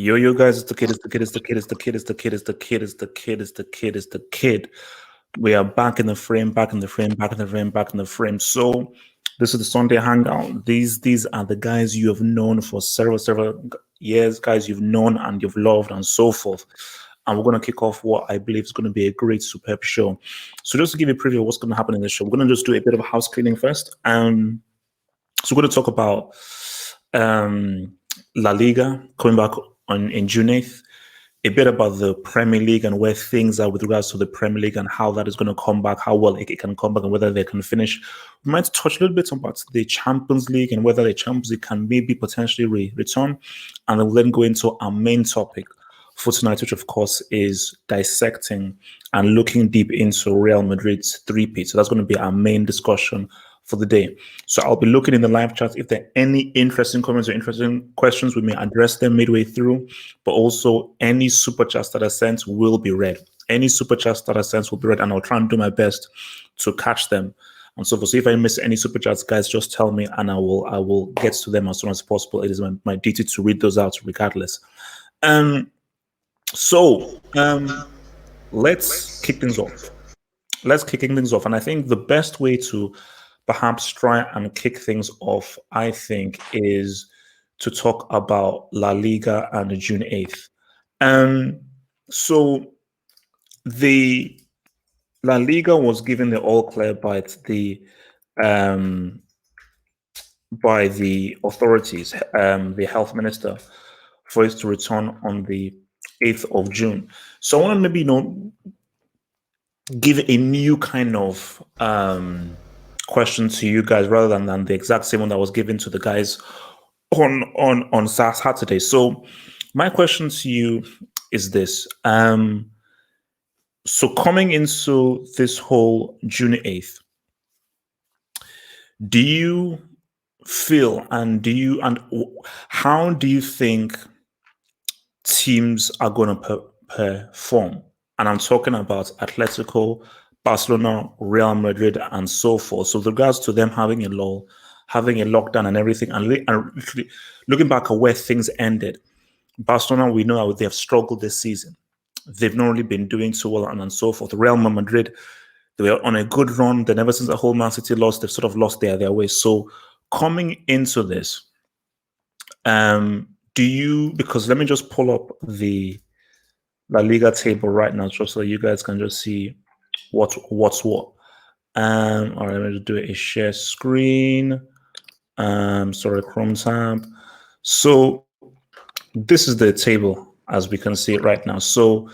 Yo, guys, it's the kid, it's the kid, it's the kid, it's the kid, it's the kid, it's the kid, it's the kid, it's the kid, it's the kid. We are back in the frame, back in the frame, back in the frame, back in the frame. So this is the Sunday Hangout. These are the guys you have known for several years, guys you've known and you've loved and so forth. And we're going to kick off what I believe is going to be a great, superb show. So just to give you a preview of what's going to happen in the show, we're going to just do a bit of house cleaning first. So we're going to talk about La Liga coming back in June 8th, a bit about the Premier League and where things are with regards to the Premier League and how that is going to come back, how well it can come back and whether they can finish. We might touch a little bit about the Champions League and whether the Champions League can maybe potentially return. And then we'll then go into our main topic for tonight, which of course is dissecting and looking deep into Real Madrid's three-peat. So that's going to be our main discussion for the day. So I'll be looking in the live chat. If there are any interesting comments or interesting questions, we may address them midway through, but also any super chats that are sent will be read. Any super chats that are sent will be read, and I'll try and do my best to catch them. And so if I miss any super chats, guys, just tell me and I will get to them as soon as possible. It is my duty to read those out regardless. Let's kick things off. And I think the best way to perhaps try and kick things off, I think, is to talk about La Liga and June 8th. So the La Liga was given the all clear by the authorities, the health minister, for it to return on the 8th of June. So I want to maybe give a new kind of question to you guys rather than the exact same one that was given to the guys on Saturday. So my question to you is this. So coming into this whole June 8th, do you feel and how do you think teams are going to perform? And I'm talking about Atletico, Barcelona, Real Madrid, and so forth. So with regards to them having a lull, having a lockdown and everything, and looking back at where things ended, Barcelona, we know they have struggled this season. They've not really been doing so well and so forth. Real Madrid, they were on a good run. Then ever since the whole Man City lost, they've sort of lost their way. So coming into this, because let me just pull up the La Liga table right now, just so you guys can just see what's what. All right, let me just do a share screen. Sorry, Chrome tab. So this is the table as we can see it right now. So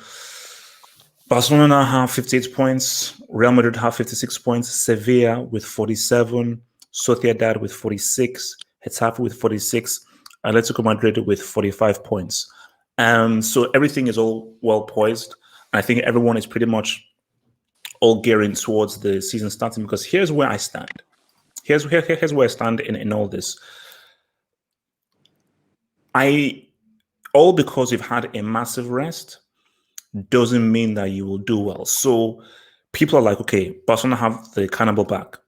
Barcelona now have 58 points, Real Madrid have 56 points, Sevilla with 47, Sociedad with 46, Getafe with 46, Atletico Madrid with 45 points. So everything is all well poised. I think everyone is pretty much all gearing towards the season starting, because here's where I stand. Here's where I stand in all this. All because you've had a massive rest doesn't mean that you will do well. So people are like, okay, Barcelona have the Cannibal back.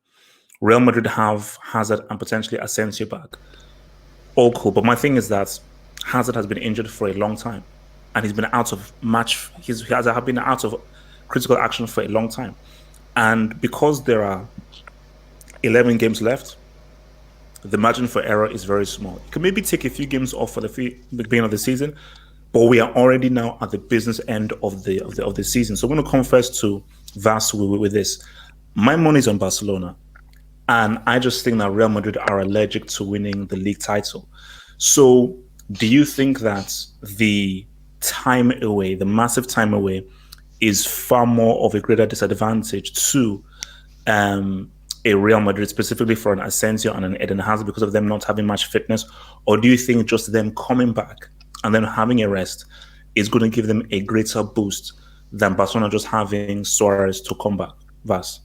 Real Madrid have Hazard and potentially Asensio back. All cool. But my thing is that Hazard has been injured for a long time. And he's been out of match. He has been out of critical action for a long time. And because there are 11 games left, the margin for error is very small. You can maybe take a few games off for the beginning of the season, but we are already now at the business end of the season. So I'm going to come first to Vas with this. My money's on Barcelona, and I just think that Real Madrid are allergic to winning the league title. So do you think that the time away, the massive time away, is far more of a greater disadvantage to a Real Madrid, specifically for an Asensio and an Eden Hazard, because of them not having much fitness? Or do you think just them coming back and then having a rest is going to give them a greater boost than Barcelona just having Suarez to come back? Vas?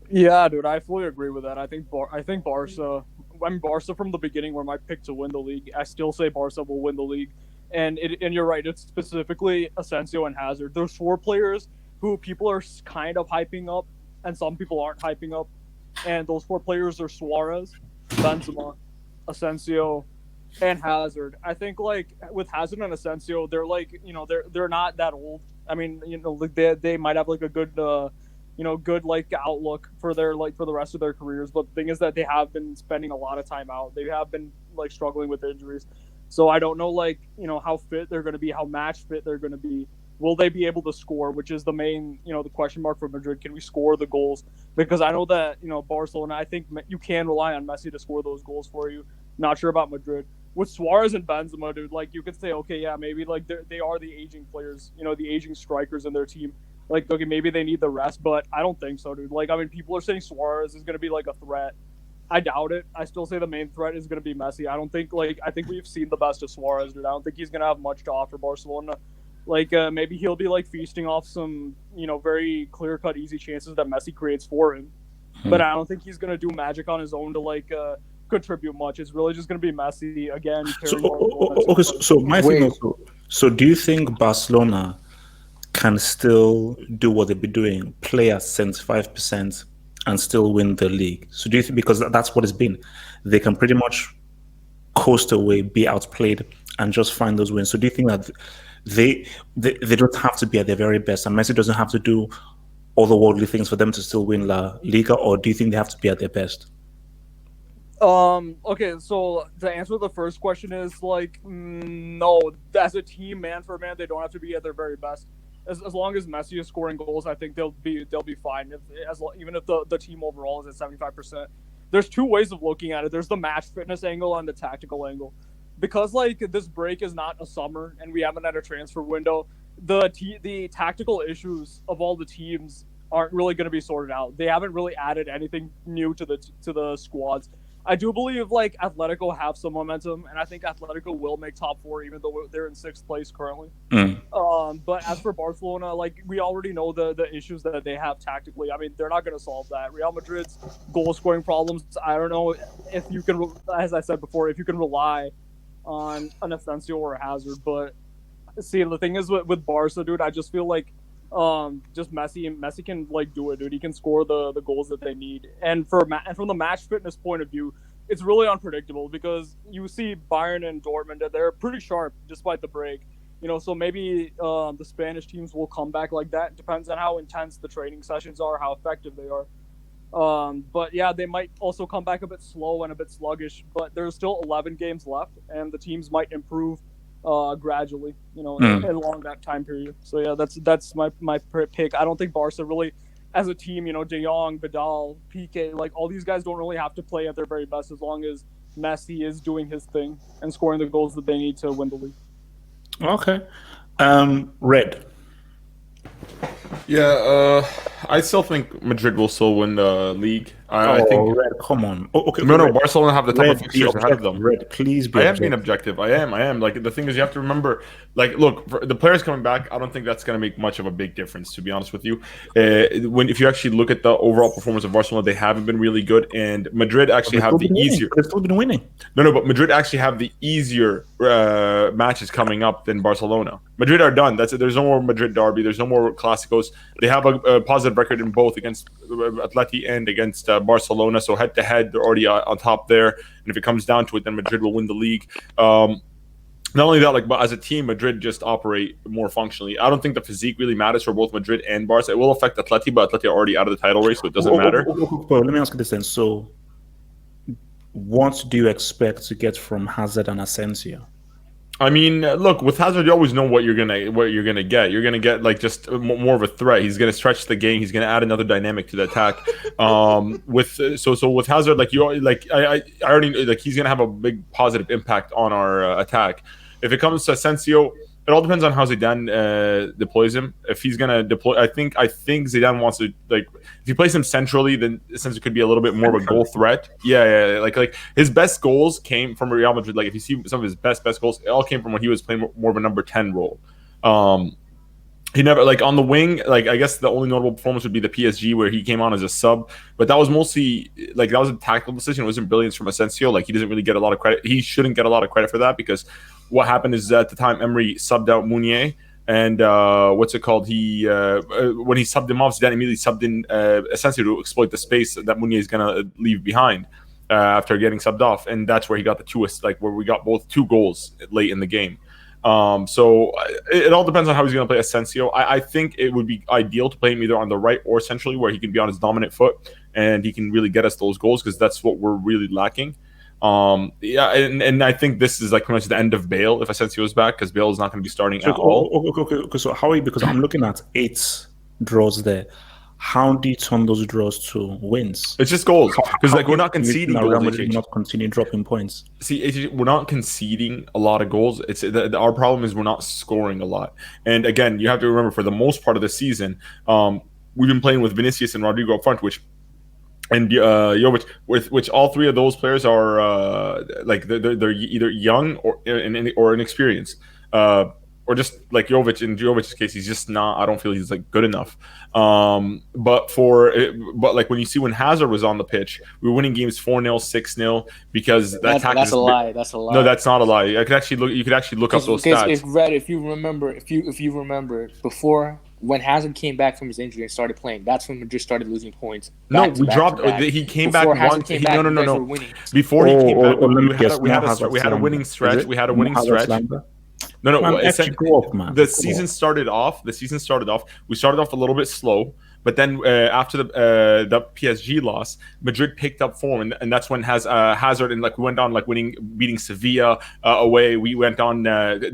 Yeah, dude, I fully agree with that. I think Barca. I mean, Barca from the beginning were my pick to win the league. I still say Barca will win the league, and you're right. It's specifically Asensio and Hazard. There's four players who people are kind of hyping up, and some people aren't hyping up. And those four players are Suarez, Benzema, Asensio, and Hazard. I think like with Hazard and Asensio, they're like they're not that old. I mean, like they might have like a good good like outlook for their like for the rest of their careers. But the thing is that they have been spending a lot of time out. They have been like struggling with injuries. So I don't know like how fit they're going to be, how match fit they're going to be. Will they be able to score? Which is the main the question mark for Madrid. Can we score the goals? Because I know that Barcelona. I think you can rely on Messi to score those goals for you. Not sure about Madrid with Suarez and Benzema, dude. Like you could say, okay, yeah, maybe like they are the aging players, the aging strikers in their team. Like, okay, maybe they need the rest, but I don't think so, dude. Like, I mean, people are saying Suarez is going to be like a threat. I doubt it. I still say the main threat is going to be Messi. I don't think I think we've seen the best of Suarez, dude. I don't think he's going to have much to offer Barcelona. Like maybe he'll be like feasting off some very clear cut easy chances that Messi creates for him, but I don't think he's going to do magic on his own to like contribute much. It's really just going to be Messi again. So my thing also. So do you think Barcelona can still do what they've been doing, play at 75%, and still win the league? So do you think, because that's what it's been, they can pretty much coast away, be outplayed, and just find those wins? So do you think that they don't have to be at their very best, and Messi doesn't have to do all the worldly things for them to still win La Liga, or do you think they have to be at their best? Okay, so to answer the first question is like no, as a team, man for man, they don't have to be at their very best. As long as Messi is scoring goals, I think they'll be fine. Even if the team overall is at 75%. There's two ways of looking at it. There's the match fitness angle and the tactical angle. Because like this break is not a summer and we haven't had a transfer window, the tactical issues of all the teams aren't really going to be sorted out. They haven't really added anything new to the squads. I do believe like Atletico have some momentum, and I think Atletico will make top four, even though they're in sixth place currently. But as for Barcelona, like we already know the issues that they have tactically. I mean, they're not going to solve that. Real Madrid's goal scoring problems. I don't know if you can, as I said before, if you can rely on an Asensio or a Hazard. But see, the thing is with Barca, dude, I just feel like just Messi can like do it, dude. He can score the goals that they need. And from the match fitness point of view, it's really unpredictable because you see Bayern and Dortmund, they're pretty sharp despite the break. So maybe the Spanish teams will come back like that. It depends on how intense the training sessions are, how effective they are. But yeah, they might also come back a bit slow and a bit sluggish. But there's still 11 games left, and the teams might improve gradually, along that time period. So yeah, that's my pick. I don't think Barca really, as a team, De Jong, Vidal, Piqué, like all these guys don't really have to play at their very best as long as Messi is doing his thing and scoring the goals that they need to win the league. Okay. Red. Yeah, I still think Madrid will still win the league. I think. Red, come on. Okay, no, Red. Barcelona have the tougher Red, fixtures ahead of them. Red, please be I am objective. being objective. I am. Like the thing is, you have to remember. Like, look, for the players coming back, I don't think that's going to make much of a big difference. To be honest with you, if you actually look at the overall performance of Barcelona, they haven't been really good, and Madrid actually have the easier. They've still been winning. No, but Madrid actually have the easier matches coming up than Barcelona. Madrid are done. That's it. There's no more Madrid derby. There's no more Clásicos. They have a positive record in both against Atleti and against Barcelona. So head to head, they're already on top there. And if it comes down to it, then Madrid will win the league. Not only that, but as a team, Madrid just operate more functionally. I don't think the physique really matters for both Madrid and Barca. It will affect Atleti, but Atleti are already out of the title race, so it doesn't matter. Well, let me ask you this then. So, what do you expect to get from Hazard and Asensio? I mean, look, with Hazard, you always know what you're gonna get. You're gonna get like just more of a threat. He's gonna stretch the game. He's gonna add another dynamic to the attack. With Hazard, I already like he's gonna have a big positive impact on our attack. If it comes to Asensio, it all depends on how Zidane deploys him. If he's gonna deploy, I think Zidane wants to if he plays him centrally, then Asensio could be a little bit more of a goal threat. Yeah. Like his best goals came from Real Madrid. Like if you see some of his best goals, it all came from when he was playing more of a number 10 role. He never on the wing. Like I guess the only notable performance would be the PSG where he came on as a sub, but that was mostly that was a tactical decision. It wasn't brilliance from Asensio. Like he doesn't really get a lot of credit. He shouldn't get a lot of credit for that because what happened is at the time Emery subbed out Meunier and he when he subbed him off, Zidane immediately subbed in Asensio to exploit the space that Meunier is gonna leave behind. after getting subbed off, and that's where he got the two, like where we got both 2 goals late in the game. So it all depends on how he's going to play Asensio. I think it would be ideal to play him either on the right or centrally, where he can be on his dominant foot and he can really get us those goals, because that's what we're really lacking. Yeah, and I think this is like pretty much the end of Bale if Asensio is back, because Bale is not going to be starting at all. Okay. So how are you? Because I'm looking at 8 draws there. How do you turn those draws to wins? It's just goals, because like we're not conceding goals. We're not continue dropping points. See, we're not conceding a lot of goals. It's our problem is we're not scoring a lot. And again, you have to remember, for the most part of the season, we've been playing with Vinicius and Rodrigo up front, and Jovic, which all 3 of those players are like they're either young or inexperienced. Or just like Jovic, in Jovic's case, he's just not. I don't feel he's like good enough. But like when you see when Hazard was on the pitch, we were winning games 4-0, 6-0 because that's a lie. That's a lie. No, that's not a lie. I could actually look. You could actually look up those stats. If you remember before, when Hazard came back from his injury and started playing, that's when Madrid started losing points. No, we dropped. He came back once. No. Before he came back, we had a winning stretch. We had a winning stretch. No. Man, the season started off. We started off a little bit slow, but then after the PSG loss, Madrid picked up form, and that's when Hazard and like we went on like beating Sevilla away. We went on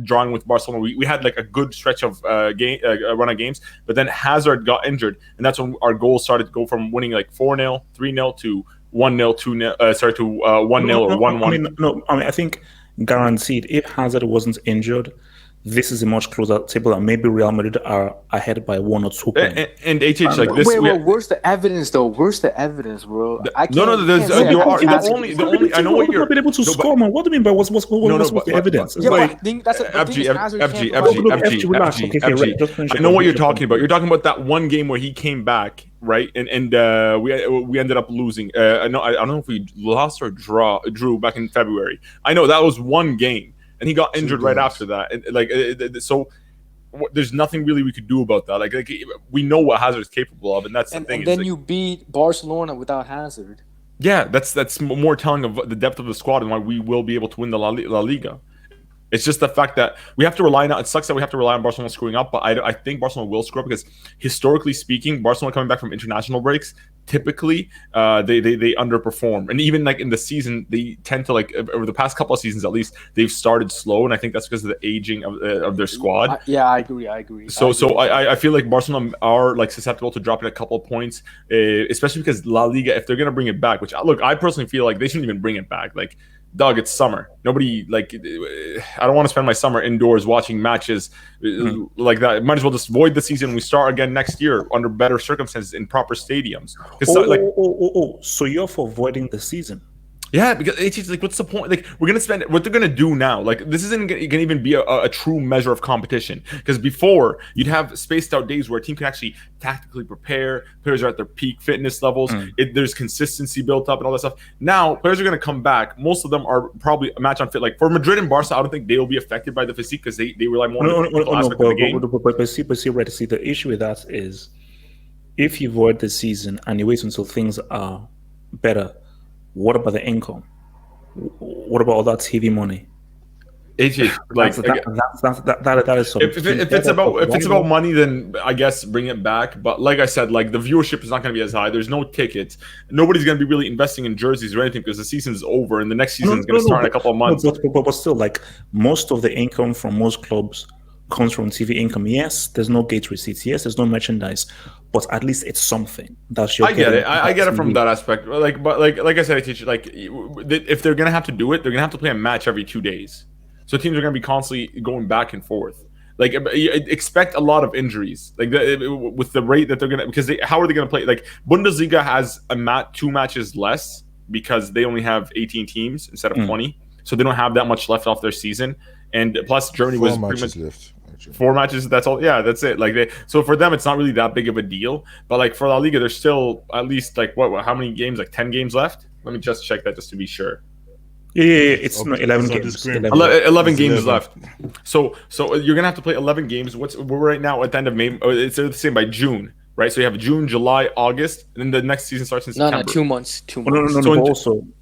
drawing with Barcelona. We had like a good stretch of run of games, but then Hazard got injured, and that's when our goals started to go from winning like 4-0, 3-0 to 1-0, 2-0. Sorry, to 1-0 or 1-1. I think guaranteed, if Hazard wasn't injured, this is a much closer table, and maybe Real Madrid are ahead by 1 or 2 points. And HH like this. Where's the evidence though? Where's the evidence, bro? I know what you're been able to score, man. What do you mean by what's the evidence? Yeah, I think that's FG. I know what you're talking about. You're talking about that one game where he came back, right? And we ended up losing. I don't know if we lost or drew back in February. I know that was one game. And he got injured right after that. And so there's nothing really we could do about that. Like we know what Hazard is capable of, and that's the thing. And then you beat Barcelona without Hazard. Yeah, that's more telling of the depth of the squad and why we will be able to win the La Liga. It's just the fact that we have to rely on. It sucks that we have to rely on Barcelona screwing up, but I think Barcelona will screw up because historically speaking, Barcelona coming back from international breaks, typically they underperform, and even like in the season, they tend to like over the past couple of seasons at least, they've started slow, and I think that's because of the aging of their squad. I agree. So I feel like Barcelona are like susceptible to dropping a couple of points, especially because La Liga, if they're gonna bring it back, which look, I personally feel like they shouldn't even bring it back. Like, dog, it's summer. Nobody like. I don't want to spend my summer indoors watching matches like that. Might as well just void the season. We start again next year under better circumstances in proper stadiums. So you're for voiding the season? Yeah, because it's just like, what's the point? Like, we're gonna spend what they're gonna do now. Like, this isn't gonna even be a true measure of competition. Because before, you'd have spaced out days where a team can actually tactically prepare. Players are at their peak fitness levels. There's consistency built up and all that stuff. Now, players are gonna come back. Most of them are probably match on fit. Like for Madrid and Barca, I don't think they will be affected by the physique because they rely more on the aspect of the game. But see, the issue with that is, if you void the season and you wait until things are better, what about the income? What about all that TV money? That is if it's about money, then I guess bring it back. But like I said, like the viewership is not going to be as high. There's no tickets. Nobody's going to be really investing in jerseys or anything because the season is over and the next season is going to start in a couple of months. But still, like most of the income from most clubs comes from TV income. Yes, there's no gate receipts. Yes, there's no merchandise, but at least it's something that's your. I get it. I get it from that aspect. Like I said, I teach like if they're gonna have to do it, they're gonna have to play a match every 2 days. So teams are gonna be constantly going back and forth. Like expect a lot of injuries. Like with the rate that they're gonna, because how are they gonna play? Like Bundesliga has 2 matches less because they only have 18 teams instead of 20, so they don't have that much left off their season. And plus, Germany was pretty much left. 4 matches. That's all. Yeah, that's it. Like so for them, it's not really that big of a deal. But like for La Liga, there's still at least like how many games? Like 10 games left. Let me just check that just to be sure. Yeah. It's 11 games. 11 games left. So you're gonna have to play 11 games. We're right now at the end of May. It's the same by June. right? So you have June, July, August, and then the next season starts in No, September. 2 months. 2 Oh, no, months. no, So no. in-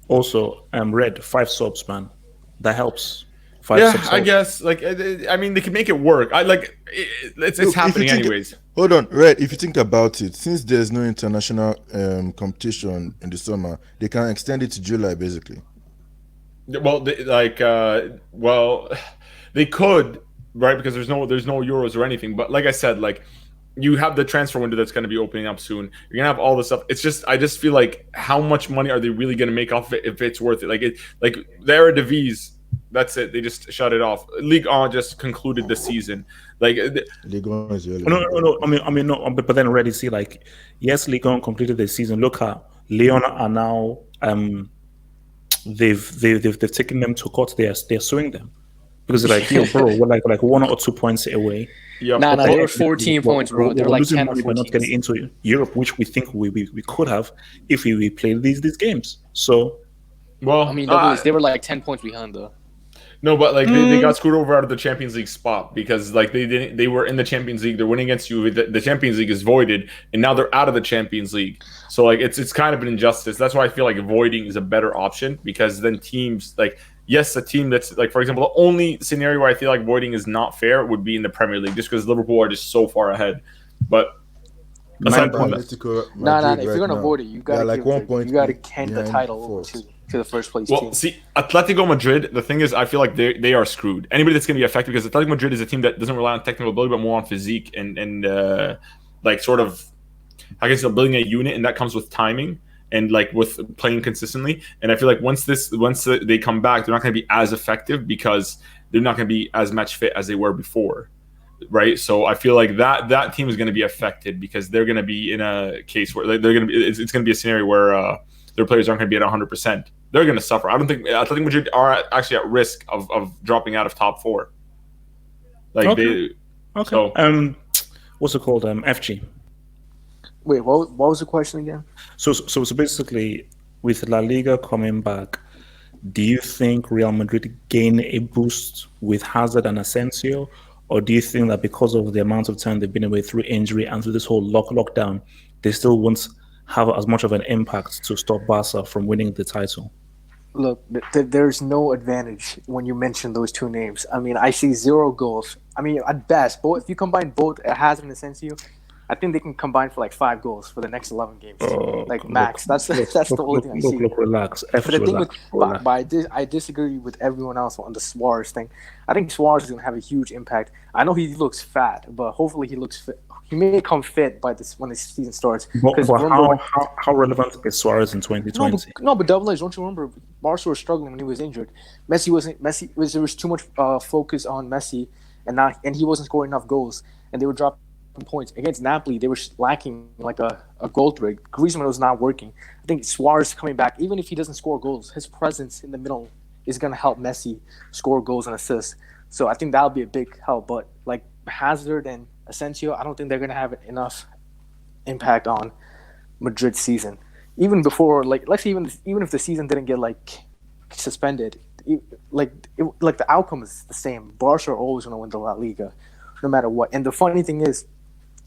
But also, Red 5 subs, man. That helps. 5 Yeah, subs. I guess. Like, I mean, they can make it work. It's Look, if you happening think- anyways. Hold on, Red. If you think about it, since there's no international competition in the summer, they can extend it to July, basically. Well, they could, right? Because there's no Euros or anything. But like I said, like you have the transfer window that's going to be opening up soon. You're gonna have all this stuff. I just feel like how much money are they really going to make off it if it's worth it? Like the Eredivisie, that's it. They just shut it off. Ligue 1 just concluded the season. Like Ligue 1 is really No. I mean, no. But then already see, like, yes, Ligue 1 completed the season. Look how Leon are now. They've taken them to court. They're suing them because they're like, yo, bro, we're like 1 or 2 points away. yeah, Nah, But they were then 14 points, bro. They were like losing 10 or money by not 14. getting into Europe, which we think we could have if we played these games. So well, I mean, they were like 10 points behind, though. no, but like they got screwed over out of the Champions League spot because like they were in the Champions League. They're winning against you. The Champions League is voided, and now they're out of the Champions League. So like it's kind of an injustice. That's why I feel like voiding is a better option because then teams like. Yes, a team that's like, for example, the only scenario where I feel like voiding is not fair would be in the Premier League, just because Liverpool are just so far ahead. But aside from that, Atletico Nah. Madrid If you're right gonna now, vote it, you gotta they're like give 1 point you gotta hand the behind title over fourth. to the first place well, team. see, Atletico Madrid. The thing is, I feel like they are screwed. Anybody that's going to be affected because Atletico Madrid is a team that doesn't rely on technical ability, but more on physique and like sort of, I guess, building a unit, and that comes with timing. And like with playing consistently, and I feel like once they come back, they're not going to be as effective because they're not going to be as match fit as they were before, right? So I feel like that team is going to be affected because they're going to be in a case where they're going to be. It's going to be a scenario where their players aren't going to be at 100%. They're going to suffer. I don't think Atletico Madrid are actually at risk of dropping out of top 4. Like Okay. So, what's it called? FG. Wait, what was the question again? So basically, with La Liga coming back, do you think Real Madrid gain a boost with Hazard and Asensio, or do you think that because of the amount of time they've been away through injury and through this whole lockdown, they still won't have as much of an impact to stop Barca from winning the title? Look, there's no advantage when you mention those two names. I mean, I see 0 goals. I mean, at best, if you combine both Hazard and Asensio, I think they can combine for like 5 goals for the next 11 games, like max. That's the only thing I see. Look, relax. But the thing I disagree with everyone else on the Suarez thing. I think Suarez is going to have a huge impact. I know he looks fat, but hopefully he looks fit. He may come fit by when the season starts. But how relevant is Suarez in 2020? No, but Double Edge, don't you remember? Barca was struggling when he was injured. There was too much focus on Messi, and he wasn't scoring enough goals, and they were dropping points against Napoli. They were lacking like a goal threat. Griezmann was not working. I think Suarez coming back, even if he doesn't score goals, his presence in the middle is going to help Messi score goals and assists. So I think that'll be a big help. But like Hazard and Asensio, I don't think they're going to have enough impact on Madrid's season. Even before, like, let's say even if the season didn't get like suspended, the outcome is the same. Barca are always going to win the La Liga, no matter what. And the funny thing is,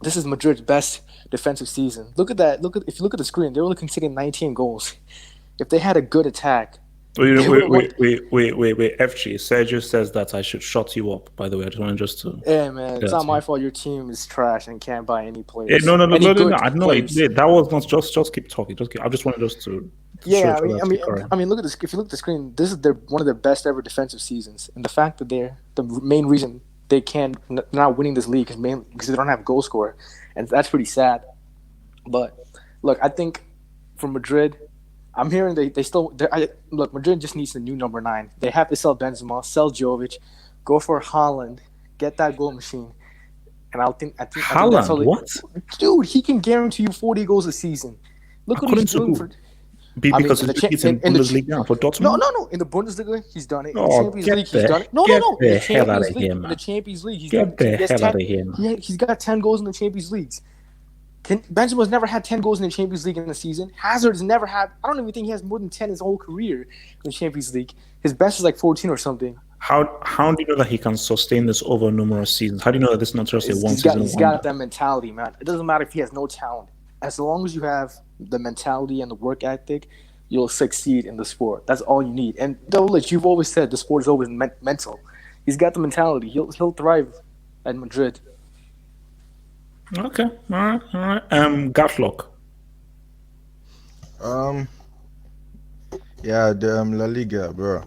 this is Madrid's best defensive season. If you look at the screen, they're only conceding 19 goals. If they had a good attack. Wait, FG. Sergio says that I should shut you up, by the way. I just wanted to... Yeah, man. It's not my fault your team is trash and can't buy any players. Yeah, no. I know. Players. That was not... Just keep talking. I just wanted us to... Yeah, I mean, look at this. If you look at the screen, this is one of their best ever defensive seasons. And the fact that they're the main reason they're not winning this league is mainly because they don't have a goal scorer. And that's pretty sad. But, look, I think for Madrid... I'm hearing Madrid just needs a new number 9. They have to sell Benzema, sell Jovic, go for Haaland, get that goal machine. And I think Haaland, that's all what? Dude, he can guarantee you 40 goals a season. Look what he's doing for... Because he's in Bundesliga for Dortmund? No. In the Bundesliga, he's done it. In the Oh, Champions League, he's done it. No. Get the hell out of here, man. In the Champions League, he's Get done the it. hell out of here, man. He's got 10 goals in the Champions Leagues. Benzema's never had 10 goals in the Champions League in a season. Hazard's never had... I don't even think he has more than 10 his whole career in the Champions League. His best is like 14 or something. How do you know that he can sustain this over numerous seasons? How do you know that this is not just a one He's got season he's wonder? got that mentality, man. It doesn't matter if he has no talent. As long as you have the mentality and the work ethic, you'll succeed in the sport. That's all you need. And though, like you've always said, the sport is always mental. He's got the mentality. He'll thrive at Madrid. Okay, all right, all right. Gatlock. Um, yeah, the La Liga, bro.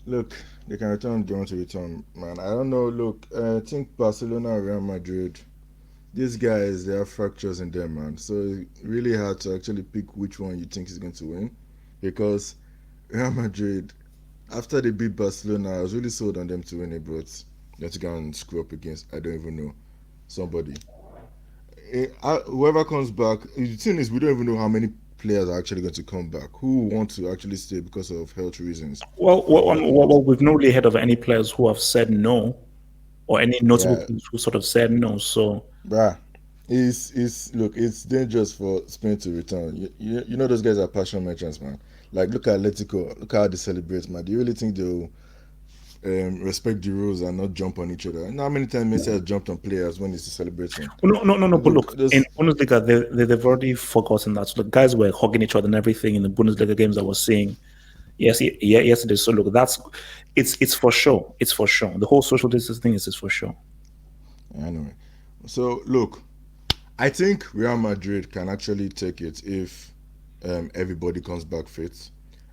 Look, they can return. They want to return, man. I don't know. Look, I think Barcelona, Real Madrid. These guys, they have fractures in them, man. So it's really hard to actually pick which one you think is going to win, because Real Madrid, after they beat Barcelona, I was really sold on them to win it, but they're to go and screw up against, I don't even know, somebody. Whoever comes back, the thing is, we don't even know how many players are actually going to come back. Who want to actually stay because of health reasons? Well, we've not really heard of any players who have said no, or any notable Yeah, players who sort of said no. So bruh. It's look, it's dangerous for Spain to return. You know those guys are passion merchants, man. Like look at Atletico, look how they celebrate, man. Do you really think they'll respect the rules and not jump on each other? You know how many times Messi has jumped on players when he's celebrating? no. But Look, look, in those Bundesliga, they've already forgotten that. So the guys were hugging each other and everything in the Bundesliga games I was seeing. Yes, yeah, yesterday. So look, it's for sure. It's for sure. The whole social distance thing is for sure. anyway. So look, I think Real Madrid can actually take it if everybody comes back fit.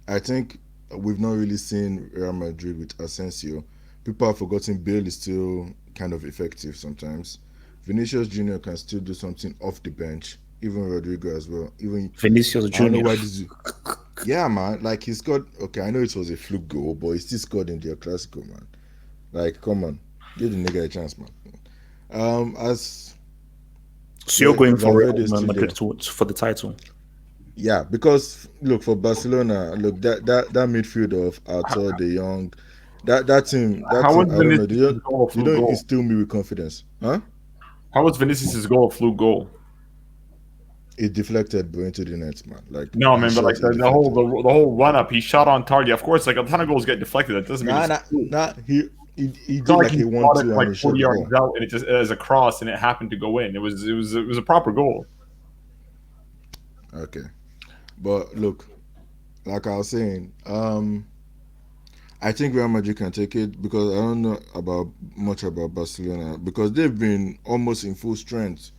I think we've not really seen Real Madrid with Asensio. People have forgotten Bale is still kind of effective sometimes. Vinicius Junior can still do something off the bench. Even Rodrigo as well. Even Vinicius I don't know Junior. why this. Yeah, man. Like he scored. Okay, I know it was a fluke goal, but he still scored in the Clasico, man. Like, come on, give the nigga a chance, man. As So you're going for Real Valverde is still Madrid there. for the title. Yeah, because look for Barcelona, look that midfield of Arthur, De Jong, that How team. was I don't know. Vinicius' goal a They fluke don't goal? instill me with confidence, huh? How was Vinicius' goal a fluke goal? It deflected, bro, into the net, man. Like No, he man, but like shot, it the whole deflected. the whole run up, he shot on target. Of course, like a ton of goals get deflected. That doesn't mean Nah, it's nah, fluke. nah. He It's not did like like he a shot it 1-2 and like he shot 40 the yards ball. out and it just as a cross and it happened to go in. It was a proper goal. Okay, but look, like I was saying, I think Real Madrid can take it because I don't know about much about Barcelona because they've been almost in full strength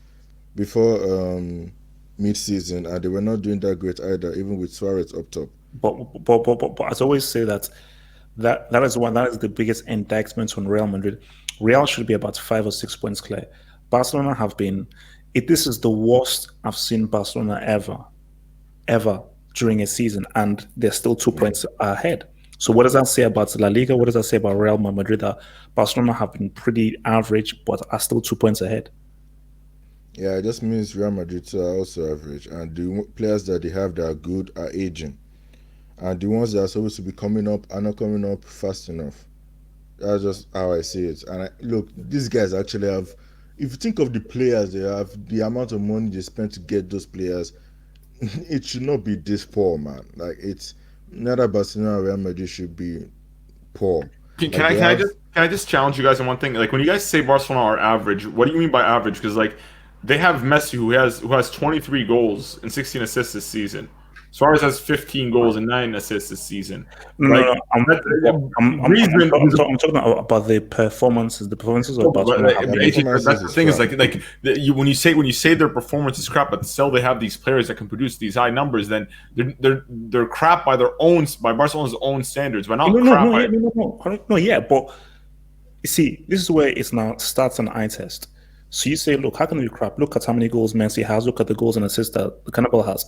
before mid-season and they were not doing that great either, even with Suarez up top. But as I always say that is the biggest indictment on Real Madrid. Real should be about 5 or 6 points clear. Barcelona have been. This is the worst I've seen Barcelona ever during a season, and they're still 2 points ahead. So what does that say about La Liga? What does that say about Real Madrid? That Barcelona have been pretty average, but are still 2 points ahead. Yeah, it just means Real Madrid are also average, and the players that they have that are good are aging, and the ones that are supposed to be coming up are not coming up fast enough. That's just how I see it. And look, these guys actually have. If you think of the players they have, the amount of money they spent to get those players, it should not be this poor, man. Like it's neither Barcelona or Real Madrid should be poor. Can, can Like I they can I have. just can I just challenge you guys on one thing? Like when you guys say Barcelona are average, what do you mean by average? Because like they have Messi who has 23 goals and 16 assists this season. Suarez has 15 goals and 9 assists this season. No, Like no, no. reason. I'm talking about the performances. The performances of No, but, Barcelona have Their been. performances that's the is thing is crap. when you say their performance is crap, but still they have these players that can produce these high numbers. Then they're crap by Barcelona's own standards, but No, not no, crap no, by. yeah, no, yeah. But you see, this is where it's now starts an eye test. So you say, look, how can we crap? Look at how many goals Messi has. Look at the goals and assists that the Cannibal has.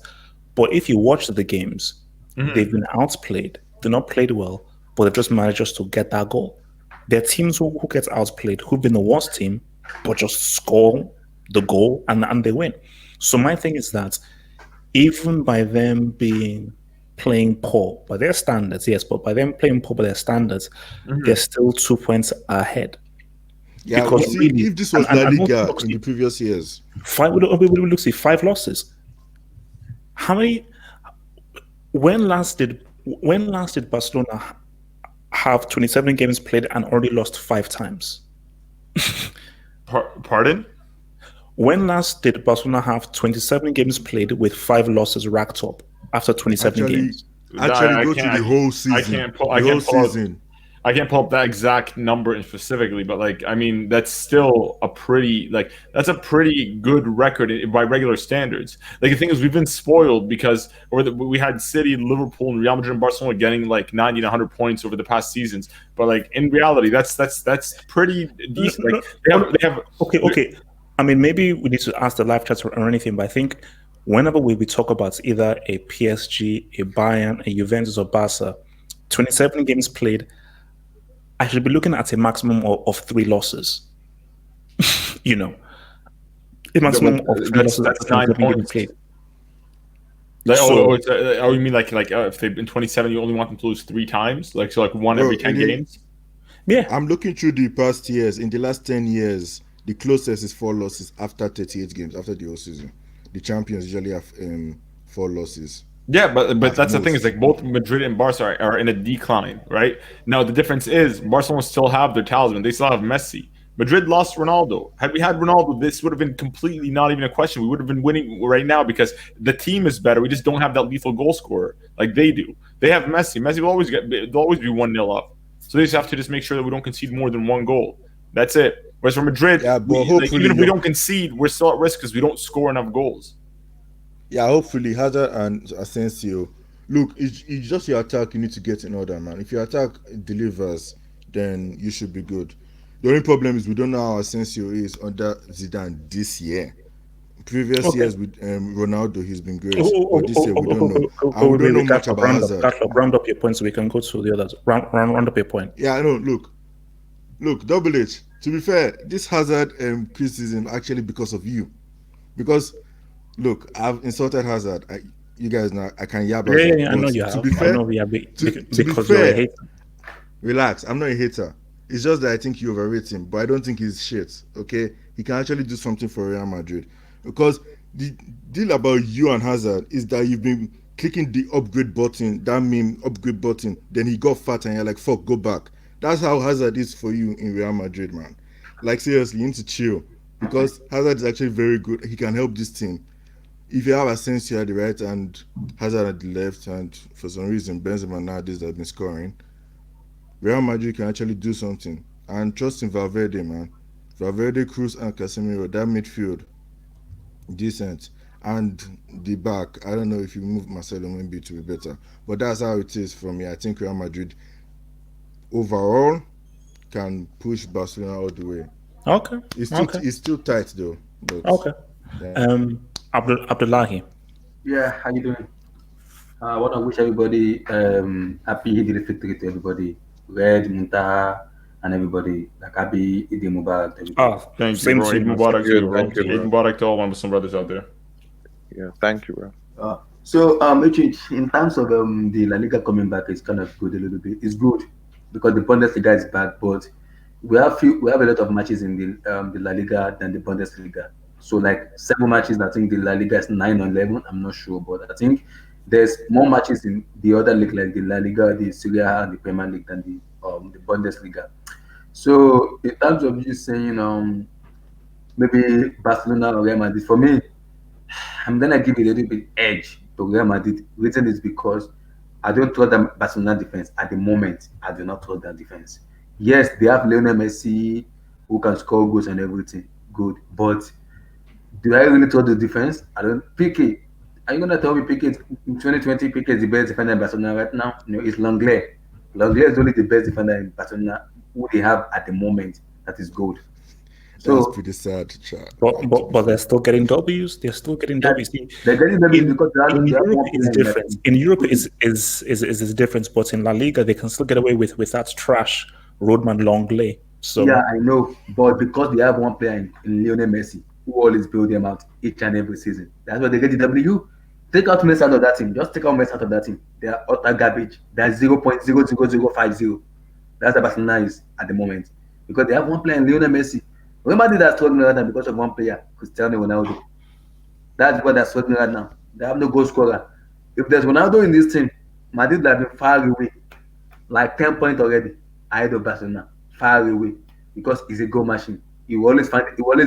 But if you watch the games, they've been outplayed. They're not played well, but they've just managed just to get that goal. There are teams who get outplayed, who've been the worst team, but just score the goal and they win. So my thing is that even by them being playing poor by their standards, yes, but by them playing poor by their standards, they're still 2 points ahead. Yeah, you Because see, really, if this was La and Liga look, in the see, previous years, look, see, 5 losses. How many? When last did Barcelona have 27 games played and already lost 5 times. Pardon? When last did Barcelona have 27 games played with 5 losses racked up after 27 Actually, games? actually, I go to can't. the whole season. I The can't whole pull out. season. I can't pull up that exact number specifically, but like, I mean, that's still that's a pretty good record by regular standards. Like the thing is, we've been spoiled because we had City, Liverpool, and Real Madrid and Barcelona getting like 90 to 100 points over the past seasons. But like in reality, that's pretty decent. Like they have Okay. I mean, maybe we need to ask the live chat or anything, but I think whenever we talk about either a PSG, a Bayern, a Juventus, or Barca, 27 games played, I should be looking at a maximum of 3 losses. You know, a maximum of three losses that's after 9 27 games points. played. Like, So- you mean like if they've been 27, you only want them to lose 3 times, like so like one Bro, every 10 it is- games. Yeah, I'm looking through the past years. In the last 10 years, the closest is 4 losses after 38 games, after the whole season. The champions usually have 4 losses. Yeah, but At that's the thing most. is like both Madrid and Barca are in a decline, right? Now the difference is Barcelona still have their talisman; they still have Messi. Madrid lost Ronaldo. Had we had Ronaldo, this would have been completely not even a question. We would have been winning right now because the team is better. We just don't have that lethal goal scorer like they do. They have Messi. Messi will always they'll always be 1-0 up. So they just have to just make sure that we don't concede more than one goal. That's it. Whereas for Madrid, Yeah, but like, hopefully even if we not. don't concede, we're still at risk because we don't score enough goals. Yeah, hopefully Hazard and Asensio. Look, it's just your attack you need to get in order, man. If your attack delivers, then you should be good. The only problem is we don't know how Asensio is under Zidane this year. Previous Okay. years with Ronaldo, he's been great, Oh, but this year we don't know, and we don't know much about Hazard. Round up your points so we can go to the others. Round up your point. Yeah, I know. Look, Double H. To be fair, this Hazard criticism actually because of you, because look, I've insulted Hazard. You guys know I can yab. Hazard, Yeah, I know but you To have. be I fair, know we are to be because you're a fair, hater. relax. I'm not a hater. It's just that I think you overrate him, but I don't think he's shit. Okay, he can actually do something for Real Madrid, because the deal about you and Hazard is that you've been clicking the upgrade button, that meme upgrade button. Then he got fat, and you're like, "Fuck, go back." That's how Hazard is for you in Real Madrid, man. Like seriously, you need to chill, because Hazard is actually very good. He can help this team. If you have Asensio at the right and Hazard at the left, and for some reason Benzema nowadays has been scoring, Real Madrid can actually do something. And trust in Valverde, man. Valverde, Cruz, and Casemiro, that midfield, decent. And the back, I don't know if you move Marcelo maybe to be better, but that's how it is for me. I think Real Madrid overall can push Barcelona all the way. Okay. It's still tight though. But Okay. yeah. Abdullahi. Yeah, how you doing? I want to wish everybody happy Eid al-Fitr to everybody. Red, Muntaha, and everybody. Like happy Eid Mubarak to everybody. Thank you, Same bro. to Eid you, man. Mubarak to you, bro. Thank you, bro. Eid Mubarak to all my Muslim brothers out there. Yeah, thank you, bro. So, in terms of the La Liga coming back, it's kind of good a little bit. It's good because the Bundesliga is back, but we have a lot of matches in the La Liga than the Bundesliga. So, like 7 matches. I think the La Liga is 9 or 11. I'm not sure, but I think there's more matches in the other league, like the La Liga, the Serie A, and the Premier League than the Bundesliga. So, in terms of you saying maybe Barcelona or Real Madrid, for me, I'm gonna give it a little bit edge to Real Madrid. Reason is because I don't trust the Barcelona defense at the moment. I do not trust that defense. Yes, they have Lionel Messi who can score goals and everything. Good, but do I really trust the defense? I don't. Piqué, are you gonna tell me Piqué in 2020? Piqué is the best defender in Barcelona right now? No, it's Langlais. Langlais is only the best defender in Barcelona who they have at the moment. That is good. That's So pretty sad, chat. But they're still getting W's. They're still getting W's. they're getting them In, because in they have Europe more is players different. like- In Europe is different, but in La Liga they can still get away with that trash roadman Longley. So Yeah, I know, but because they have one player in Lionel Messi who always build them out each and every season, that's why they get the W. Take out Messi out of that team. Just take out Messi out of that team. They are utter garbage. They are 0.00050. That's the Barcelona is at the moment because they have one player in Lionel Messi. Remember that struggling right now because of one player, Cristiano Ronaldo. That's what they're struggling right now. They have no goal scorer. If there's Ronaldo in this team, Madrid would have been far away. like 10 points already ahead of Barcelona, far away, because he's a goal machine. He will always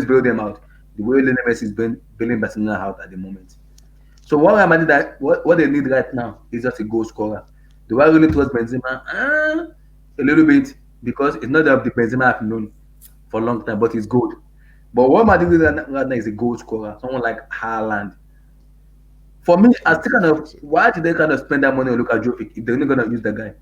bail them out. The way Lionel Messi is bailing Barcelona out at the moment. So what Real Madrid what they need right now is just a goal scorer. Do I really trust Benzema? A little bit, because it's not the Benzema I've known for a long time, but he's good. But what Madrid need right now is a goal scorer, someone like Haaland. For me, I still kind of why did they kind of spend that money on Luka Jovic if they're not gonna use the guy?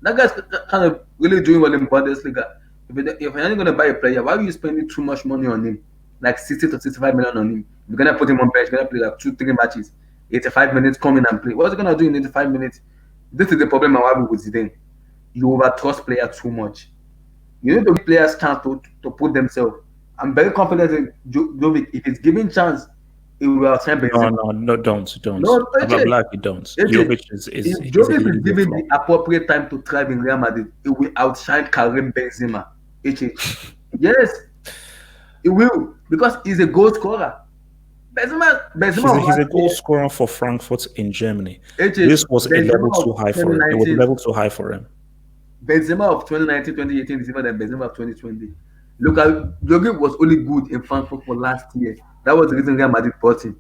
That guy's kind of really doing well in Bundesliga. If you're not gonna buy a player, why are you spending too much money on him? Like 60 to 65 million on him. You're gonna put him on bench, you're gonna play like 2, 3 matches, 85 minutes, come in and play. What's he gonna do in 85 minutes? This is the problem I'm having with Zidane. You over trust players too much. You need to give players chance to put themselves. I'm very confident in Jovic. If he's given chance, he will outshine Benzema. No, don't. No, I'm glad you don't. Jovic is if is Jovic a is given flop. the appropriate time to thrive in Real Madrid, it will outshine Karim Benzema. Yes, it will, because he's a goal scorer. He's a goal scorer for Frankfurt in Germany. HH, This was a level Benzema too of high for him. It was a 2019 level too high for him. Benzema of 2019, 2018 is different than Benzema of 2020. Look at Jovic was only good in Frankfurt for last year. That was the reason Real Madrid bought him.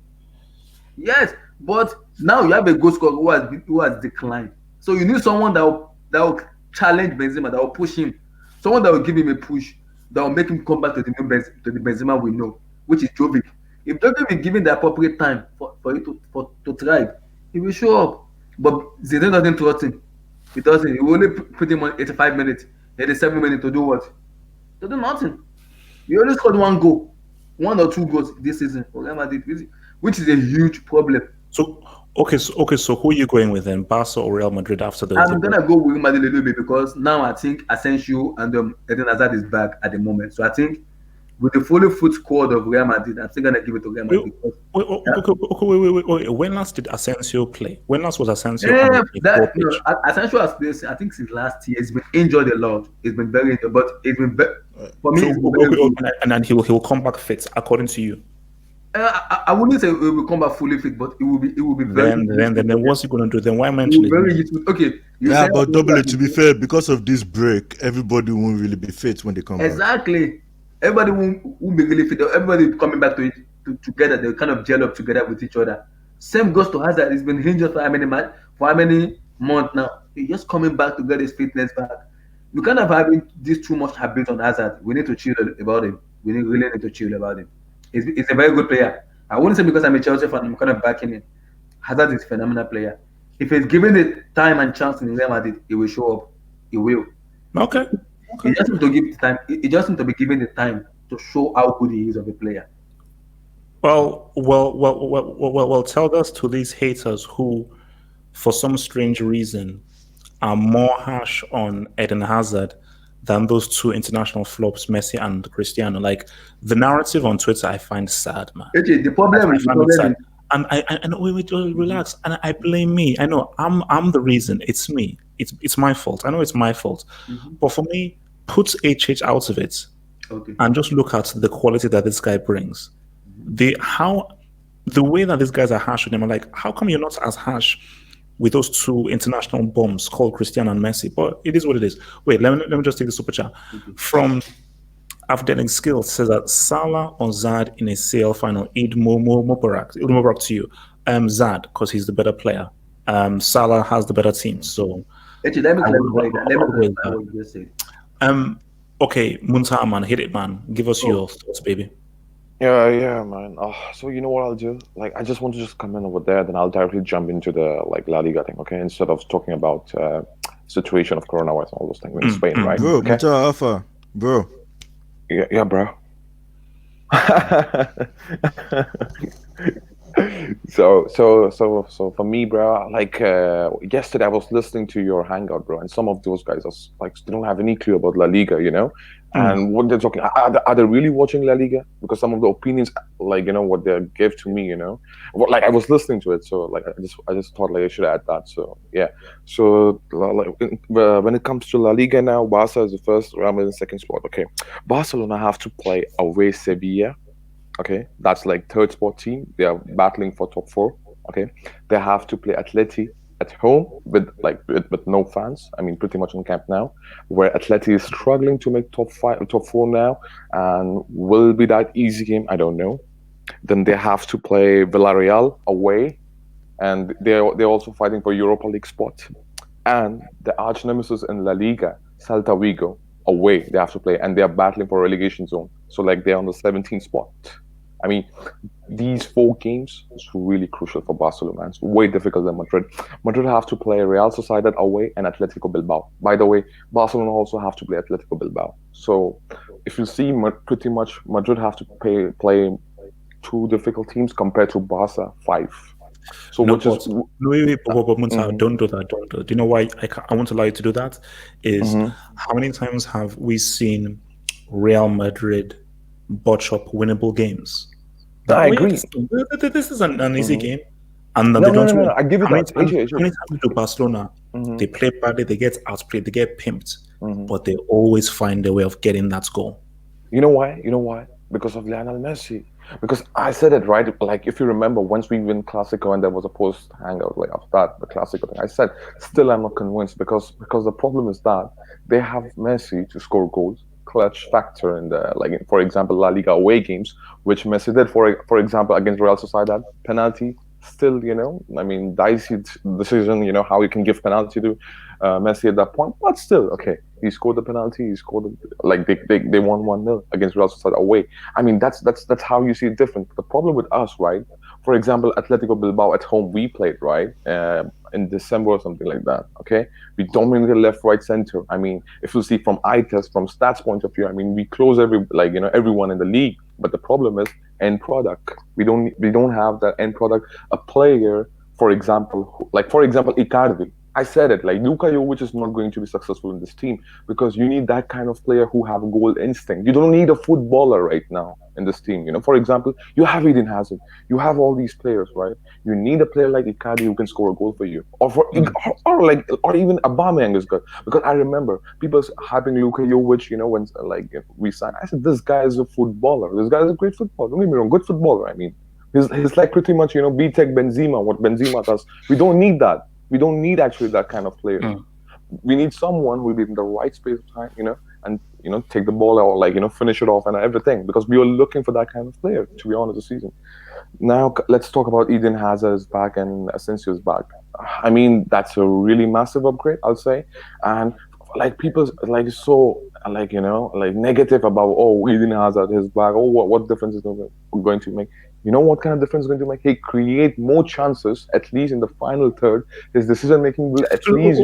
Yes, but now you have a goal scorer who has declined. So you need someone that will challenge Benzema, that will push him, someone that will give him a push, that will make him come back to the Benzema we know, which is Jovic. If Jovic is given the appropriate time for it to thrive, he will show up. But Zidane doesn't trust him. He doesn't. He will only put him on 85 minutes, 87 minutes to do what? To do nothing. He only scored 1 goal, 1 or 2 goals this season for Real Madrid, which is a huge problem. So who are you going with then? Barca or Real Madrid after the I'm gonna go with Real Madrid a little bit, because now I think Asensio and Eden Hazard is back at the moment. So I think with the fully fit squad of Real Madrid, I'm still gonna give it to Real Madrid. Wait. When last did Asensio play? When last was Asensio Yeah, on the pitch? Asensio has played. I think since last year, he's been injured a lot. He's been very injured, but it's been for me. So, It's been very good. and then he will come back fit, according to you. I wouldn't say it will come back fully fit, but it will be very. Then what's he going to do? Then why It mention will it? very useful. Okay, you Yeah, say but Asensio double has it, to been be fair, because of this break, everybody won't really be fit when they come back. exactly. Everybody won't be really fit. Everybody coming back to together. They kind of gel up together with each other. Same goes to Hazard. He's been injured for how many months now? He's just coming back to get his fitness back. We kind of having this too much habit on Hazard. We need to chill about him. We really need to chill about him. He's a very good player. I wouldn't say because I'm a Chelsea fan, I'm kind of backing him. Hazard is a phenomenal player. If he's given the time and chance in Real Madrid, he will show up. He will. Okay. He just need to give the time. He just need to be given the time to show how good he is of a player. Well. Tell us to these haters who, for some strange reason, are more harsh on Eden Hazard than those two international flops, Messi and Cristiano. Like the narrative on Twitter, I find sad, man. Okay, the problem is And wait, relax. And I blame me. I know I'm the reason. It's me. It's my fault. I know it's my fault. But for me, put HH out of it, okay, and just look at the quality that this guy brings. The way that these guys are harsh with him, I'm like, how come you're not as harsh with those two international bombs called Cristiano and Messi? But it is what it is. Wait, let me just take the super chat from Afdeling Skills. Says that Salah or Zad in a CL final. Eid Mubarak to you, Zad, because he's the better player. Salah has the better team. So actually, let me clarify what you just said. Okay, Muntaha, man, hit it, man. Give us your thoughts, baby. Yeah, man. So you know what I'll do? Like, I just want to just come in over there, then I'll directly jump into the La Liga thing, okay? Instead of talking about situation of coronavirus and all those things in Spain, right? Bro, Okay? Muta Alpha, bro. Yeah, bro. So for me, bro, like yesterday I was listening to your Hangout, bro, and some of those guys are like they don't have any clue about La Liga, you know, and what they're talking. Are they really watching La Liga? Because some of the opinions, like what they gave to me, like I was listening to it, so like I just thought like I should add that. So yeah, so like when it comes to La Liga now, Barca is the first, Real Madrid second spot. Okay, Barcelona have to play away Sevilla. Okay, that's like third spot team. They are battling for top 4. Okay, they have to play Atleti at home with no fans. I mean, pretty much on Camp Nou, where Atleti is struggling to make top four now, and will be that easy game? I don't know. Then they have to play Villarreal away, and they're also fighting for Europa League spot. And the arch nemesis in La Liga, Celta Vigo, away they have to play, and they are battling for relegation zone. So like they're on the 17th spot. I mean, these 4 games is really crucial for Barcelona. It's way difficult than Madrid. Madrid have to play Real Sociedad away and Atletico Bilbao. By the way, Barcelona also have to play Atletico Bilbao. So if you see, pretty much Madrid have to play 2 difficult teams compared to Barca 5. So No, which is but, no, wait, Musa, don't do that. Don't do it. Do you know why I won't allow you to do that? Is how many times have we seen Real Madrid botch up winnable games? I yeah, agree. This is an easy game, and then No, they don't win. I give you How many that. times, AJ. how many times do Barcelona they play badly, they get outplayed, they get pimped, but they always find a way of getting that goal. You know why? You know why? Because of Lionel Messi. Because I said it right. Like if you remember, once we win Clasico and there was a post hangout like after that, the Clasico thing, I said still I'm not convinced because the problem is that they have Messi to score goals, clutch factor in the for example La Liga away games, which Messi did for example against Real Sociedad, penalty. Still, I mean, dicey decision. How you can give penalty to Messi at that point, but still, okay. He scored the penalty. He scored they won 1-0 against Real Sociedad away. I mean, that's how you see it different. The problem with us, right? For example, Atletico Bilbao at home, we played right in December or something like that. Okay, we dominated left, right, center. I mean, if you see from eye test, from stats point of view, I mean, we close everyone in the league. But the problem is end product. We don't have that end product. A player, for example, Icardi. I said it, like Luka Jovic is not going to be successful in this team because you need that kind of player who have goal instinct. You don't need a footballer right now in this team. For example, you have Eden Hazard, you have all these players, right? You need a player like Icardi who can score a goal for you, or or even Aubameyang is good because I remember people hyping Luka Jovic. When we signed, I said this guy is a footballer. This guy is a great footballer. Don't get me wrong, good footballer. I mean, he's like pretty much B-Tech Benzema. What Benzema does, we don't need that. We don't need actually that kind of player. We need someone who will be in the right space of time, and take the ball or finish it off and everything. Because we are looking for that kind of player, to be honest, this season. Now let's talk about Eden Hazard's back and Asensio's back. I mean, that's a really massive upgrade, I'll say. And people so negative about Eden Hazard his back. What difference is going to make? You know what kind of difference it's going to make? He create more chances, at least in the final third. His decision making will at least,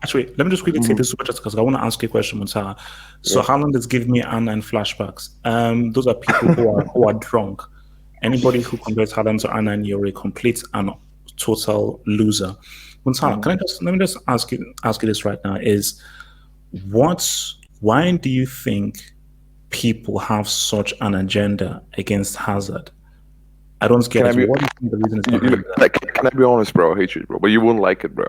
Actually, let me just quickly take this super chat because I want to ask you a question, Muntara. So Haaland is giving me Anna flashbacks. Those are people who are drunk. Anybody who compares Haaland to Anna, you're a complete and total loser. Muntara, let me just ask you this right now: why do you think people have such an agenda against Hazard? I don't get it. What do you think the reason is behind that? Can I be honest, bro? I hate you, bro, but you won't like it, bro.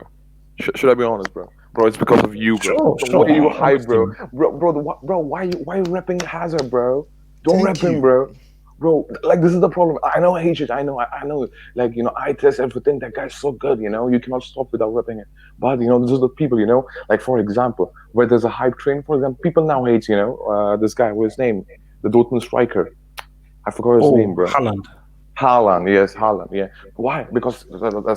Should I be honest, bro? Bro, it's because of you, bro. Sure. Why you hype, bro? Bro, why you repping Hazard, bro? Don't rep him, bro. Bro, this is the problem. I know I hate it. I know. I test everything. That guy's so good, You cannot stop without repping it. But, this is the people, for example, where there's a hype train, for example, people now hate, this guy, what's his name? The Dortmund striker. I forgot his name, bro. Haaland, yes, Haaland, yeah. Why? Because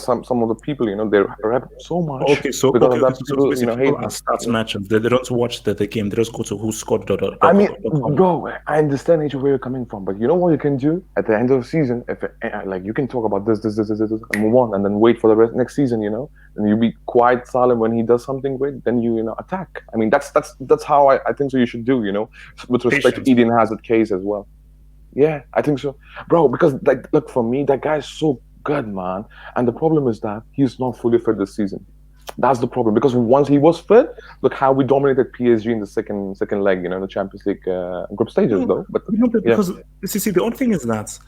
some of the people, they rap so much. Okay, so people, people are stats merchants. They don't watch the game. They just go to who scored. I mean, bro, I understand where you're coming from, but you know what you can do at the end of the season? If you can talk about this, and move on, and then wait for the next season, and you be quite silent when he does something great. Then you attack. I mean, that's how I think so. You should do, with respect to Eden Hazard case as well. Yeah, I think so, bro. Because look, for me, that guy's so good, man. And the problem is that he's not fully fit this season. That's the problem. Because once he was fit, look how we dominated PSG in the second leg, in the Champions League group stages, though. But because see, the only thing is that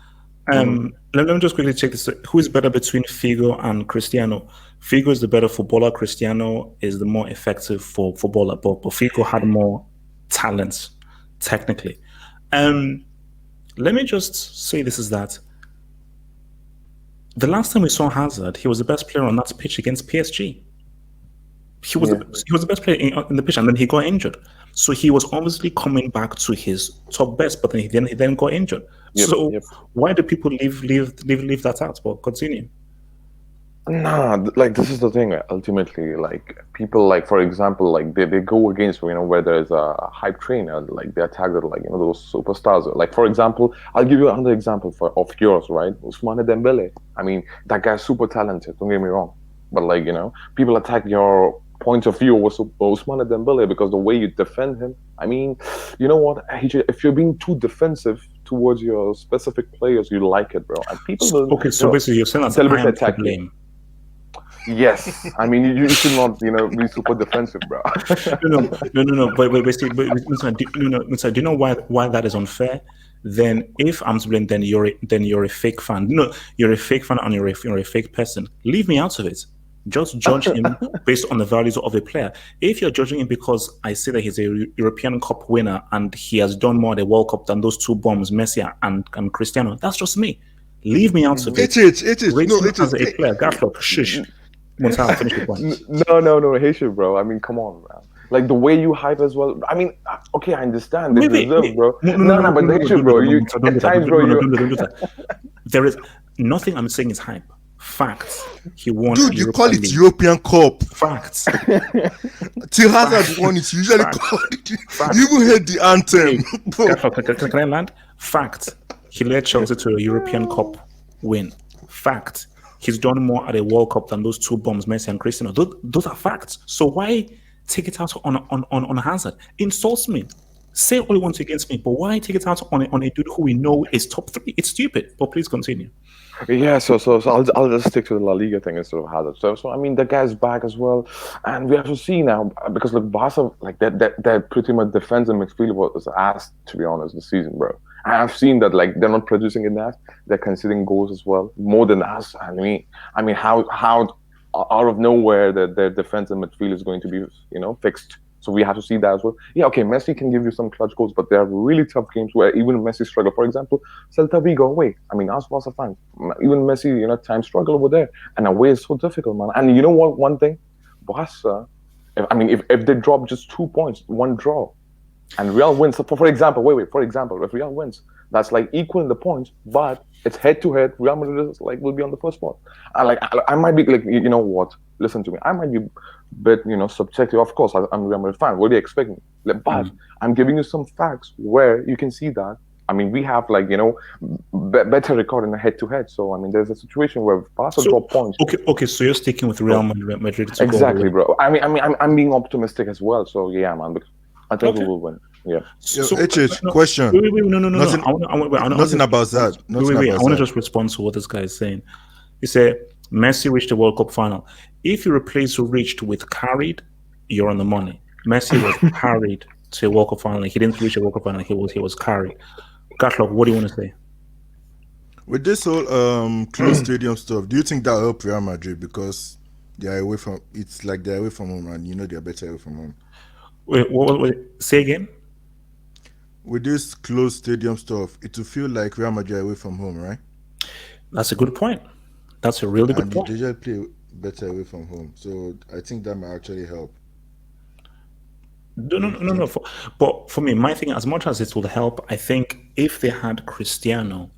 let me just quickly check this. Who is better between Figo and Cristiano? Figo is the better footballer. Cristiano is the more effective footballer. But Figo had more talent, technically. Let me just say this is that The last time we saw Hazard, he was the best player on that pitch against PSG. He was he was the best player in the pitch, and then he got injured. So he was obviously coming back to his top best, but then he then got injured. So why do people leave that out? But continue. Nah, like this is the thing. Ultimately, like people, like for example, like they go against where there's a hype train, like they attack like those superstars. Like for example, I'll give you another example of yours, right? Ousmane Dembele. I mean, that guy's super talented. Don't get me wrong, but like people attack your point of view was Ousmane Dembele because the way you defend him. I mean, you know what? If you're being too defensive towards your specific players, you like it, bro. And people will. Okay, so basically you're saying that I am to blame. Yes, I mean you should not, be super defensive, bro. No. But do you know why that is unfair? Then, if I'm to blame, then you're a fake fan. No, you're a fake fan and you're a fake person. Leave me out of it. Just judge him based on the values of a player. If you're judging him because I say that he's a European Cup winner and he has done more at the World Cup than those two bombs, Messi and Cristiano, that's just me. Leave me out of it. It is. Rate him as a player. Gaflock, shush. Once I finish the point. No, Haitian, bro. I mean, come on, man. Like the way you hype as well. I mean, okay, I understand. They deserve, bro. No, but Haitian, bro. You at times, bro. Don't do that. There is nothing I'm saying is hype. Facts. He won. Dude, you call it European Cup. Facts. Till Hazard won it, you usually call it. You even heard the anthem. Can I land? Fact. He led Chelsea to a European Cup win. Fact. He's done more at a World Cup than those two bombs, Messi and Cristiano. Those are facts. So why take it out on Hazard? Insults me. Say all you want against me, but why take it out on a dude who we know is top 3? It's stupid. But please continue. Yeah, so I'll just stick to the La Liga thing instead of Hazard. So I mean the guy's back as well, and we have to see now because look, Barca like that pretty much defensive midfield was asked, to be honest, this season, bro. I've seen that like they're not producing enough. They're conceding goals as well, more than us. I mean how out of nowhere that their defensive midfield is going to be fixed. So we have to see that as well. Yeah, okay, Messi can give you some clutch goals, but there are really tough games where even Messi struggle. For example, Celta Vigo away. I mean, us Barca fans, even Messi, times struggle over there, and away is so difficult, man. And you know what? One thing, Barca. If they drop just 2 points, one draw, and Real wins. For example, for example, if Real wins, that's like equal in the points, but it's head to head. Real Madrid is will be on the first spot. And I might be like, you know what? Listen to me. I might be a bit, subjective. Of course, I'm a Real Madrid fan. What do you expect me? But I'm giving you some facts where you can see that. I mean, we have better record in the head to head. So I mean, there's a situation where Barca drop points. Okay. So you're sticking with Real Madrid. Exactly, bro. I'm being optimistic as well. So yeah, man. I think we will win. Yeah. Question. Wait, no. Nothing about that. I want to just respond to what this guy is saying. He said Messi reached the World Cup final. If you replace reached with carried, you're on the money. Messi was carried to a World Cup final. He didn't reach a World Cup final. He was carried. Gatlock, what do you want to say? With this whole closed stadium stuff, do you think that helped Real Madrid because they're away from? It's like they're away from home, and they're better away from home. Wait, say again. With this closed stadium stuff, it will feel like Real Madrid away from home, right? That's a good point. That's a really good point. They just play better away from home, so I think that might actually help. No. But for me, my thing, as much as it will help, I think if they had Cristiano,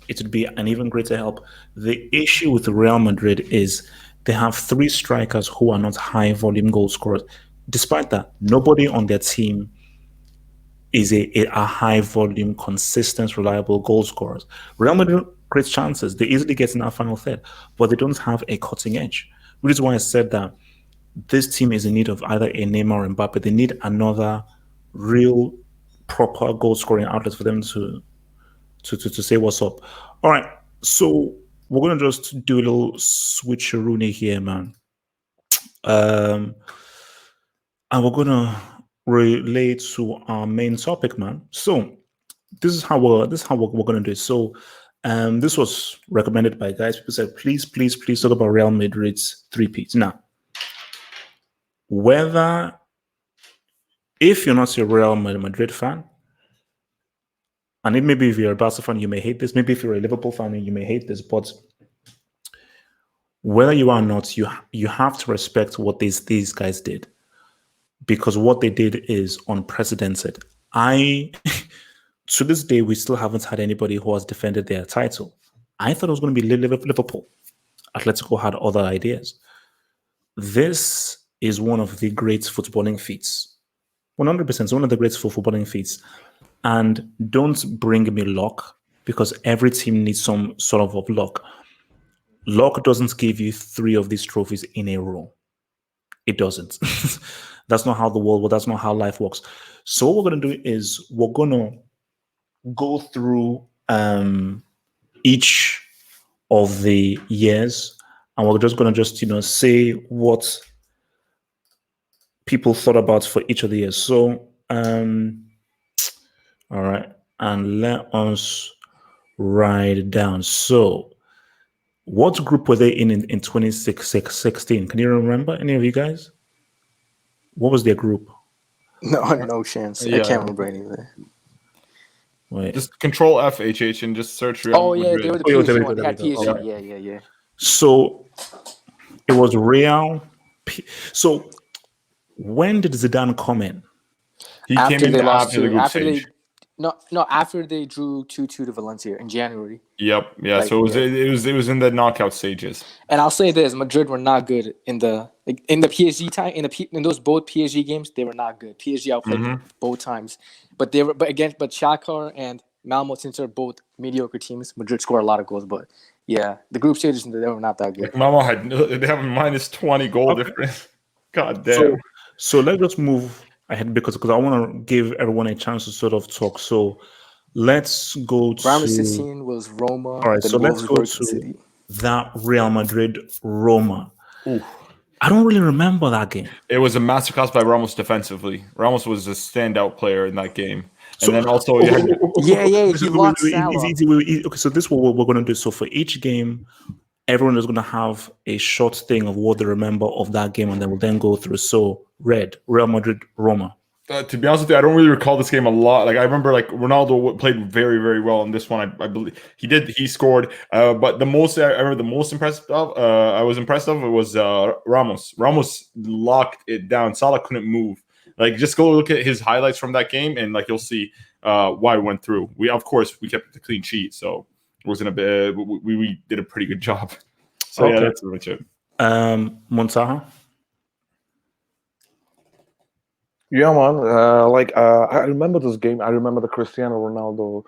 it would be an even greater help. The issue with Real Madrid is they have 3 strikers who are not high volume goal scorers. Despite that, nobody on their team is a high volume, consistent, reliable goal scorers. Real Madrid creates chances. They easily get in that final third, but they don't have a cutting edge. Which is why I said that this team is in need of either a Neymar or Mbappe. They need another real, proper goal scoring outlet for them to say what's up. All right, so we're gonna just do a little switcheroo here, man. And we're gonna relate to our main topic, man. So this is how we're gonna do it. So this was recommended by guys. People said, please talk about Real Madrid's 3-peat. Now, whether if you're not a Real Madrid fan, and maybe if you're a Barca fan, you may hate this. Maybe if you're a Liverpool fan, you may hate this. But whether you are or not, you have to respect what these guys did, because what they did is unprecedented. I to this day we still haven't had anybody who has defended their title. I thought it was going to be Liverpool. Atletico had other ideas. This is one of the great footballing feats. 100% one of the great footballing feats. And don't bring me luck, because every team needs some sort of luck. Luck doesn't give you 3 of these trophies in a row. It doesn't. That's not how the world works. That's not how life works. So what we're going to do is we're going to go through each of the years, and we're just going to say what people thought about for each of the years. So all right, and let us write it down. So what group were they in 2016? Can you remember, any of you guys? What was their group? No chance. I can't remember anything. Wait. Just Control FHH and just search Real Oh yeah, Madrid. they were the Oh, PSG there one. we They had go. PSG. Yeah. So it was Real. So when did Zidane come in? He After came in they lost after the to, group after stage. after they drew 2-2 to Valencia in January. Yep. Yeah. Like, So yeah. it was in the knockout stages. And I'll say this: Madrid were not good in the PSG time. In those both PSG games, they were not good. PSG outplayed them both times, but Shakhtar and Malmo, since they're both mediocre teams, Madrid scored a lot of goals. But yeah, the group stages they were not that good. Like Mamo they have a minus 20 goal difference. God damn. So let's just move ahead, because I want to give everyone a chance to sort of talk. So let's go to Round of 16 was Roma. All right, so let's go to City. that Real Madrid Roma. Ooh. I don't really remember that game. It was a masterclass by Ramos defensively. Ramos was a standout player in that game. And then also, he locked Salah. Okay, so this is what we're going to do. So for each game, everyone is going to have a short thing of what they remember of that game, and then we'll then go through. So Real Madrid Roma. To be honest with you, I don't really recall this game a lot. Like I remember, like Ronaldo played very, very well in this one. I believe he scored. But the most I remember, the most impressed of, I was impressed of, it was Ramos. Ramos locked it down. Salah couldn't move. Like just go look at his highlights from that game, and like you'll see why we went through. We kept the clean sheet, so it wasn't a bit. We did a pretty good job. So Okay. yeah, that's pretty much it. Montaha. Yeah, man. I remember this game. I remember the Cristiano Ronaldo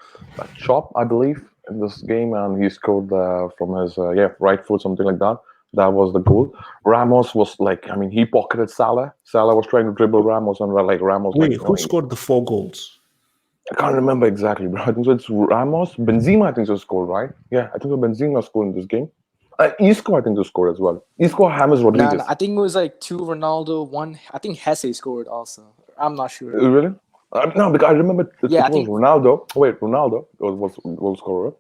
chop, I believe, in this game, and he scored from his right foot, something like that. That was the goal. Ramos was he pocketed Salah. Salah was trying to dribble Ramos, and Ramos. Wait, who scored the 4 goals? I can't remember exactly, bro. I think it's Ramos. Benzema, I think, so scored, right? Yeah, I think Benzema scored in this game. Isco, I think, so scored as well. Isco, James Rodriguez. No, I think it was 2 Ronaldo, 1. I think Hesse scored also. I'm not sure. Really? No, because I remember I think Ronaldo. Wait, Ronaldo was goal scorer.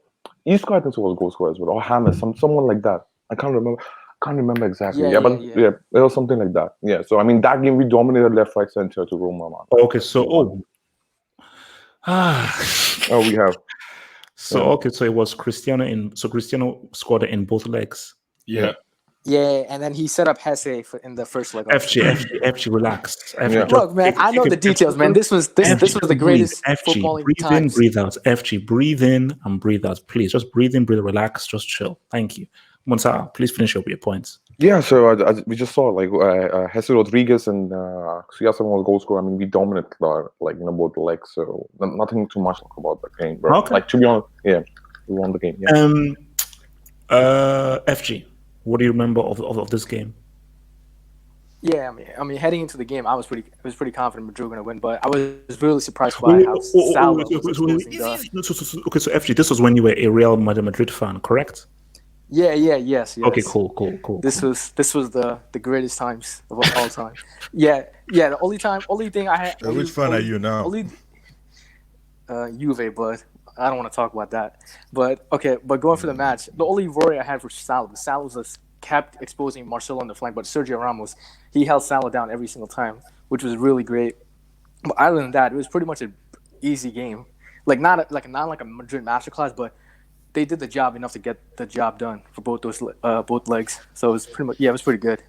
Isco, I think, was goal scorer as well, or James, someone like that. I can't remember exactly. Yeah, it was something like that. Yeah. So that game we dominated left, right, center to Roma, man. Okay, so we have. So so it was Cristiano Cristiano scored it in both legs. Yeah. Yeah, and then he set up Hesse in the first leg. FG, relax. Yeah. Look, man, I know the details, man. This was the greatest footballing breathe times. in, breathe out. FG, breathe in and breathe out. Please, just breathe in, breathe, relax, just chill. Thank you. Monta, please finish up your points. Yeah, so we just saw Hesse Rodriguez and Siasen was goal scorer. I mean, we dominated both legs, so nothing too much about the game, bro. Okay. To be honest, we won the game. Yeah. FG, what do you remember of this game? Yeah, I mean, heading into the game, I was pretty confident Madrid were going to win, but I was really surprised by how Salah was exposing the... Okay, so FG, this was when you were a Real Madrid fan, correct? Yes. Okay, cool. This was the greatest times of all time. Yeah. The only thing I had. Which fan are you now? Juve, but I don't want to talk about that. But going for the match, the only worry I had for Salah was kept exposing Marcelo on the flank, but Sergio Ramos, he held Salah down every single time, which was really great. But other than that, it was pretty much an easy game. Not like a Madrid masterclass, but they did the job enough to get the job done for both legs. So it was pretty much, yeah, it was pretty good.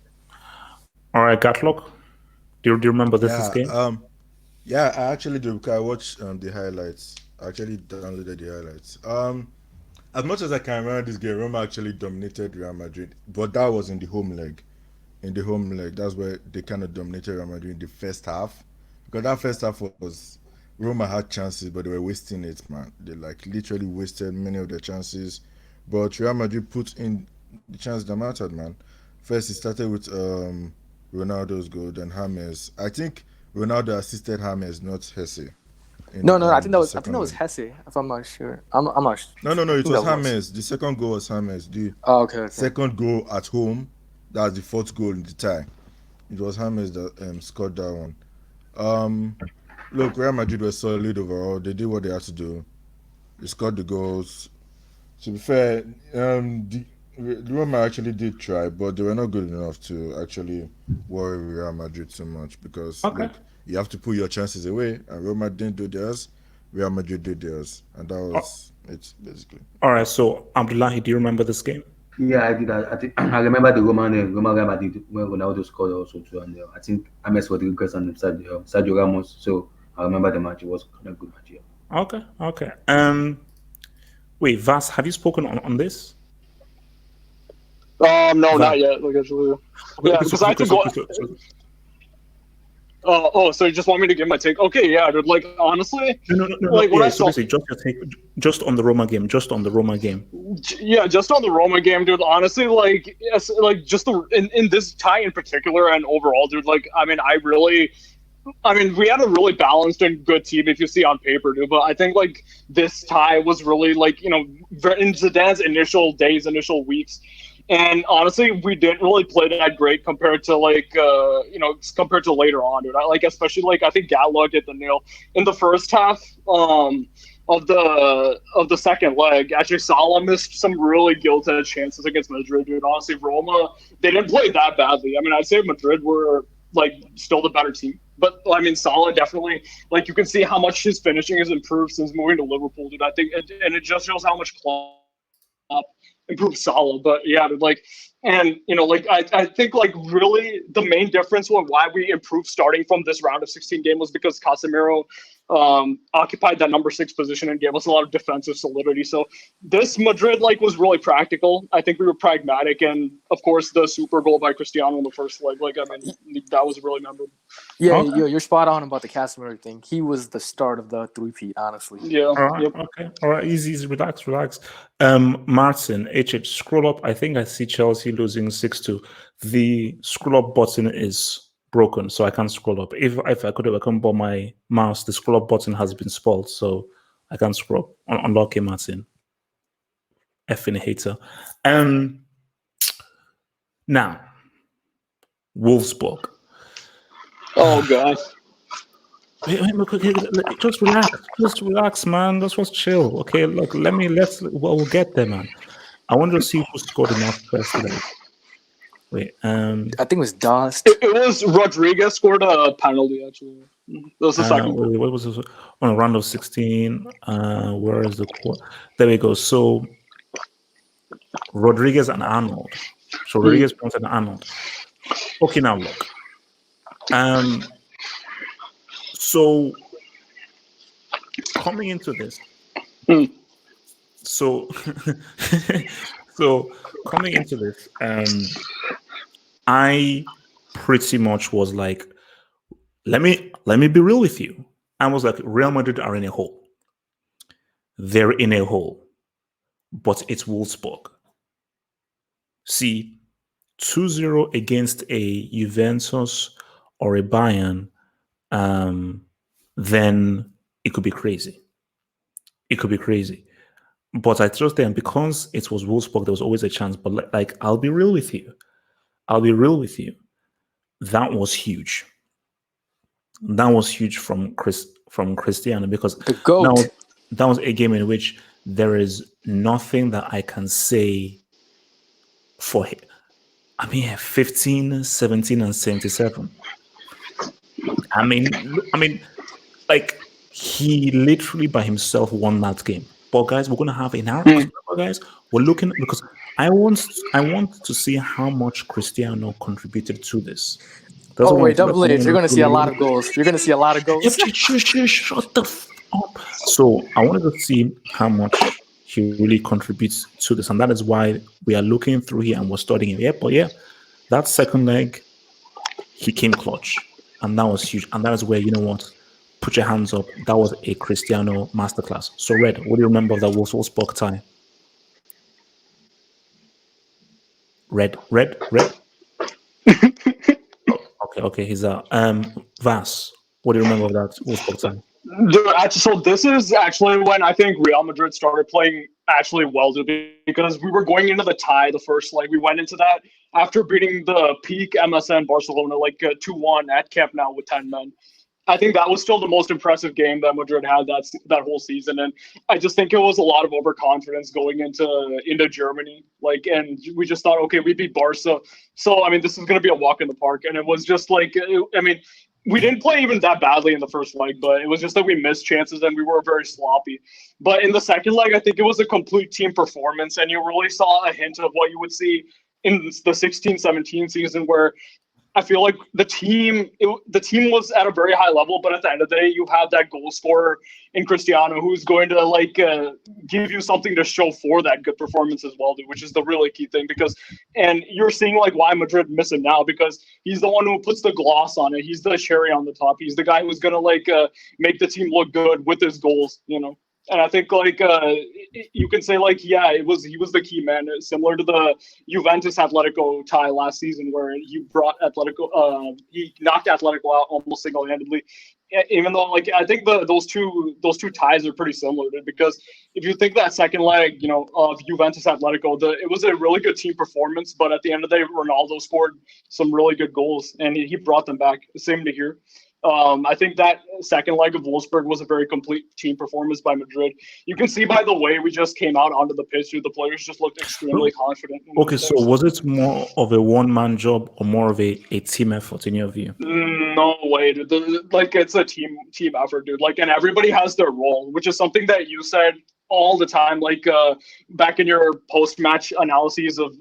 All right, Gatlock. Do you remember this Yeah, game? yeah, I actually do because I watched the highlights. I actually downloaded the highlights. As much as I can remember this game, Roma actually dominated Real Madrid, but that was in the home leg. In the home leg, that's where they kind of dominated Real Madrid in the first half. Because that first half was Roma had chances, but they were wasting it, man. They like literally wasted many of their chances. But Real Madrid put in the chance that mattered, man. First, it started with Ronaldo's goal, then James. I think Ronaldo assisted James, not Hesse. In No, I think the that was second leg. Hesse. If I'm not sure, I'm not. No, I it think was that James. The second goal was James. The Oh, okay. second goal at home, that's the fourth goal in the tie. It was James that scored that one. Look, Real Madrid was solid overall. They did what they had to do. They scored the goals. To be fair, the Roma actually did try, but they were not good enough to actually worry Real Madrid too much because Okay. look, you have to put your chances away, and Roma didn't do theirs. Real Madrid did theirs, and that was it basically. All right, so Abdullahi, do you remember this game? Yeah, I did. I think I remember the Roman Real Madrid when Ronaldo scored also too, and I think James Rodriguez and Sergio Ramos. So I remember the match. It was kind of good match. Yeah. Okay. Wait, Vas, have you spoken on this? No, That- not yet. Like actually, yeah, Okay, because I had to go. So you just want me to give my take? Okay, yeah, dude. Like honestly, No. Like, when Yeah, I so saw- basically, just your take, just on the Roma game, yeah, just on the Roma game, dude. Honestly, like, yes, like just in this tie in particular and overall, dude. Like, I mean, we had a really balanced and good team if you see on paper, dude. But I think like this tie was really like in Zidane's initial weeks. And honestly, we didn't really play that great compared to compared to later on, dude. Especially I think Gatlock hit the nail in the first half of the second leg. Actually, Salah missed some really gilt-edged chances against Madrid, dude. Honestly, Roma, they didn't play that badly. I mean, I'd say Madrid were still the better team. But I mean, Salah definitely, you can see how much his finishing has improved since moving to Liverpool, dude. I think, and it just shows how much Klopp improved Salah. But yeah, dude, I think really the main difference with why we improved starting from this round of 16 game was because Casemiro occupied that number 6 position and gave us a lot of defensive solidity. So this Madrid was really practical. I think we were pragmatic, and of course the super goal by Cristiano in the first leg, that was really memorable. Yeah, Okay. you're spot on about the Casemiro thing. He was the start of the three-peat, honestly. Yeah. All right, Yep. okay. All right, easy, relax. Martin, scroll up. I think I see Chelsea losing 6-2. The scroll up button is broken, so I can't scroll up. If I could have come by my mouse, the scroll up button has been spoiled, so I can't scroll up. Unlucky, Martin. Effing hater. Now, Wolfsburg. Oh god. Wait, okay, just relax, man. Let's chill. Okay, look, we'll get there, man. I want to see who scored enough first leg. Wait, I think it was Dust. It was Rodriguez scored a penalty actually. That was the second. what was this? On a round of 16. Where is the quote? There we go. So Rodriguez and Arnold. So Rodriguez and Arnold. Okay, now look. So coming into this, so coming into this, I pretty much was like, let me be real with you. I was like, Real Madrid are in a hole. They're in a hole, but it's Wolfsburg. See, 2-0 against a Juventus or a Bayern, then it could be crazy. But I trust them because it was Wolfsburg, there was always a chance. But I'll be real with you. That was huge. That was huge from Cristiano because The GOAT. that was a game in which there is nothing that I can say for him. I mean, 15, 17, and 77. I mean, he literally by himself won that game. but guys, we're gonna have an hour. Remember, guys, we're looking because I want to see how much Cristiano contributed to this. That's Oh what wait, I want- double H. You're gonna see a lot Yeah, of goals. You're gonna see a lot of goals. shut the up. So I wanted to see how much he really contributes to this, and that is why we are looking through here and we're studying it. Yeah, but yeah, that second leg, he came clutch, and that was huge. And that is where, you know what, put your hands up. That was a Cristiano masterclass. So Red, what do you remember of that Wolfsburg tie? Red. Okay, he's out. Vas, what do you remember of that Wolfsburg tie? So this is actually when I think Real Madrid started playing actually well, because we were going into the tie the first leg. We went into that after beating the peak MSN Barcelona like 2-1 at Camp Nou with 10 men. I think that was still the most impressive game that Madrid had that whole season, and I just think it was a lot of overconfidence going into Germany. Like, and we just thought, okay, we beat Barca, so I mean, this is going to be a walk in the park, and it was just like, I mean, we didn't play even that badly in the first leg, but it was just that we missed chances and we were very sloppy. But in the second leg, I think it was a complete team performance, and you really saw a hint of what you would see in the 16-17 season, where I feel like the team was at a very high level, but at the end of the day, you have that goal scorer in Cristiano who's going to give you something to show for that good performance as well, dude, which is the really key thing. And you're seeing like why Madrid miss him now, because he's the one who puts the gloss on it. He's the cherry on the top. He's the guy who's going to make the team look good with his goals, you know. And I think you can say he was the key man, similar to the Juventus Atletico tie last season, where he brought he knocked Atletico out almost single-handedly. Even though I think those two ties are pretty similar, because if you think that second leg, you know, of Juventus Atletico, it was a really good team performance, but at the end of the day, Ronaldo scored some really good goals and he brought them back. Same to here. I think that second leg of Wolfsburg was a very complete team performance by Madrid. You can see by the way we just came out onto the pitch, the players just looked extremely confident. Okay, so was it more of a one-man job or more of a team effort in your view? No way, dude. It's a team effort, dude. And everybody has their role, which is something that you said all the time, back in your post-match analyses of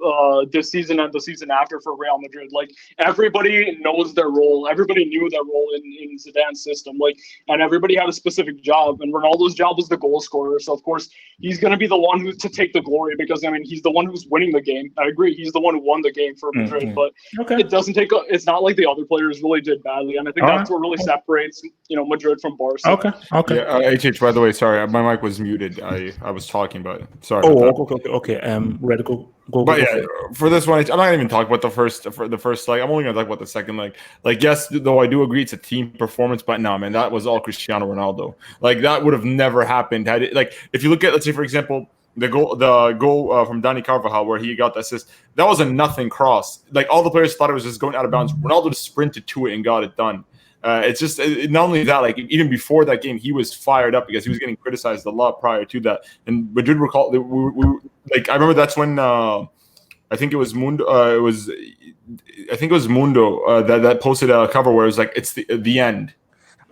this season and the season after for Real Madrid. Everybody knows their role. Everybody knew their role in Zidane's system. And everybody had a specific job. And Ronaldo's job was the goal scorer. So of course he's going to be the one who's to take the glory, because I mean he's the one who's winning the game. I agree, he's the one who won the game for Madrid. But it doesn't take. It's not like the other players really did badly. And I think that's what really separates Madrid from Barca. Okay. Yeah, HH. By the way, sorry, my mic was muted. I was talking about it. Sorry. Okay. Red, go. But yeah, for this one, I'm not gonna even talk about the first leg. I'm only gonna talk about the second leg. Yes, though I do agree it's a team performance, but no, man, that was all Cristiano Ronaldo. That would have never happened had it. If you look at, let's say, for example, the goal from Dani Carvajal where he got the assist, that was a nothing cross. All the players thought it was just going out of bounds. Ronaldo just sprinted to it and got it done. It's just not only that, even before that game, he was fired up because he was getting criticized a lot prior to that. And Madrid were called. I remember that's when I think it was Mundo. That posted a cover where it was it's the end.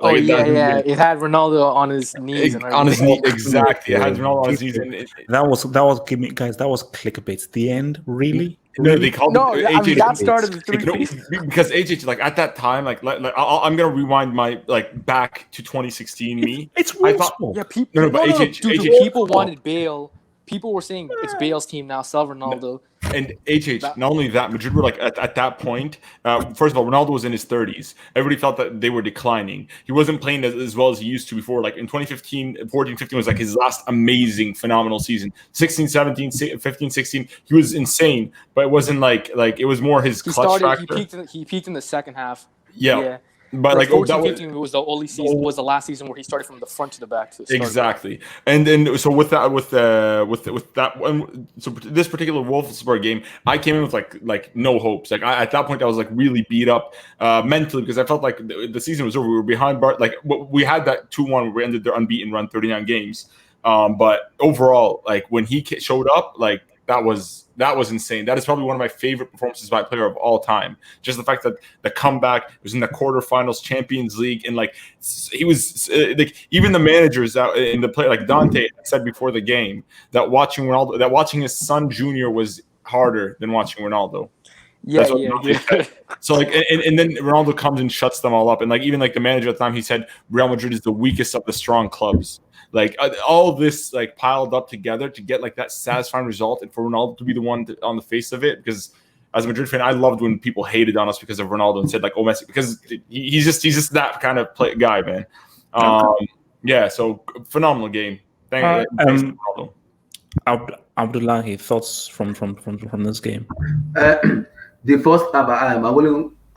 It had Ronaldo on his knees. On his knee, exactly. It had Ronaldo on his knees. That was give me, guys. That was clickbait. The end, really? No, they called it. That started the 3 because HH at that time, I'm gonna rewind my back to 2016. People wanted Bale. People were saying it's Bale's team now, sell Ronaldo. And not only that, Madrid were at that point. First of all, Ronaldo was in his 30s. Everybody felt that they were declining. He wasn't playing as well as he used to before. In 2015, 14, 15 was his last amazing, phenomenal season. 16, 17, 15, 16, he was insane. But it wasn't it was more his clutch factor. He peaked in the second half. Yeah. But 14-15 was the only season. Was the last season where he started from the front to the back. Exactly, and then so with that one, so this particular Wolfsburg game, I came in with no hopes. At that point, I was really beat up mentally because I felt like the season was over. We were behind we had that 2-1 where we ended their unbeaten run, 39 games. But overall, when he showed up, that was insane. That is probably one of my favorite performances by a player of all time. Just the fact that the comeback was in the quarterfinals, Champions League, and like he was like even the managers out in the play, like Dante said before the game, that watching his son Junior was harder than watching Ronaldo. Yeah, That's what Dante said. So like, and then Ronaldo comes and shuts them all up, and like even like the manager at the time, he said Real Madrid is the weakest of the strong clubs. Like all this like piled up together to get like that satisfying result, and for Ronaldo to be the one on the face of it. Because as a Madrid fan, I loved when people hated on us because of Ronaldo and said like, "Oh, Messi," because he's just that kind of guy, man. Yeah, so phenomenal game. Thanks, Ronaldo. Abdullahi, thoughts from this game? The first half, I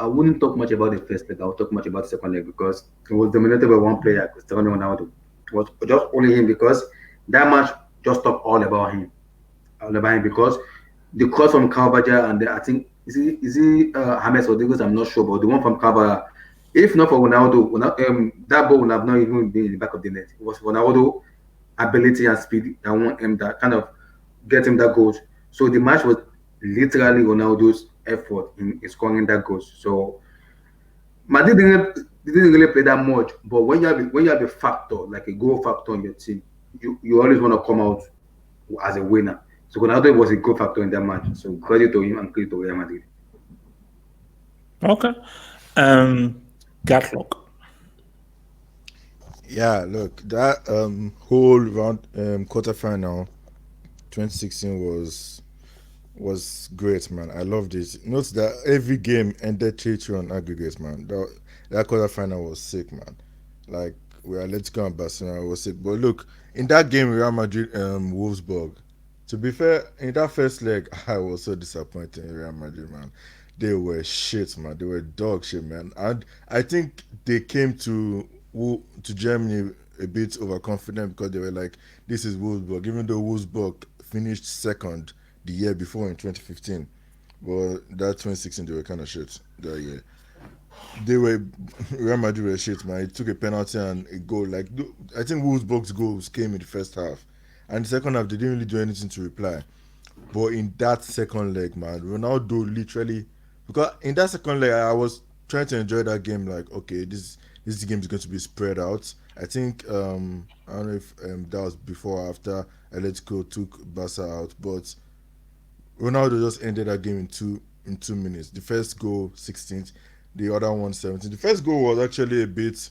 wouldn't talk much about the first leg. I'll talk much about the second leg because it was dominated by one player, Cristiano Ronaldo. It was just only him because that match just talked all about him because the cross from Carvajal and I think is he James Rodriguez? I'm not sure, but the one from Carvajal. If not for Ronaldo, that ball would have not even been in the back of the net. It was Ronaldo ability and speed that won him that kind of get him that goal. So the match was literally Ronaldo's effort in scoring that goal. So Madrid didn't really play that much, but when you have a factor like a goal factor in your team, you always want to come out as a winner. So Ronaldo was a goal factor in that match. So credit to him and credit to Real Madrid. Okay, Gatlock. Yeah, look, that whole round quarterfinal 2016 was great, man. I loved it. Note that every game ended 3-2 on aggregate, man. That quarterfinal was sick, man. Like we are let's go and Barcelona was sick. But look, in that game Real Madrid Wolfsburg, to be fair, in that first leg, I was so disappointed in Real Madrid, man. They were shit, man. They were dog shit, man. And I think they came to Germany a bit overconfident because they were like, this is Wolfsburg, even though Wolfsburg finished second the year before in 2015. But that 2016, they were kind of shit that year. Real Madrid were shit, man. It took a penalty and a goal. Like, I think Wolfsburg's goals came in the first half. And the second half, they didn't really do anything to reply. But in that second leg, man, Ronaldo literally, because in that second leg, I was trying to enjoy that game. Like, okay, this game is going to be spread out. I think I don't know if that was before or after Atletico took Barca out, but Ronaldo just ended that game in 2 minutes. The first goal 16th, the other one 17th. The first goal was actually a bit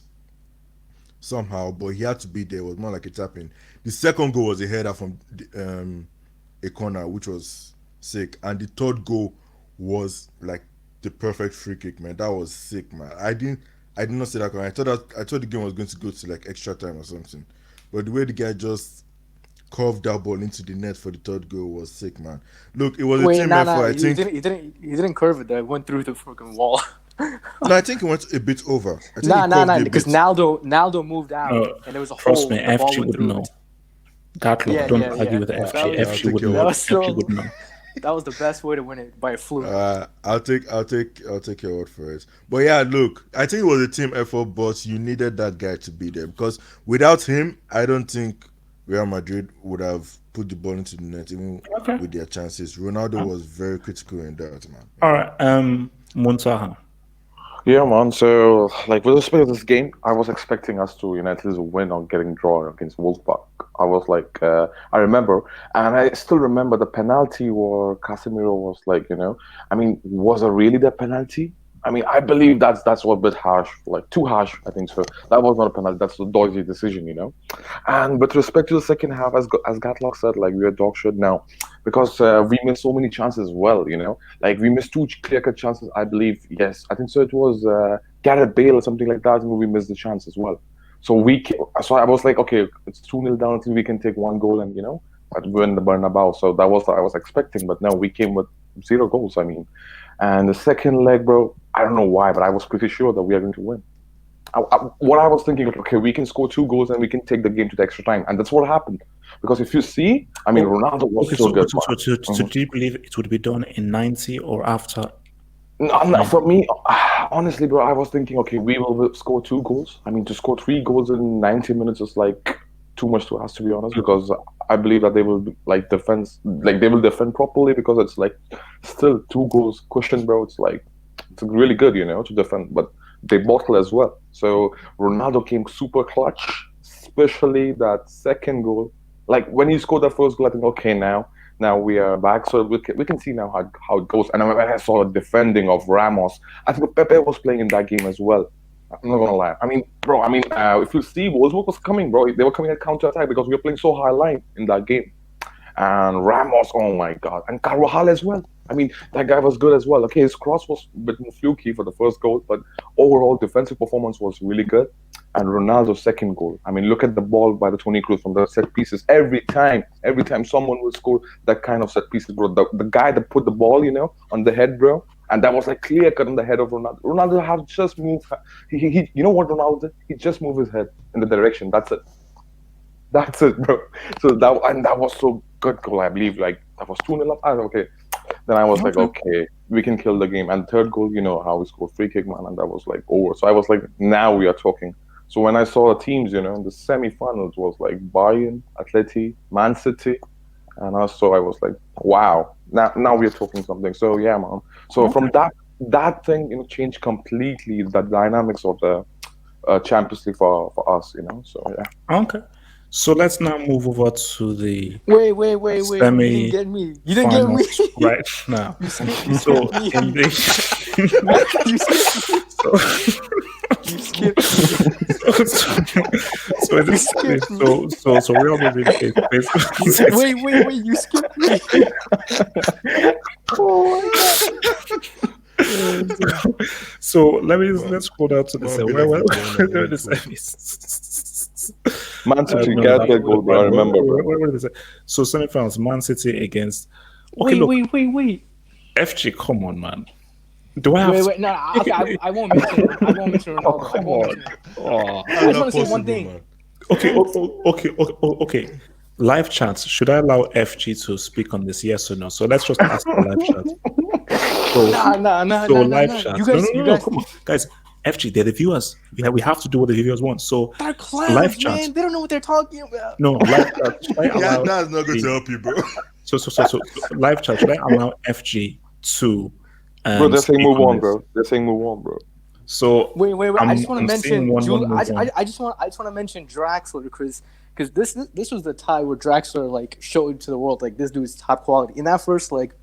somehow, but he had to be there. It was more like a tap-in. The second goal was a header from a corner, which was sick, and the third goal was like the perfect free kick, man. That was sick, man. I did not see that coming. I thought the game was going to go to like extra time or something, but the way the guy just curved that ball into the net for the third goal was sick, man. Look, it was a team effort. I think he didn't curve it. That went through the fucking wall. No, I think it went a bit over. Because Naldo moved out and there was a Trust hole. me, FG would know. Gatlock, don't argue with FG. FG would know. FG would know. That was the best way to win it, by a fluke. I'll take your word for it. But yeah, look, I think it was a team effort, but you needed that guy to be there because without him, I don't think Real Madrid would have put the ball into the net, even with their chances. Ronaldo was very critical in that, man. All right, Muntaha. Yeah, man. So, like, with respect to this game, I was expecting us to, at least win or getting drawn against Wolfsburg. I was like, I remember, and I still remember the penalty where Casemiro was like, was it really the penalty? I mean, I believe that's a bit harsh, like too harsh, I think so. That was not a penalty, that's a dodgy decision, And with respect to the second half, as Gatlock said, like, we are dog shit now because we missed so many chances as well, Like, we missed 2 clear-cut chances, I believe, yes. I think so it was Gareth Bale or something like that, and we missed the chance as well. So I was like, okay, it's 2-0 down, I think we can take 1 goal and, win the Bernabeu. So that was what I was expecting, but no, we came with 0 goals, I mean. And the second leg, bro, I don't know why, but I was pretty sure that we are going to win. What I was thinking, okay, we can score 2 goals and we can take the game to the extra time. And that's what happened. Because if you see, I mean, Ronaldo was so good. So do you believe it would be done in 90 or after? No, for me, honestly, bro, I was thinking, okay, we will score 2 goals. I mean, to score 3 goals in 90 minutes is like too much to ask, to be honest, because I believe that they will they will defend properly, because it's like still 2 goals cushion, bro. It's really good, to defend, but they bottle as well. So Ronaldo came super clutch, especially that second goal. Like when he scored that first goal, I think, okay, now we are back, so we can see now how it goes. And I saw the defending of Ramos. I think Pepe was playing in that game as well. I'm not gonna lie. I mean, bro. If you see what was coming, bro, they were coming at counter attack because we were playing so high line in that game. And Ramos, oh my god, and Carvajal as well. I mean, that guy was good as well. Okay, his cross was a bit more fluky for the first goal, but overall defensive performance was really good. And Ronaldo's second goal. I mean, look at the ball by the Toni Kroos from the set pieces. Every time someone will score that kind of set pieces, bro. The guy that put the ball, on the head, bro. And that was like clear cut on the head of Ronaldo. Ronaldo had just moved. He you know what Ronaldo did? He just moved his head in the direction. That's it, bro. So that was so good goal. I believe like that was 2-0 up. Okay. Then I was like, okay, we can kill the game. And third goal, how we scored free kick, man, and that was like over. So I was like, now we are talking. So when I saw the teams, in the semi-finals was like Bayern, Atleti, Man City, and I was like, wow, now we're talking something. So yeah, man. So from that thing, changed completely the dynamics of the Champions League for us, So yeah. Okay. So let's now move over to the Wait. You didn't get me. You didn't get me. Right now. So in the you skipped me. So Real Madrid is Wait, you skipped me. Oh my god. So let's go down to the semis. Man City got that goal, bro. I remember, bro. What did they say? So semi-finals, Man City against. Okay, wait. FG, come on, man. Do I have? Wait. No. Okay, I won't mention it. I won't mention Ronaldo. Oh, come on. I just want to say one thing. Okay. Live chat. Should I allow FG to speak on this? Yes or no? So let's just ask the live chat. No. Live chat. You guys, no, come on, guys. FG, they're the viewers. We have to do what the viewers want. So they're clowns, live man. chat. They don't know what they're talking about. No, live chat. Yeah, that's not going to help you, bro. So live chat. Should I allow FG to? Bro, they're saying move on, bro. So wait. I just want to mention. I just want to mention Draxler because this was the tie where Draxler like showed to the world like this dude's top quality. In that first leg,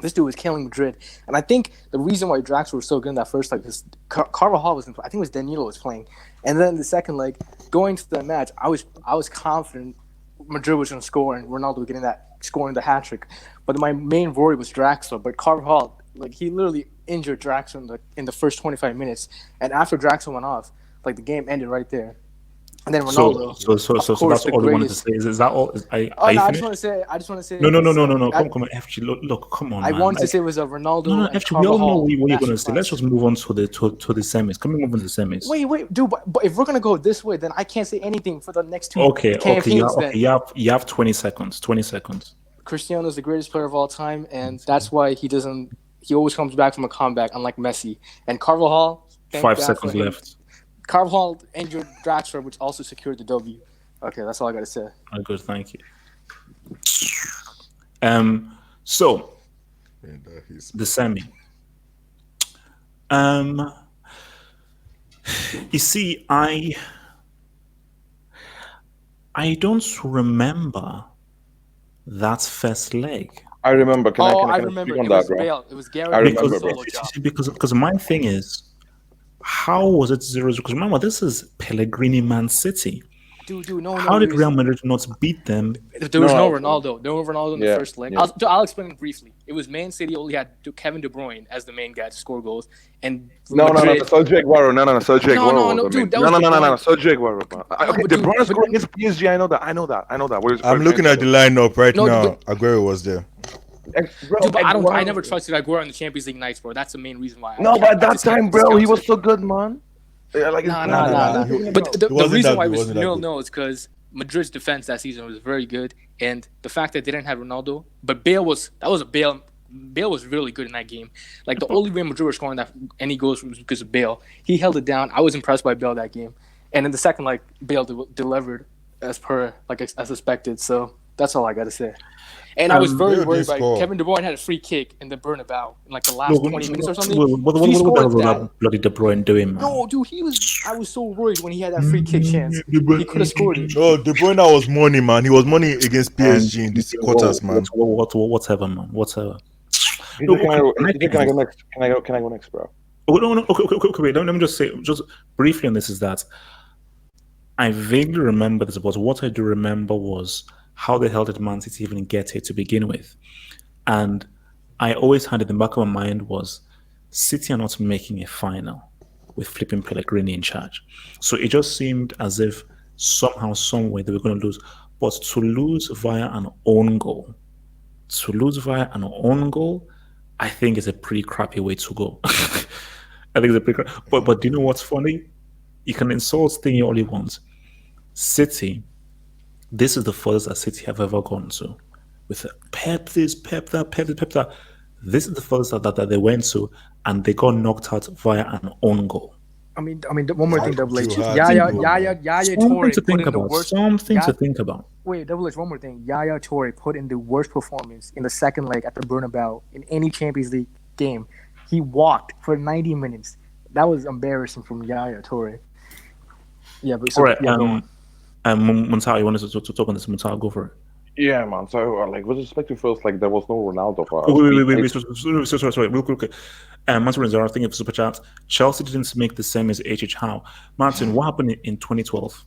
this dude was killing Madrid, and I think the reason why Draxler was so good in that first leg is Carvajal was. I think it was Danilo was playing, and then the second leg, going to the match, I was confident Madrid was going to score and Ronaldo was scoring the hat trick, but my main worry was Draxler. But Carvajal, like he literally injured Draxler in the first 25 minutes, and after Draxler went off, like the game ended right there. And then Ronaldo. So that's all you wanted to say. Is that all? I just want to say. No. Come on, FG. Look, come on. I wanted to say it was a Ronaldo. No, FG. We all know what you're going to say. Let's just move on to the semis. Can we move on to the semis? Wait, dude. But if we're gonna go this way, then I can't say anything for the next two. Okay. You have 20 seconds. 20 seconds. Cristiano is the greatest player of all time, and that's why he always comes back from a comeback, unlike Messi and Carvajal. 5 seconds left. Carvajal injured Draxler, which also secured the W. Okay, that's all I gotta say. Oh, good, thank you. So the semi. You see, I don't remember that first leg. I remember. I remember. It was Bale. It was Gary. I remember, bro. Because my thing is, how was it 0-0? Because remember, this is Pellegrini Man City. Dude, no. How did Real Madrid not beat them? There was no Ronaldo. No Ronaldo in the first leg. Yeah. I'll explain it briefly. It was Man City only had Kevin De Bruyne as the main guy to score goals, and Madrid... Sergio Aguero. No, Sergio Aguero. No, dude, Sergio Aguero. Okay, De Bruyne scored against PSG. I know that. I'm looking at the lineup right now. Aguero was there. Bro, dude, but I never trusted Aguero in the Champions League nights, bro. That's the main reason why. No, but at that time, bro, he was so good, man. Nah. But the reason why it was 0-0 is because Madrid's defense that season was very good, and the fact that they didn't have Ronaldo, but Bale was really good in that game. Like the only way Madrid were scoring any goals was because of Bale. He held it down. I was impressed by Bale that game, and in the second, like Bale delivered. as expected. So that's all I gotta say. And I was very yeah, worried they by score. Kevin De Bruyne had a free kick in the Bernabeu in like the last 20 minutes or something. What If he the scored hell was that, that bloody De Bruyne doing, man? no, dude, I was so worried when he had that free kick chance. He could have scored it. No, De Bruyne was money, man. He was money against PSG in this quarters, man. Whatever, man. Whatever. Can No, I okay, go next? Can I go next, bro? Oh, no, okay, wait. Let me just say, just briefly on this, is that I vaguely remember this, but what I do remember was how the hell did Man City even get here to begin with? And I always had in the back of my mind was City are not making a final with flipping Pellegrini in charge. So it just seemed as if somehow, someway they were going to lose. But to lose via an own goal, I think is a pretty crappy way to go. I think it's a pretty but do you know what's funny? You can insult Stingy all you want. City, this is the furthest that City have ever gone to. With Pep this, Pep that, Pep this, Pep that. This is the furthest that they went to, and they got knocked out via an own goal. I mean, one more thing, Double H. Too hard Yaya to go, man. Toure Something to put think in the about. worst. Something to Yeah. think about. Wait, Double H. One more thing. Yaya Toure put in the worst performance in the second leg at the Bernabeu in any Champions League game. He walked for 90 minutes. That was embarrassing from Yaya Toure. Yeah, but so, All right, yeah, go on. Montao, you wanted to talk on this? Montao, go for it. Yeah, man. So, like, with respect to first, like, there was no Ronaldo for us. Wait, sorry, real quick. Martin Renzaro, thinking of super chat. Chelsea didn't make the same as HH Howe. Martin, what happened in 2012?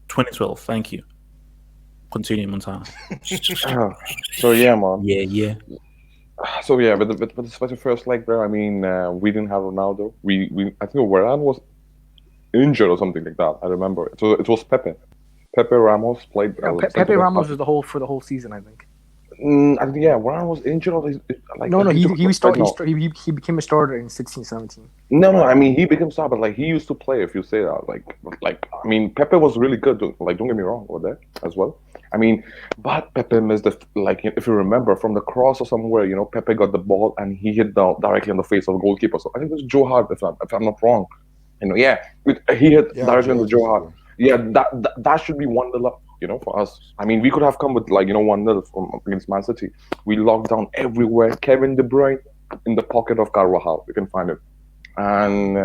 2012, thank you. Continue, Montana. So yeah, man. Yeah. So yeah, but respect to first leg, bro. I mean, we didn't have Ronaldo. We I think Varane was injured or something like that. I remember. So it was Pepe. Pepe Ramos played. Pepe Ramos was for the whole season, I think. I think Varane was injured. Or like No, he became a starter in 16-17. No. I mean, he became star, but like he used to play. If you say that, like I mean, Pepe was really good. Like, don't get me wrong, over there as well. I mean, but Pepe missed if you remember from the cross or somewhere, Pepe got the ball and he hit directly on the face of the goalkeeper. So I think it was Joe Hart, if I'm not wrong. He hit directly on the Joe Hart. Yeah, that should be 1-0 up, for us. I mean, we could have come with 1-0 from against Man City. We locked down everywhere. Kevin De Bruyne in the pocket of Carvajal. You can find him. And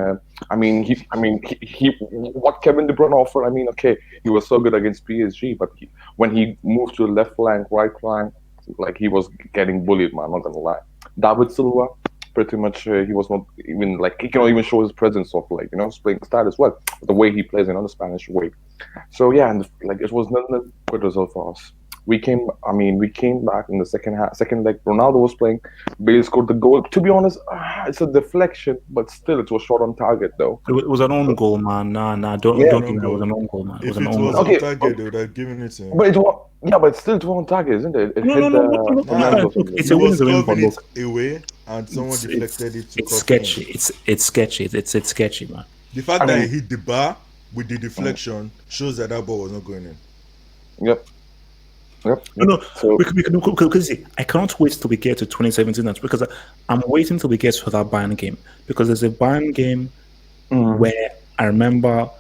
what Kevin De Bruyne offered. I mean, okay, he was so good against PSG, but when he moved to the left flank, right flank, like he was getting bullied, man. Not gonna lie. David Silva, pretty much, he was not even he cannot even show his presence of playing style as well. The way he plays, the Spanish way. So yeah, and it was not a good result for us. We came back in the second leg. Ronaldo was playing. Bale scored the goal. To be honest, it's a deflection, but still, it was short on target, though. It was an own goal, man. Nah, don't think that was an own goal, man. If it was on target, they would have given it to him. But but still, it was on target, isn't it? No. It's a win, it away, and someone deflected it. It's sketchy. It's sketchy. It's sketchy, man. The fact that he hit the bar with the deflection shows that ball was not going in. Yep. No. So, because I cannot wait till we get to 2017. That's because I'm waiting till we get to that Bayern game, because there's a Bayern game where I remember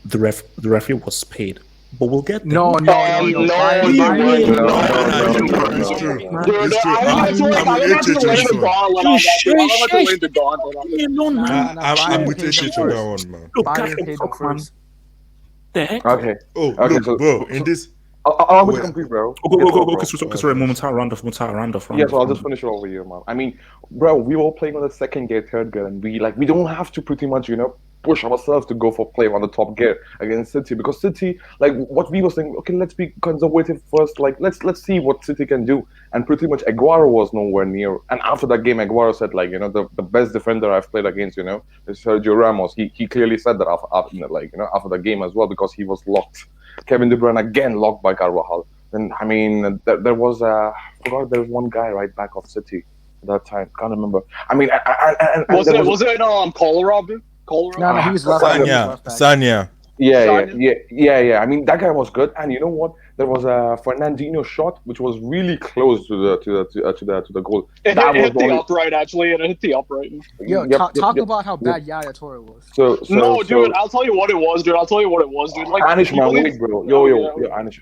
the referee was paid, but we'll get there. No. It's true. I'm with HH on that one, man. Bayern paid them first. The heck? Okay. Bro, in this. I'll be complete, bro. Go. Sorry, momentarily round off. Yeah, so I'll just finish it over here, man. I mean, bro, we were playing on the second gear, third gear, and we don't have to pretty much, push ourselves to go for play on the top gear against City, because City, what we were saying, okay, let's be conservative first, let's see what City can do, and pretty much Aguero was nowhere near. And after that game, Aguero said, the best defender I've played against, is Sergio Ramos. He clearly said that after the game as well, because he was locked. Kevin De Bruyne again locked by Carvajal. And I mean, there was there was one guy right back of City at that time. Can't remember. I mean, was it Kolarov? No, he was left. Sanya. Yeah. I mean, that guy was good. And you know what? there was a Fernandinho shot which was really close to the goal. It That was hit the only. upright actually, and it hit the upright. Yo, Yep, yep, talk yep, about how yep. bad Yaya Toure was. No, dude, I'll tell you what it was, dude. I'll tell you what it was, dude. Like Anish, people man, need wait, bro. Oh, yeah, Yo, Anish.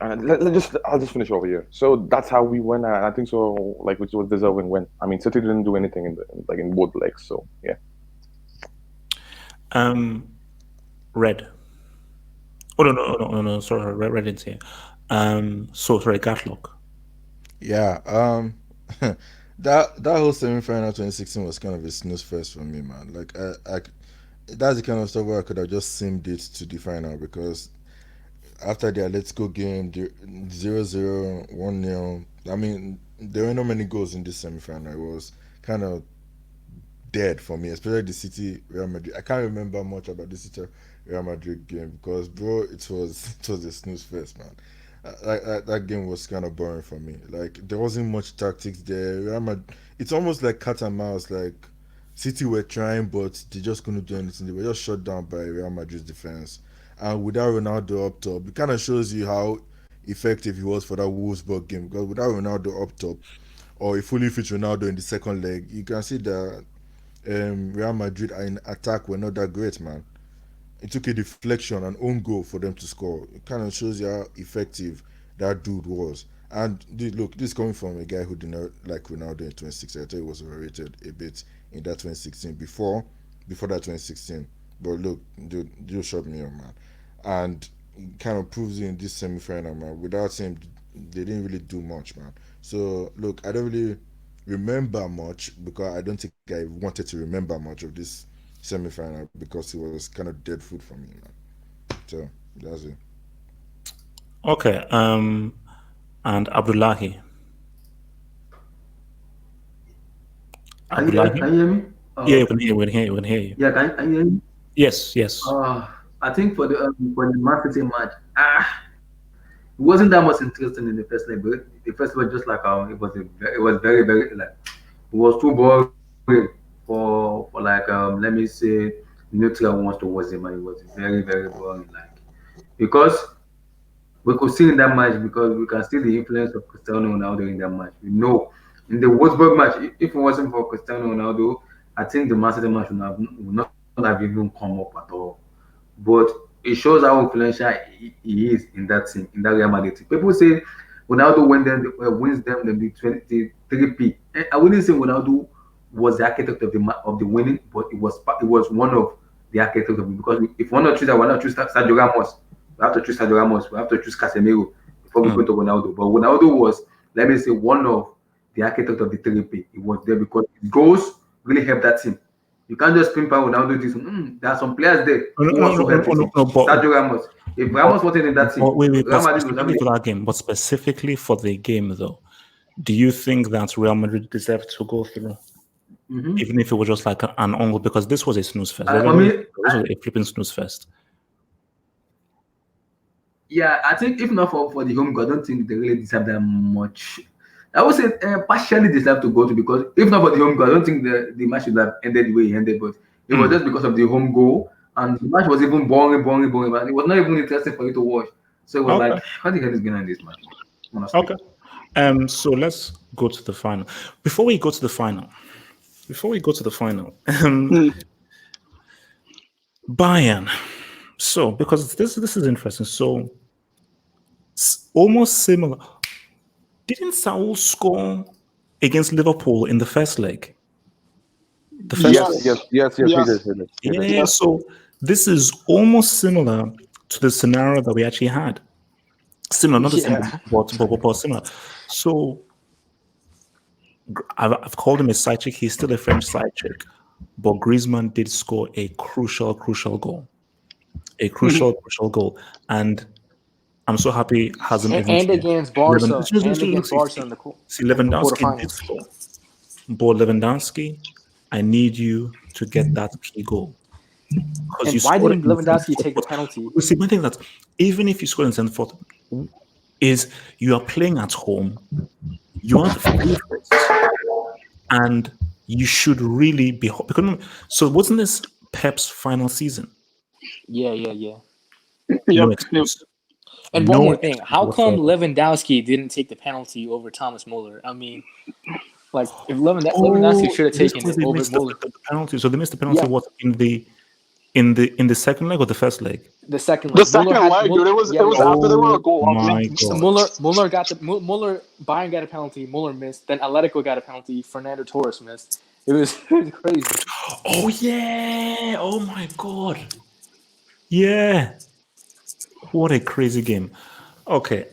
I'll just finish over here. So that's how we won, and I think so. Like, which was deserving win. I mean, City didn't do anything in both legs. So yeah. Red. Oh no. Sorry, Red didn't say. So sorry, Gatlock. Yeah, that whole semi-final 2016 was kind of a snooze fest for me, man. Like, that's the kind of stuff where I could have just simmed it to the final, because after the Atletico game, the 0-0, 1-0, I mean, there were not many goals in this semi-final. It was kind of dead for me, especially the City Real Madrid. I can't remember much about the City Real Madrid game because, bro, it was a snooze fest, man. That game was kind of boring for me. Like, there wasn't much tactics there. Real Madrid, it's almost like cat and mouse. Like, City were trying, but they just couldn't do anything. They were just shut down by Real Madrid's defense. And without Ronaldo up top, it kind of shows you how effective he was for that Wolfsburg game. Because without Ronaldo up top, or a fully fit Ronaldo in the second leg, you can see that Real Madrid in attack were not that great, man. It took a deflection, an own goal for them to score. It kind of shows you how effective that dude was. And look, this is coming from a guy who did not like Ronaldo in 2016. I thought he was overrated a bit in that 2016 before that 2016. But look, dude shot me up, man. And it kind of proves it in this semi-final, man. Without him, they didn't really do much, man. So look, I don't really remember much because I don't think I wanted to remember much of this semi-final because it was kind of dead food for me, man. So that's it. Okay. And Abdullahi. Can you hear me? Yeah, we can hear you. Yeah, can you hear me? Yes. I think for the Man City match, it wasn't that much interesting in the first leg. But the first was just like it was very very like it was too boring for like let me say neutral ones towards him, and it was very very boring, like because we could see in that match, because we can see the influence of Cristiano Ronaldo in that match. We know in the Wolfsburg match, if it wasn't for Cristiano Ronaldo, I think the Man City match would not have even come up at all. But it shows how influential he is in that team, in that Real Madrid team. People say Ronaldo wins them the 23P. I wouldn't say Ronaldo was the architect of the winning, but it was one of the architects of it, because if one or choose that, why not choose Sergio Ramos? We have to choose Sergio Ramos. We have to choose Casemiro before we go to Ronaldo. But Ronaldo was, let me say, one of the architects of the 3P. He was there because his goals really helped that team. You can't just pinpoint Ronaldo. There are some players there who also helped the team. Sergio Ramos. If Ramos wasn't in that team, Real Madrid was having for that game. But specifically for the game, though, do you think that Real Madrid deserved to go through? Even if it was just like an angle, because this was a snooze fest. This was a flipping snooze fest. Yeah, I think if not for the home goal, I don't think they really deserve that much. I would say partially deserve to go to, because if not for the home goal, I don't think the match should have ended the way it ended. But it was just because of the home goal, and the match was even boring. But it was not even interesting for you to watch. So it was like, how the hell is going on in this match? Honestly. Okay. So let's go to the final. Before we go to the final, Bayern. So because this is interesting. So it's almost similar. Didn't Saul score against Liverpool in the first leg? The first yes. He did. Yeah. So this is almost similar to the scenario that we actually had. Similar, not the same, but similar. So I've called him a side chick. He's still a French side chick, but Griezmann did score a crucial goal. A crucial goal, and I'm so happy hasn't even and against Barca in the see Lewandowski did score. But Lewandowski, I need you to get that key goal. And why didn't Lewandowski take the penalty? We see one thing that even if you score in center-forward, is you are playing at home, you are the favorites, and you should really be. Because so wasn't this Pep's final season? Yeah. No excuse. And No one more thing, how come whatsoever. Lewandowski didn't take the penalty over Thomas Muller? I mean, like if Lewandowski should have This taken was it they over missed Muller. the penalty. So they missed the penalty. Yeah. What in the second leg or the first leg? The second leg. The second leg, dude. It was after they were a goal up. My God. Muller got the Muller. Bayern got a penalty. Muller missed. Then Atletico got a penalty. Fernando Torres missed. It was crazy. Oh yeah! Oh my God! Yeah! What a crazy game. Okay,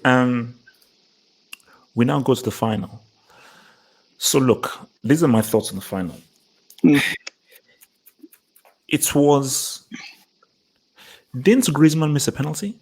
we now go to the final. So look, these are my thoughts on the final. It was. Didn't Griezmann miss a penalty?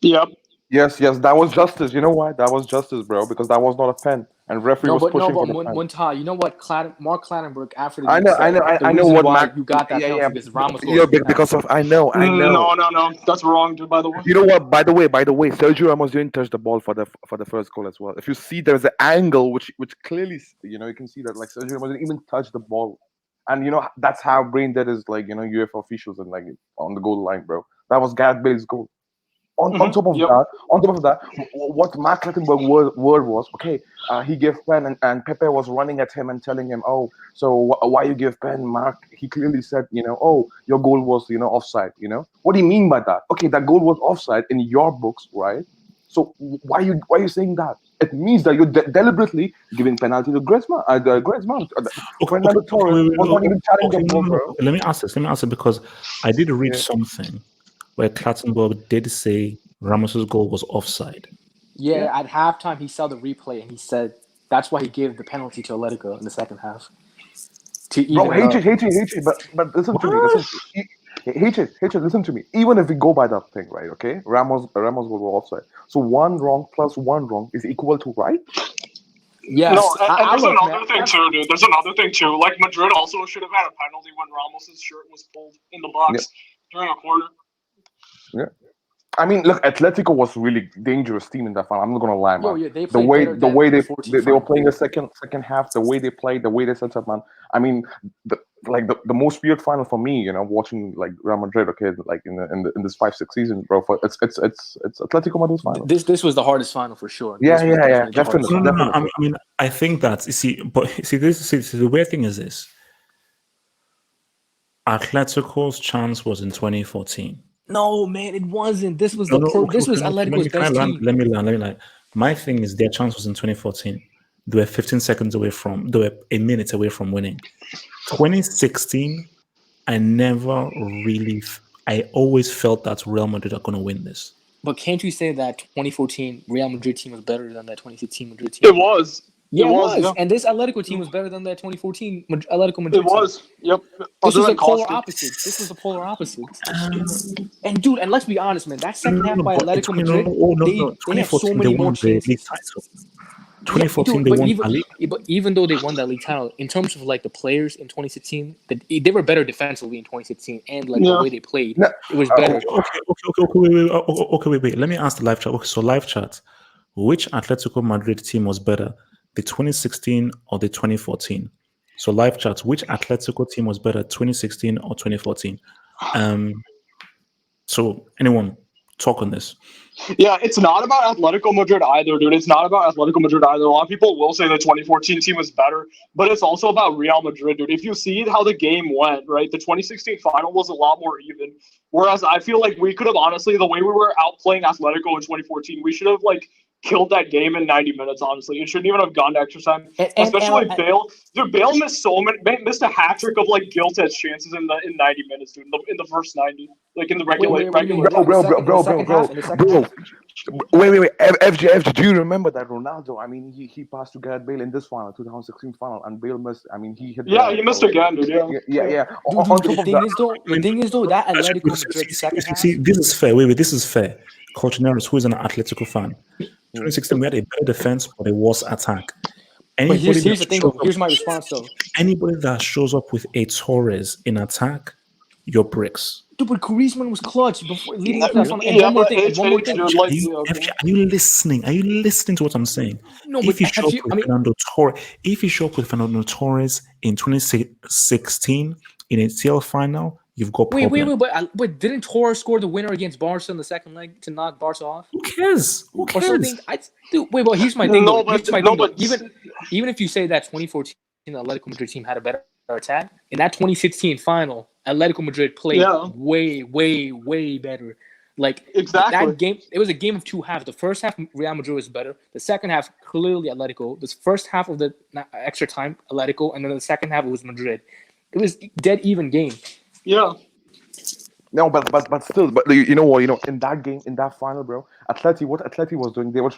Yep. Yes, that was justice. You know why? That was justice, bro, because that was not a pen, and referee was pushing for the pen. Muntaha, you know what? Mark Clattenburg after the I game know, said, I know reason what why Mac. you got that penalty because Ramos. Yeah, because of I know. No, that's wrong, dude. By the way. You know what? By the way, Sergio Ramos didn't touch the ball for the first goal as well. If you see, there's an angle which clearly, you can see that like Sergio Ramos didn't even touch the ball, and that's how brain dead is like UEFA officials and like on the goal line, bro. That was Gareth Bale's goal. On top of that, what Mark Clattenburg word was, okay, he gave pen and Pepe was running at him and telling him, oh, so why you give pen, Mark? He clearly said, oh, your goal was, offside, What do you mean by that? Okay, that goal was offside in your books, right? So why you saying that? It means that you're deliberately giving penalty to Griezmann. Fernando Torres was not even challenging the ball, bro. Let me ask this because I did read something where Clattenburg did say Ramos's goal was offside. Yeah, at halftime he saw the replay and he said that's why he gave the penalty to Atletico in the second half. Bro, hate it, but listen to me. Listen to me. Even if we go by that thing, right? Okay, Ramos was offside. So one wrong plus one wrong is equal to right. Yes. No, and there's another thing too, dude. There's another thing too. Like Madrid also should have had a penalty when Ramos's shirt was pulled in the box during a corner. Yeah. I mean, look, Atletico was really dangerous team in that final. I'm not gonna lie, man. They the way they were playing the second half, the way they played, the way they set up, man. I mean, the most weird final for me, watching like Real Madrid, okay, like in this 5-6 seasons, bro. It's Atletico Madrid's final. This was the hardest final for sure. Yeah, definitely. No. I mean, I think that the weird thing is this: Atletico's chance was in 2014. No, man, it wasn't. This was Atletico's best team. Let me learn. My thing is their chance was in 2014. They were 15 seconds away from. They were a minute away from winning. 2016, I always felt that Real Madrid are going to win this. But can't you say that 2014 Real Madrid team was better than that 2016 Madrid team? It was. Yeah, it was. Yeah. And this Atletico team was better than that 2014 Atletico Madrid. It was. Team. Yep. This was a polar opposite. And dude, and let's be honest, man. That second half by Atletico Madrid, they had so many more chances. 2014 they won the league. But even though they won that league title, in terms of like the players in 2016, they were better defensively in 2016, and like the way they played, it was better. Okay, wait. Let me ask the live chat. Okay, so live chat, which Atletico Madrid team was better, the 2016 or the 2014? So live chat, which Atletico team was better, 2016 or 2014? So anyone talk on this? Yeah, it's not about Atletico Madrid either, dude. It's not about Atletico Madrid either. A lot of people will say the 2014 team was better, but it's also about Real Madrid, dude. If you see how the game went, right, the 2016 final was a lot more even. Whereas I feel like we could have honestly, the way we were outplaying Atletico in 2014, we should have like killed that game in 90 minutes, honestly. It shouldn't even have gone to extra time. Especially Bale. Dude, Bale missed missed a hat trick of like guilt edge chances in 90 minutes, dude. In the first 90. Like in the regular. Bro. Wait. FG, do you remember that Ronaldo? I mean, he passed to Gareth Bale in this final, 2016 final, and Bale missed. I mean, he hit. Yeah, he missed again, dude. Yeah. The thing is though, that Atletico Madrid second half. See, this is fair. Wait, this is fair. Colchoneros, who is an Atletico fan, 2016 we had a better defense, but a worse attack. But here's the thing, though. Here's my response, though. Anybody that shows up with a Torres in attack, you're bricks. Dude, but Griezmann was clutch before leading up to that final. And one more thing. Are you listening? Are you listening to what I'm saying? No, if you show up with Fernando Torres in 2016 in a TL final, you've got Wait, problems. but didn't Torres score the winner against Barca in the second leg to knock Barca off? Who cares? Who Or cares? something? Wait, but here's my thing. No, though. Here's but my no, thing, though. but Even if you say that 2014 Atletico Madrid team had a better attack, in that 2016 final, Atletico Madrid played Yeah. way better. Like Exactly. that game, it was a game of two halves. The first half, Real Madrid was better. The second half, clearly Atletico. The first half of the extra time, Atletico, and then the second half it was Madrid. It was dead even game. Yeah. No, but still, you know what? In that game, in that final, bro, what Atleti was doing, they're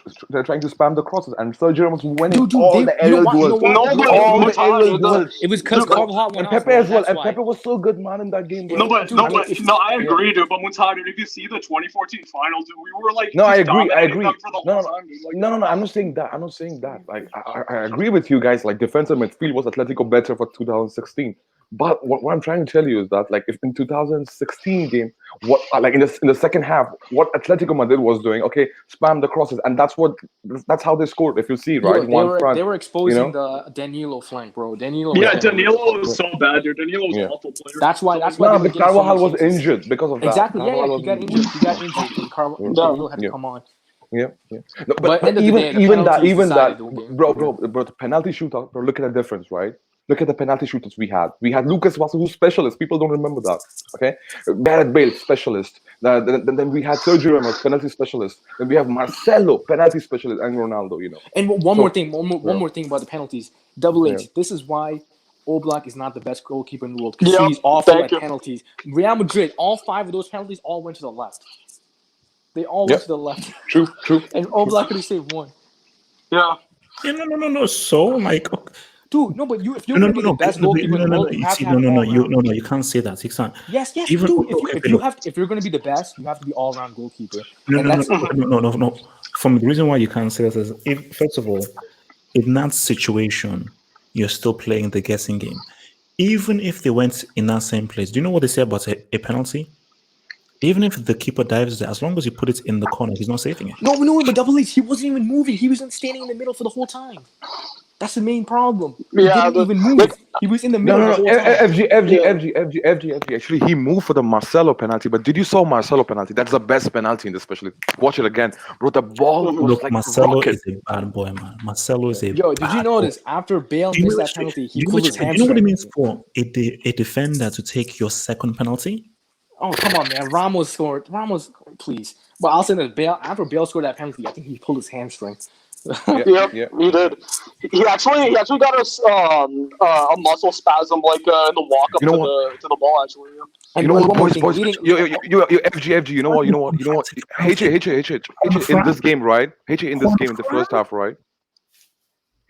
trying to spam the crosses, and Sergio was winning all the aerial duels. No, but All the Mutara, aerial duels. It was because Carvajal went And off. Pepe bro, as well. that's And why. Pepe was so good, man, in that game, bro. No, but Dude, I agree, dude. But Mutara, if you see the 2014 finals, dude, we were like No, I just agree. dominating them for the whole time, dude. Like, No. I'm not saying that. Like, I agree with you guys. Like, defensive midfield was Atletico better for 2016. But what I'm trying to tell you is that, like, if in 2016 game, what like in the second half, what Atletico Madrid was doing, okay, spam the crosses, and that's how they scored. If you see, right, They were exposing the Danilo flank, bro. Danilo was so bad, dude. Danilo was an awful player. That's why. No, they but were getting Carvajal so was much chances. injured because of that. Exactly. Carvajal He got injured. And Danilo had to come on. Yeah. No, but end of the day, the penalties decided the game. bro, the penalty shootout, bro, look at the difference, right? Look at the penalty shooters we had. We had Lucas Vazquez, who's specialist. People don't remember that. Okay, Gareth Bale, specialist. Then we had Sergio Ramos, penalty specialist. Then we have Marcelo, penalty specialist, and Ronaldo. And one more thing about the penalties. Double H. This is why Oblak is not the best goalkeeper in the world because he's awful at penalties. Real Madrid, all 5 of those penalties all went to the left. They all went to the left. True. And Oblak could have saved one. Yeah. Yeah, no. So, like, dude, no, but if you're going to be the best goalkeeper in the world, you have to have you can't say that. You can't. Yes, Even, dude. okay, If you're going to be the best, you have to be all-round goalkeeper. No. From the reason why you can't say that is, first of all, in that situation, you're still playing the guessing game. Even if they went in that same place, do you know what they say about a penalty? Even if the keeper dives there, as long as you put it in the corner, he's not saving it. No, but Double H, he wasn't even moving. He wasn't standing in the middle for the whole time. That's the main problem. He didn't even move. He was in the middle. No. FG. Actually, he moved for the Marcelo penalty. But did you saw Marcelo penalty? That's the best penalty in this. Especially watch it again, bro. The ball was like Marcelo rocket. is a bad boy, man. Marcelo is a. Yo, did you notice after Bale missed that penalty, he pulled his hamstring? You know what it means for a defender to take your second penalty? Oh, come on, man. Ramos scored. Please. But I'll say that after Bale scored that penalty, I think he pulled his hamstring. Yeah, he did. He actually got a muscle spasm like in the walk up to the ball. Actually, you know what, boys. You FG. You know what? H in this game, right? H in this game in the first half, right?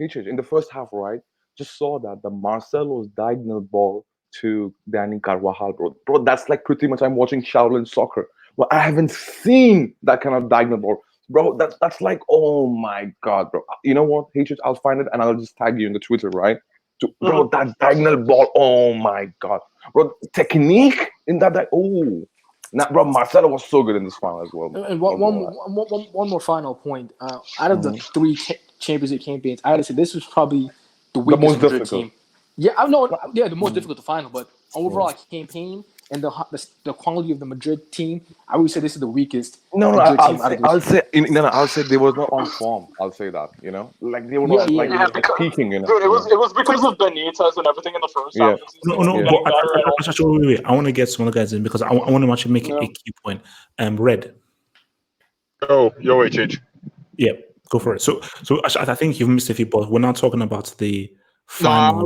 H in the first half, right? Just saw that the Marcelo's diagonal ball to Dani Carvajal, bro. That's like pretty much I'm watching Shaolin soccer. But I haven't seen that kind of diagonal ball. Bro, that's like, oh my god, bro. You know what? I'll find it and I'll just tag you in the Twitter, right? Bro, that diagonal ball, oh my god. Bro, technique in that, bro, Marcelo was so good in this final as well. And one more final point. Out of the 3 Champions League campaigns, I gotta say this was probably the weakest most Madrid difficult team. Yeah, the most difficult to final, but overall campaign and the quality of the Madrid team, I would say this is the weakest. I'll say they were not on form. I'll say that, like they were not peaking. Dude, it was because of Benitez and everything in the first half. But wait. I want to get some other guys in because I want to actually make a key point. Red. Yo, HH. Yeah, go for it. So I think you've missed a few, but we're not talking about the final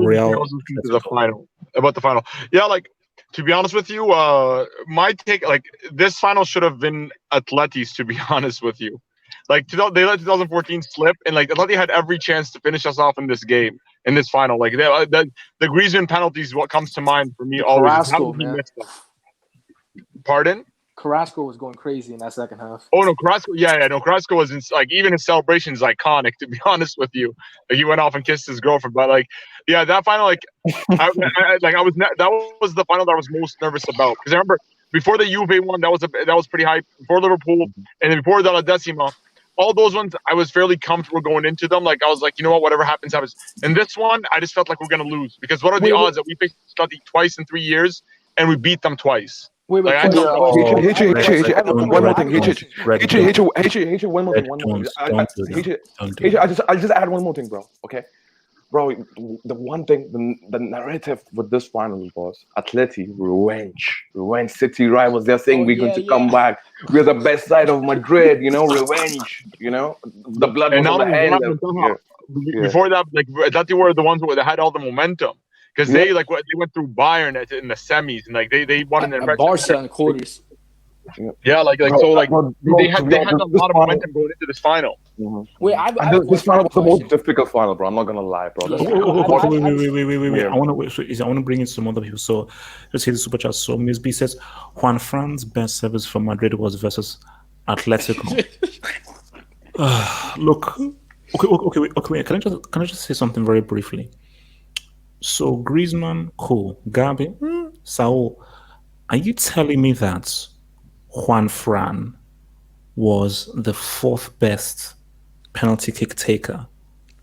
about the final. Yeah, like to be honest with you, my take, like this final should have been Atleti's. To be honest with you, like they let 2014 slip, and like Atleti had every chance to finish us off in this game, in this final. Like the Griezmann penalty is what comes to mind for me always. How did he miss them? Pardon? Carrasco was going crazy in that second half. Oh no, Carrasco! Carrasco was like even his celebration is iconic. To be honest with you, like, he went off and kissed his girlfriend. But like, yeah, that final, like, that was the final that I was most nervous about because I remember before the Juve one, that was pretty hype. Before Liverpool and then before the La Decima, all those ones I was fairly comfortable going into them. Like I was like, you know what, whatever happens, happens. And this one, I just felt like we're gonna lose because what are the odds that we picked Atleti twice in 3 years? and we beat them twice. Wait, Like, I question, don't question. One more thing. One more thing. Don't do that. Don't do I that. just add one more thing, bro. Okay, bro. The one thing, the narrative with this finals was Atleti revenge. City rivals. They're saying we're going to come back. We're the best side of Madrid. You know, revenge. You know, the blood And was on not the only hand. that, Yeah. before that, like Atleti were the ones that had all the momentum because they went through Bayern in the semis and like they won in the Barca in the quarters. Yeah, like so like they had a lot of momentum going into this final. Wait, This final was the most difficult final, bro. I'm not gonna lie, bro. Wait. I want to bring in some other people. So let's see the super chat. So Miss B says Juan Fran's best service for Madrid was versus Atletico. Look, okay. Can I just say something very briefly? So Griezmann, cool. Gabi, Saul, are you telling me that Juan Fran was the fourth best penalty kick taker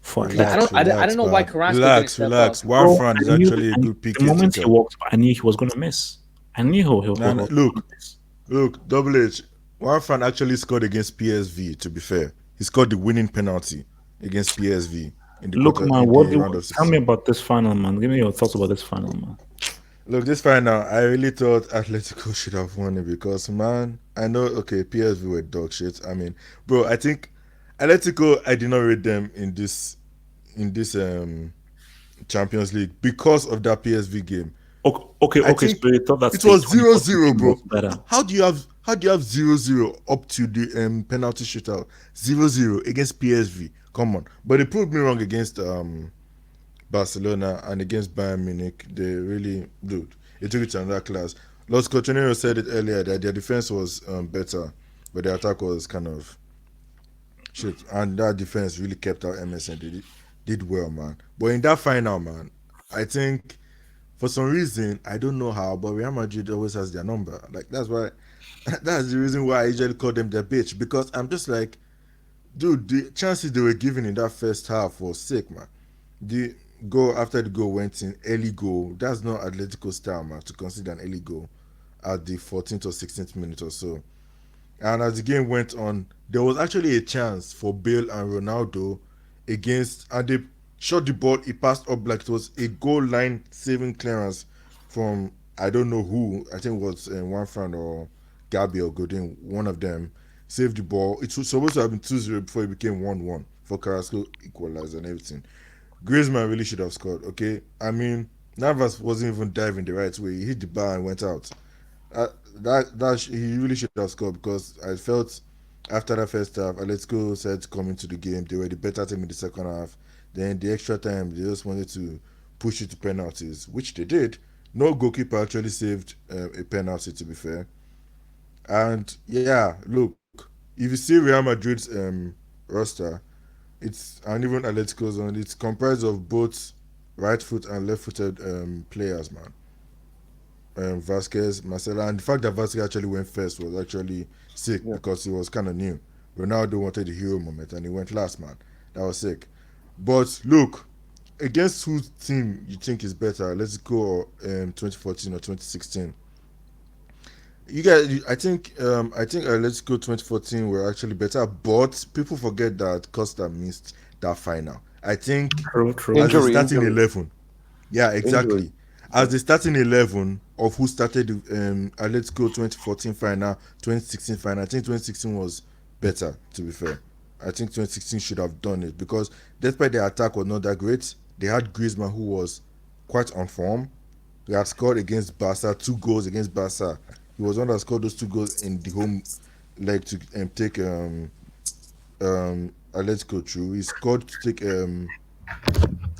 for Atletico? Relax, I don't know why man. Carrasco didn't step Relax. up. Juan Fran is actually a good The PK moment he taker. walked, I knew he was going to miss. I knew he was going to miss. Look, Double H. Juan Fran actually scored against PSV. To be fair, he scored the winning penalty against PSV in the Look, man, round of tell 16. me about this final, man. Give me your thoughts about this final, man. Look, this final, I really thought Atletico should have won it because, man, I know, okay, PSV were dog shit. I mean, bro, I think Atletico, I did not rate them in this Champions League because of that PSV game. Okay. I think So you thought that it was 0-0, 2014 bro. was better. How do you have 0-0 up to the penalty shootout? 0-0 against PSV. Come on. But they proved me wrong against Barcelona and against Bayern Munich. They really, dude, it took it to another class. Los Cotonero said it earlier that their defense was better, but their attack was kind of shit. And that defense really kept out MS and did well, man. But in that final, man, I think for some reason, I don't know how, but Real Madrid always has their number. Like, that's the reason why I usually call them their bitch, because I'm just like, dude, the chances they were given in that first half was sick, man. The goal after the goal went in, early goal. That's not Atletico style, man, to consider an early goal at the 14th or 16th minute or so. And as the game went on, there was actually a chance for Bale and Ronaldo and they shot the ball, it passed up like it was a goal line saving clearance from, I don't know who, I think it was Juan Fran or Gabi or Godin, one of them, saved the ball. It was supposed to have been 2-0 before it became 1-1 for Carrasco equalized and everything. Griezmann really should have scored, okay? I mean, Navas wasn't even diving the right way. He hit the bar and went out. He really should have scored because I felt after that first half, Atletico said coming to the game, they were the better team in the second half. Then the extra time, they just wanted to push it to penalties, which they did. No goalkeeper actually saved a penalty, to be fair. And yeah, look, if you see Real Madrid's roster, and even Atletico's on, it's comprised of both right foot and left footed players, man. Vasquez, Marcelo, and the fact that Vasquez actually went first was actually sick because he was kind of new. Ronaldo wanted the hero moment and he went last, man. That was sick. But look, against whose team you think is better, Atletico or 2014 or 2016? You guys, I think Atletico 2014 were actually better, but people forget that Costa missed that final. I think True. as the starting 11. Yeah, exactly. As the starting 11 of who started Atletico 2014 final, 2016 final, I think 2016 was better, to be fair. I think 2016 should have done it because despite their attack was not that great, they had Griezmann who was quite on form. He had scored against Barca, 2 goals against Barca. He was one that scored those 2 goals in the home leg to take Atletico through. He scored to take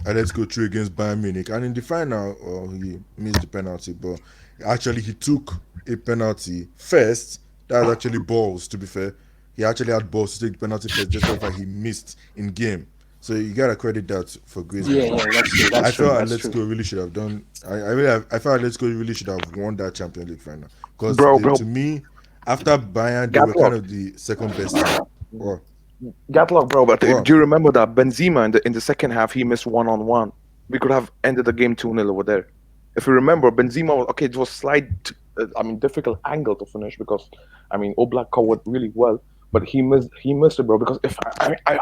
Atletico through against Bayern Munich. And in the final, he missed the penalty, but actually he took a penalty first. That was actually balls, to be fair. He actually had balls to take the penalty first, just like he missed in game. So you gotta credit that for Griezmann. Yeah, that's true. I felt Atletico really should have done. I felt Atletico really should have won that Champions League final because to me, after Bayern, they were kind of the second best team. Or, Gatlock, bro. But do you remember that Benzema in the second half he missed 1-on-1? We could have ended the game 2-0 over there. If you remember, Benzema, okay, it was slight, difficult angle to finish because, Oblak covered really well, but he missed it, bro. Because if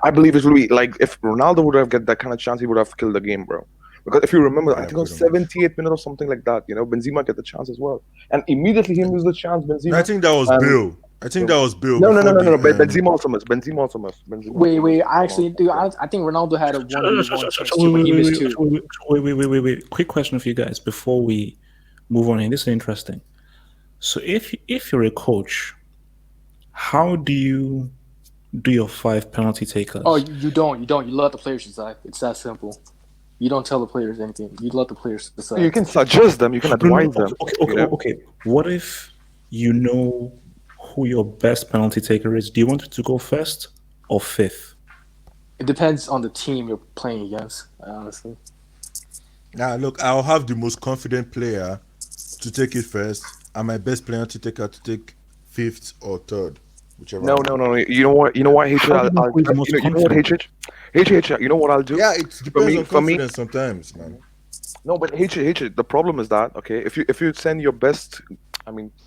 I believe it's really like if Ronaldo would have get that kind of chance, he would have killed the game, bro. Because if you remember, I Yeah, think on pretty much. 78th minute or something like that, Benzema get the chance as well, and immediately he lose the chance, Benzema. No, I think that was and- Bill. I think that was Bill. No, before no. the, Benzema also missed. Benzema also missed. Wait. I actually do. I think Ronaldo had a 1v1 chance too, but he missed two. Wait. Quick question for you guys before we move on. And this is interesting. So if you're a coach, how do you do your 5 penalty takers? Oh, you don't. You let the players decide. It's that simple. You don't tell the players anything. You let the players decide. You can suggest them. You can advise them. Okay. What if you know who your best penalty taker is? Do you want it to go first or fifth? It depends on the team you're playing against, honestly. Now, look, I'll have the most confident player to take it first, and my best player to take fifth or third, whichever. No. You know what? HH, How do you know who is the most you know what, confident? HH, you know what I'll do? Yeah, it depends on for me- confidence sometimes, man. No, but HH, the problem is that if you send your best,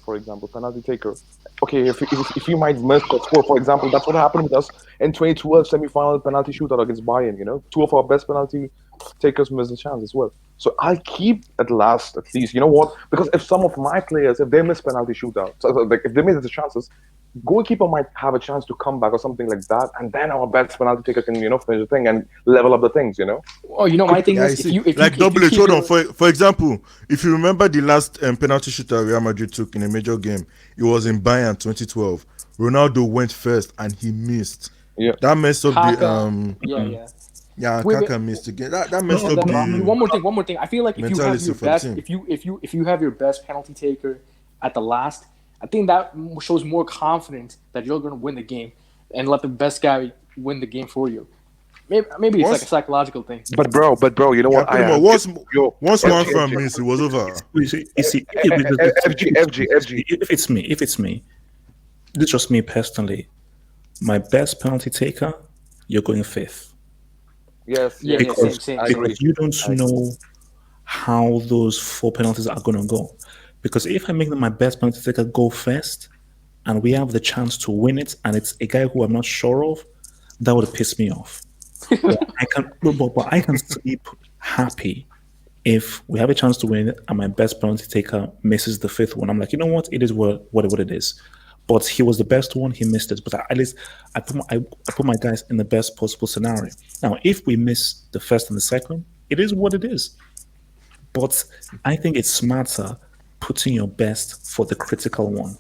for example, penalty taker. Okay, if you might miss the score, for example, that's what happened with us in 2012 semi-final penalty shootout against Bayern. 2 of our best penalty takers missed the chance as well. So I'll keep at last at least. You know what? Because if some of my players, if they miss penalty shootout, so like if they miss the chances, goalkeeper might have a chance to come back or something like that, and then our best penalty taker can finish the thing and level up the things. Oh, my thing Yeah, is, you see, double H. Hold on. For example, if you remember the last penalty shootout Real Madrid took in a major game, it was in Bayern 2012. Ronaldo went first and he missed. Yeah. That messed up Kaka, the yeah. Wait, Kaka missed again. That messed up the One more thing. I feel like if you have mentality your for the best, team. if you have your best penalty taker at the last, I think that shows more confidence that you're going to win the game, and let the best guy win the game for you. Maybe it's like a psychological thing. But bro, you know what? Once one FG, fan missed, it was over. You see, FG. If it's me, this is just me personally. My best penalty taker, you're going fifth. Yes. Yeah, same. Because you don't know how those 4 penalties are going to go. Because if I make them my best penalty taker go first, and we have the chance to win it, and it's a guy who I'm not sure of, that would piss me off. But I can sleep happy if we have a chance to win it, and my best penalty taker misses the 5th one. I'm like, you know what? It is what it is. But he was the best one. He missed it. But at least I put my guys in the best possible scenario. Now, if we miss the 1st and the 2nd, it is what it is. But I think it's smarter putting your best for the critical one.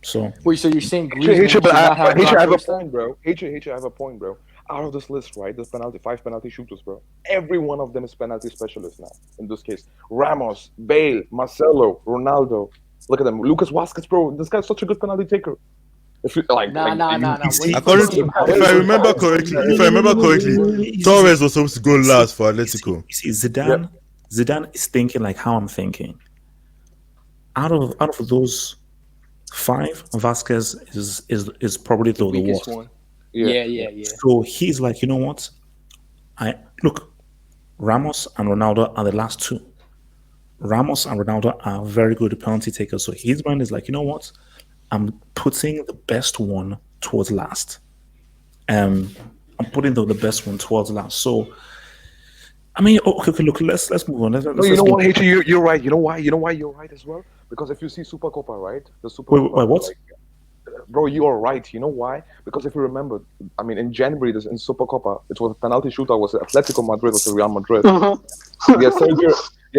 So Wait, so you're saying H, Griezmann I have a point, bro. H, I have a point, bro. Out of this list, right, there's 5 penalty shooters, bro. Every one of them is penalty specialist now. In this case, Ramos, Bale, Marcelo, Ronaldo. Look at them, Lucas Vazquez, bro. This guy's such a good penalty taker. If you like, Nah. According to, if I remember correctly, Torres was supposed to go last for Atletico. You see, Zidane is thinking like how I'm thinking. Out of those 5, Vasquez is probably the weakest worst. one. Yeah. So he's like, you know what? Ramos and Ronaldo are the last 2. Ramos and Ronaldo are very good penalty takers. So his mind is like, you know what? I'm putting the best one towards last. I'm putting the best one towards last. So, okay, look, let's move on. Let's you know what, H, you're right. You know why you're right as well? Because if you see Super Copa, right? The Super Copa, wait, what? Bro, you are right. You know why? Because if you remember, in January, in Super Copa, it was a penalty shootout. Was Atletico Madrid versus Real Madrid?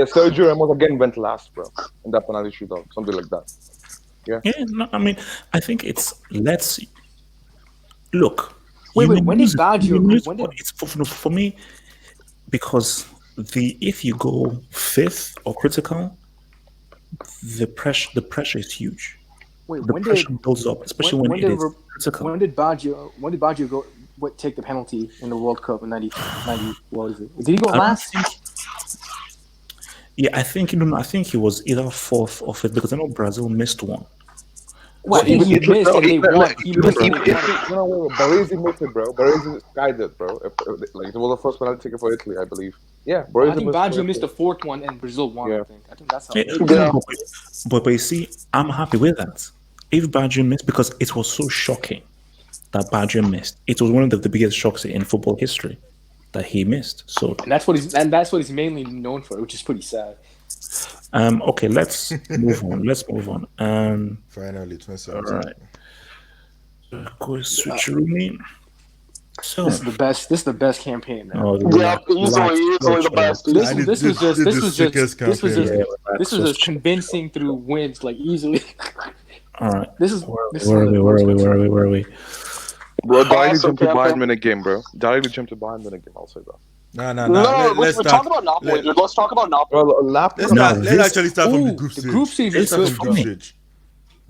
Sergio Ramos again went last, bro, in that penalty shootout, something like that. Yeah. Yeah. No, I think let's look. Wait, when did Baggio? It's for me because if you go 5th or critical, the pressure is huge. Wait, the pressure builds up, especially when it is critical. When did Baggio go? Take the penalty in the World Cup in 90? What is it? Did he go last? I think he was either 4th or 5th because I know Brazil missed one. Well, I think he missed and they won. He missed and they won. No, Baresi missed it, bro. Baresi skied it, bro. Like, it was the first penalty taken for Italy, I believe. Yeah, Baresi I think Baggio missed the fourth one and Brazil won. Yeah. I think that's how. Yeah. But you see, I'm happy with that. If Baggio missed, because it was so shocking that Baggio missed. It was one of the biggest shocks in football history that he missed. So And that's what he's mainly known for, which is pretty sad. okay, let's move on. Let's move on. Finally, 2017. All right. Go switcheroo. So This is the best campaign, man. Yeah, easily the best. This was Yeah, just convincing through wins, like easily. all right. This is Where are we? Bro, directly Awesome jumped to campaign. Bayern Munich game, bro. Directly jumped to Bayern Munich game, I'll say that. No. No, Let's we're start. talking about Napoli, dude. Let's talk about Napoli. Bro, Napoli. Let's actually start from the group stage. The group stage is Let's start good, from group bro. stage.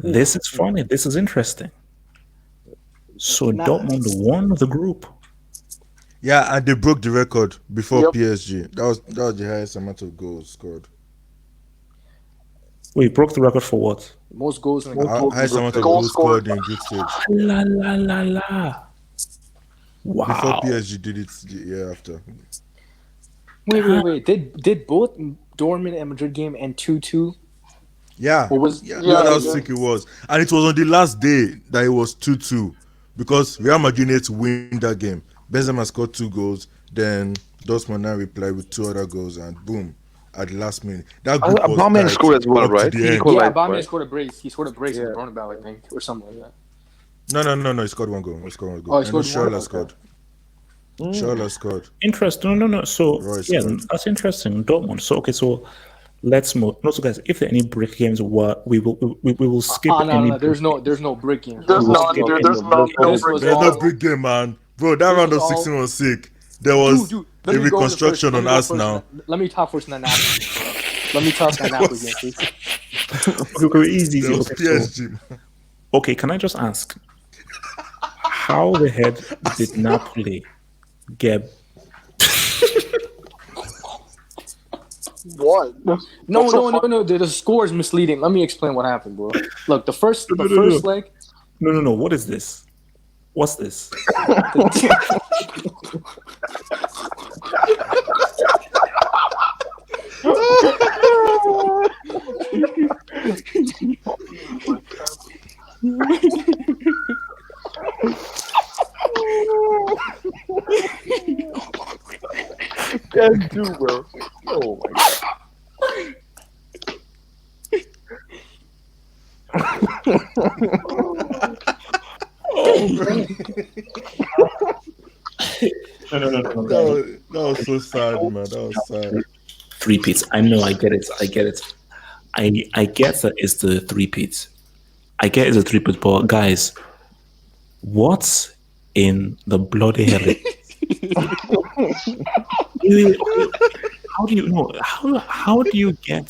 This is funny. This is interesting. So Dortmund won the group. Yeah, and they broke the record before Yep. PSG. That was the highest amount of goals scored. Wait, broke the record for what? Most goals in the Highest amount of Goals goals scored in group stage. La la la la. Before Wow. PSG did it the year after. Wait. Did both Dortmund and Madrid game end 2-2? Yeah. What was- yeah, Yeah, that was yeah. sick it was. And it was on the last day that it was 2-2. Because Real Madrid needed to win that game. Benzema scored 2 goals. Then Dortmund now replied with 2 other goals. And boom, at the last minute. That group was Aubameyang tight scored as well, up to right? the He end. equalized, Yeah, Aubameyang right? scored a brace. He scored a brace in Yeah. the Bernabeu, I think, or something like that. No. He scored 1 goal. He scored 1 goal. Oh, he And scored Schürrle one? scored. Schürrle scored. Interesting. No. So Royce yeah, scored. that's interesting. Dortmund. So okay, so let's move. Also, guys, if there are any break games, we will skip any. No. There's no brick games. There's We'll none, skip dude. any- There's none. No This was break. There's no big game, man. Bro, that round of was all- 16 was sick. There was Dude, a let me go reconstruction first. on us now. Let me talk first in the Napoli game, bro. Let me talk that Napoli game, please. Okay, easy. There was Okay, so- PSG. man. okay, can I just ask, how the heck did Napoli get? What? No. The score is misleading. Let me explain what happened, bro. Look, the first leg. No. What is this? What's this? Can do, bro. Oh my god. No. That was so sad, man. That was sad. Three peats. I know. I get it. I get that it's the three peats. I get it's a three peats, but guys, what's in the bloody hell? How do you know? How do you get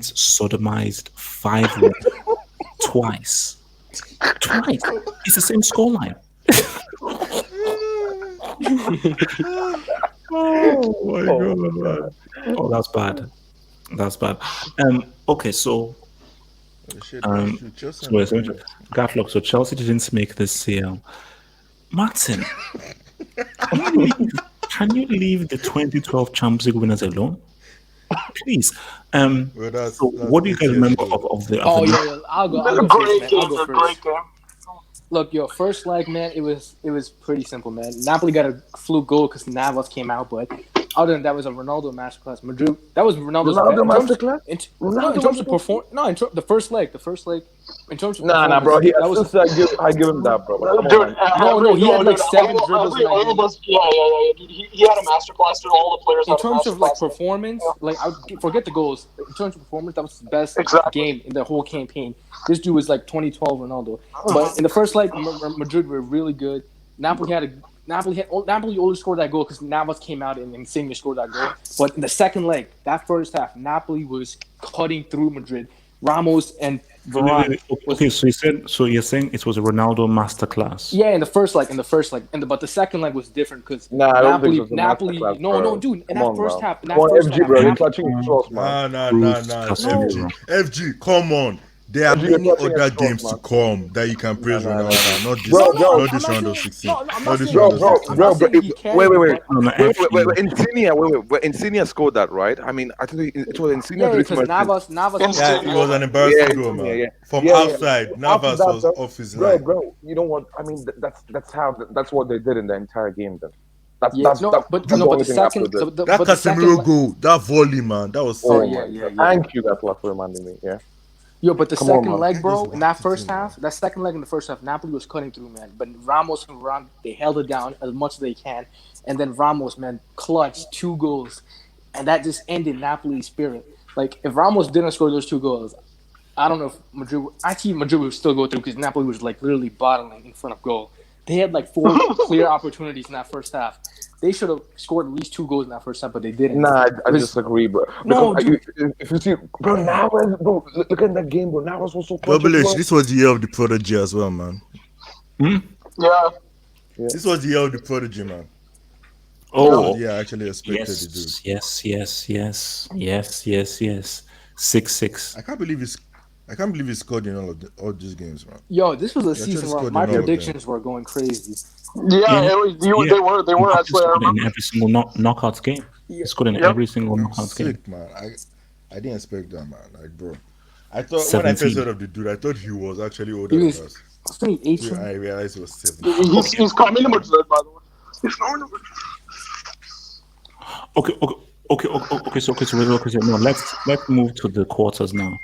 sodomized 5-1 twice? Twice. It's the same scoreline. Oh my god. Oh, that's bad. That's bad. Okay, so Gatlock, so Chelsea didn't make this sale. Martin, can you leave the 2012 Champions League winners alone? Please. Well, that's What do you guys remember of the? Oh of the yeah. I'll go Great first, man. game. I'll go Great first. game. Look, first leg, man, it was pretty simple, man. Napoli got a fluke goal because Navas came out, but other than that, was a Ronaldo masterclass. Madrid, that was Ronaldo's masterclass? In terms of perform, the first leg. In terms of Nah, bro. performance, that was I give him that, bro. But come Dude, on, man. No, he had like 7 dribbles All in of that us, yeah. Dude, he had a masterclass. Dude, all the players in had a terms of like masterclass. performance, like I would forget the goals. In terms of performance, that was the best Exactly. game in the whole campaign. This dude was like 2012 Ronaldo. But in the first leg, Madrid were really good. Napoli only scored that goal because Navas came out and Insigne scored that goal. But in the second leg, that first half, Napoli was cutting through Madrid. Ramos and Varane. Okay, so you're saying it was a Ronaldo masterclass. Yeah, in the first leg, but the second leg was different because Nah, I don't think it was a Napoli. masterclass, No, bro. dude. In Come that on, first bro. half, in that Come on, first FG, half, bro. You're Napoli- touching the sauce, man. Nah. That's FG, come on. There are You're many touching other at straws, games to man. come that you can praise No. Ronaldo. Not this, Bro, not no, this I'm round not of saying 16. no. I'm Not not this saying round Bro, of bro, 16. I'm not bro, saying he carried. wait. No, no, Wait, Insigne, wait, Insigne scored that, right? I mean, I think it was Insigne Yeah, or because Richmond. Navas. Yeah, Instant. it was an Yeah, embarrassing goal, Insigne, man. yeah. From Yeah. outside, After Navas that, was bro, off his line. you know what? I mean, that's what they did in the entire game. Then Yeah, no, but that's the but only the thing Napoli second, did. That but the second, Casemiro goal, that volley, man, that was oh Oh sick. yeah, my yeah, god! yeah. Thank you, guys, for reminding me. Yeah, Yo, but the come on, second man. leg, Guy bro, just in that whacked it first in, half, man. that second leg in the first half, Napoli was cutting through, man. But Ramos and Varane, they held it down as much as they can, and then Ramos, man, clutched 2 goals, and that just ended Napoli's spirit. Like if Ramos didn't score those 2 goals, I don't know if Madrid would still go through because Napoli was like literally bottling in front of goal. They had like 4 clear opportunities in that first half. They should have scored at least 2 goals in that first half, but they didn't. Nah, I It was- disagree, bro. Because no, dude. if you see, bro, Navas, bro, look at that game, bro. Navas was so clutch Double as H, well. this was the year of the prodigy as well, man. Yeah. This was the year of the prodigy, man. Oh, Yeah, I actually expected the dude. yes. 6-6. I can't believe he scored in all these games, man. Yo, this was a He actually season where scored my in all of them. predictions were going crazy. Yeah, they were He actually. I scored in remember. every single knockout game. He scored in Yep. every single That knockout was game. sick, man. I didn't expect that, man. Like, bro, I thought when I first 17. heard of the dude, I thought he was actually older He than was, us. I think, 18. Till I realized he was 17. He's coming to Madrid, by the way. He's coming to Madrid. So no, let's move to the quarters now.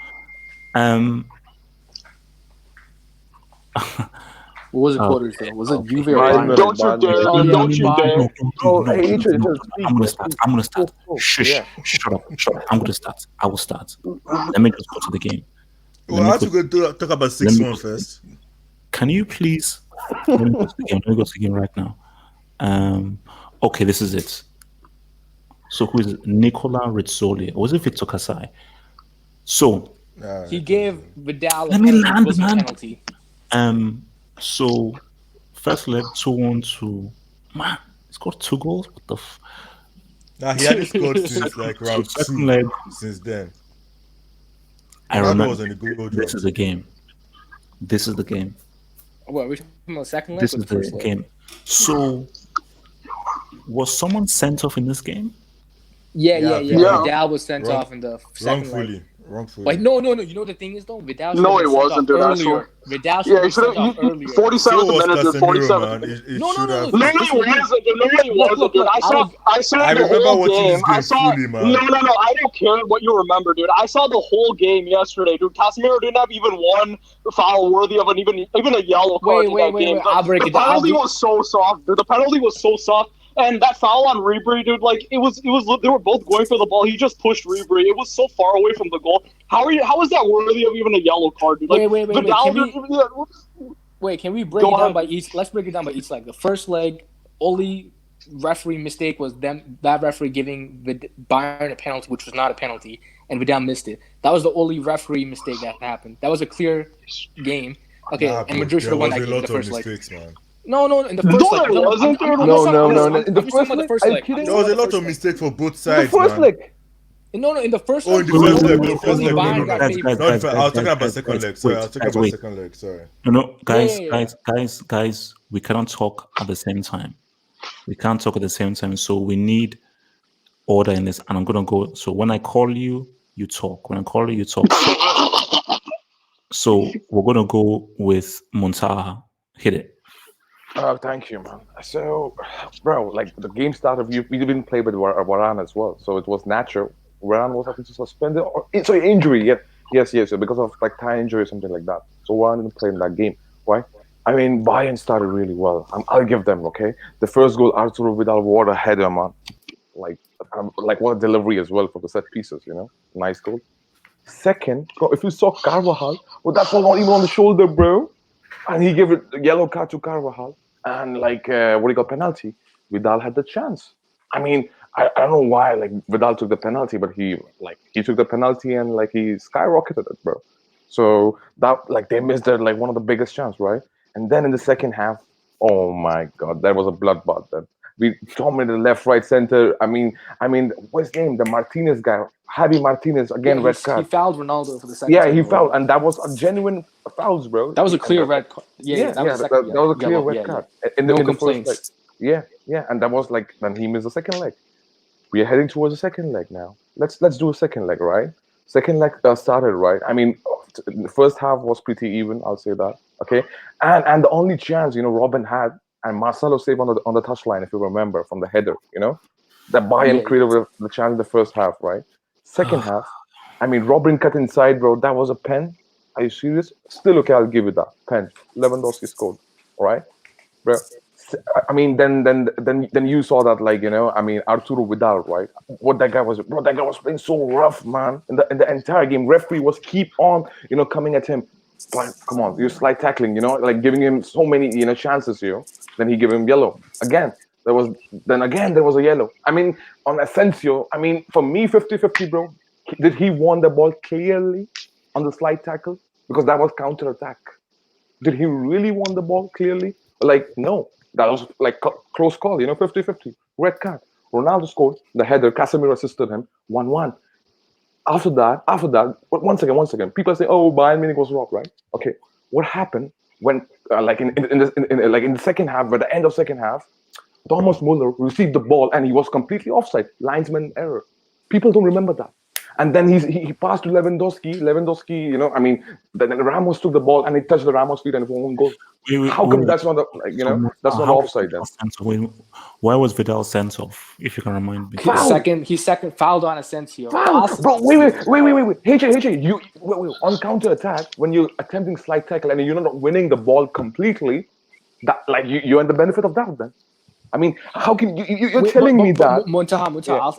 What was the quarters though? Was it Juve or Bayern Bayern? Munich. Don't you dare! Oh, hey, Adrian, I'm gonna start. Shush. Yeah. Shut up. I'm gonna start. I will start. Let me just go to the game. Well, I have to go talk about 6-1 first. Can you please let me go to the game? Let me go to the game right now. Okay, this is it. So who is it? Nicola Rizzoli. Or was it Victor Kasai? So He gave Vidal a Let me penalty, land, was a man. penalty. So first leg 2-1 to man, he scored 2 goals. What the Nah, he hadn't scored since like round second 2. leg. Since then, I Ronaldo remember was on the goal this drop. is the game. This is the game. What, are we talking about the second leg This or is the first the leg? game. So was someone sent off in this game? Yeah. Yeah. Vidal was sent Wrong- off in the second leg. Wrongfully. Wait, no. You know what the thing is though? Vidal No, should have it been sent wasn't, off dude, earlier. actually. Vidal should Yeah, have he been should sent off have. earlier. 47th So was minute, dude. Casemiro, 47th man. minute. It No, should no. have. No, it wasn't. No, it wasn't, dude. Look, I saw I the remember whole watching game. this game I saw. fully, man. No. I don't care what you remember, dude. I saw the whole game yesterday, dude. Casemiro didn't have even one foul worthy of even a yellow card in that game. Wait. I'll break The it down. penalty was so soft, dude. The penalty was so soft. And that foul on Ribery, dude, like it was. They were both going for the ball. He just pushed Ribery. It was so far away from the goal. How is that worthy of even a yellow card, dude? Like, Wait. Vidal, Can dude, we- Wait, can we break Go it down ahead. by each? Let's break it down by each leg. The first leg, only referee mistake was that referee giving Bayern a penalty, which was not a penalty, and Vidal missed it. That was the only referee mistake that happened. That was a clear game. Okay, Nah, and bro, Madrid should there have won was that a game in lot the of first leg. mistakes, man. No, in the first leg. it wasn't, dude. No. In the I'm just talking first about the leg? first Are you leg. kidding? There was a lot of mistakes for both The sides, first man. leg. No, in the first Oh, leg. in the first leg, no, Only first leg, Bayern no. got Guys, favored. Not the first, I was talking about second leg. Sorry, I was talking about wait. second leg. Sorry. No, guys, Yeah. guys, we cannot talk at the same time. We can't talk at the same time. So we need order in this. And I'm gonna go. So when I call you, you talk. When I call you, you talk. So we're gonna go with Montaha. Hit it. Oh, thank you, man. So, bro, like the game started, we didn't play with Varane as well, so it was natural. Varane was, I think, suspended or sorry, injury. Yes, because of like thigh injury or something like that. So Varane didn't play in that game. Why? I mean, Bayern started really well. I'll give them, okay. The first goal, Arturo Vidal, what a header, man. Like what a delivery as well for the set pieces. Nice goal. Second, bro, if you saw Carvajal, well, that's not even on the shoulder, bro. And he gave it a yellow card to Carvajal. And penalty. Vidal had the chance. I mean, I don't know why Vidal took the penalty, but he took the penalty and he skyrocketed it, bro. So that they missed one of the biggest chance, right? And then in the second half, oh my god, there was a bloodbath. We dominated left, right, center. I mean, what's his name? The Martinez guy, Javi Martinez again, red He card. fouled Ronaldo for the second Yeah, time. he right? fouled, and that was a genuine fouls, bro. That was a And clear red card. Yeah, that was the second. that was a clear yellow. red Yeah, card yeah. in No the first leg. complaints. Yeah, and that was like then he missed the second leg. We are heading towards the second leg now. Let's do a second leg, right? Second leg started right. I mean, the first half was pretty even. I'll say that. Okay, and the only chance Robin had and Marcelo saved on the touchline, if you remember from the header. That Bayern Yeah. created the chance in the first half, right? Second half, I mean, Robin cut inside, bro. That was a pen. Are you serious? Still okay. I'll give you that pen. Lewandowski scored. All right, bro. I mean, then you saw that, like, I mean, Arturo Vidal, right? What that guy was, bro. That guy was playing so rough, man. In the entire game, referee was keep on, coming at him. Like, come on, you're slide tackling, like giving him so many, chances, Then he gave him yellow again. There was a yellow. I mean, on Asensio, I mean, for me, 50-50, bro. Did he won the ball clearly on the slide tackle? Because that was counter attack. Did he really won the ball clearly? Like, no. That was like close call, 50-50. Red card. Ronaldo scored the header. Casemiro assisted him. 1-1. After that, one second. People say, "Oh, Bayern Munich was robbed," right? Okay. What happened when, like in the second half, by the end of second half, Thomas Muller received the ball and he was completely offside, linesman error. People don't remember that. And then he passed to Lewandowski. Lewandowski, I mean, then Ramos took the ball and he touched the Ramos feet and it won goal. How come that's not that's not offside then? Why was Vidal sent off? If you can remind me. He second fouled on Asensio. Bro, wait. HJ, you wait, on counter attack when you're attempting slide tackle and you're not winning the ball completely, that like you're in the benefit of doubt then. I mean, how can you're telling me that? Muntaha,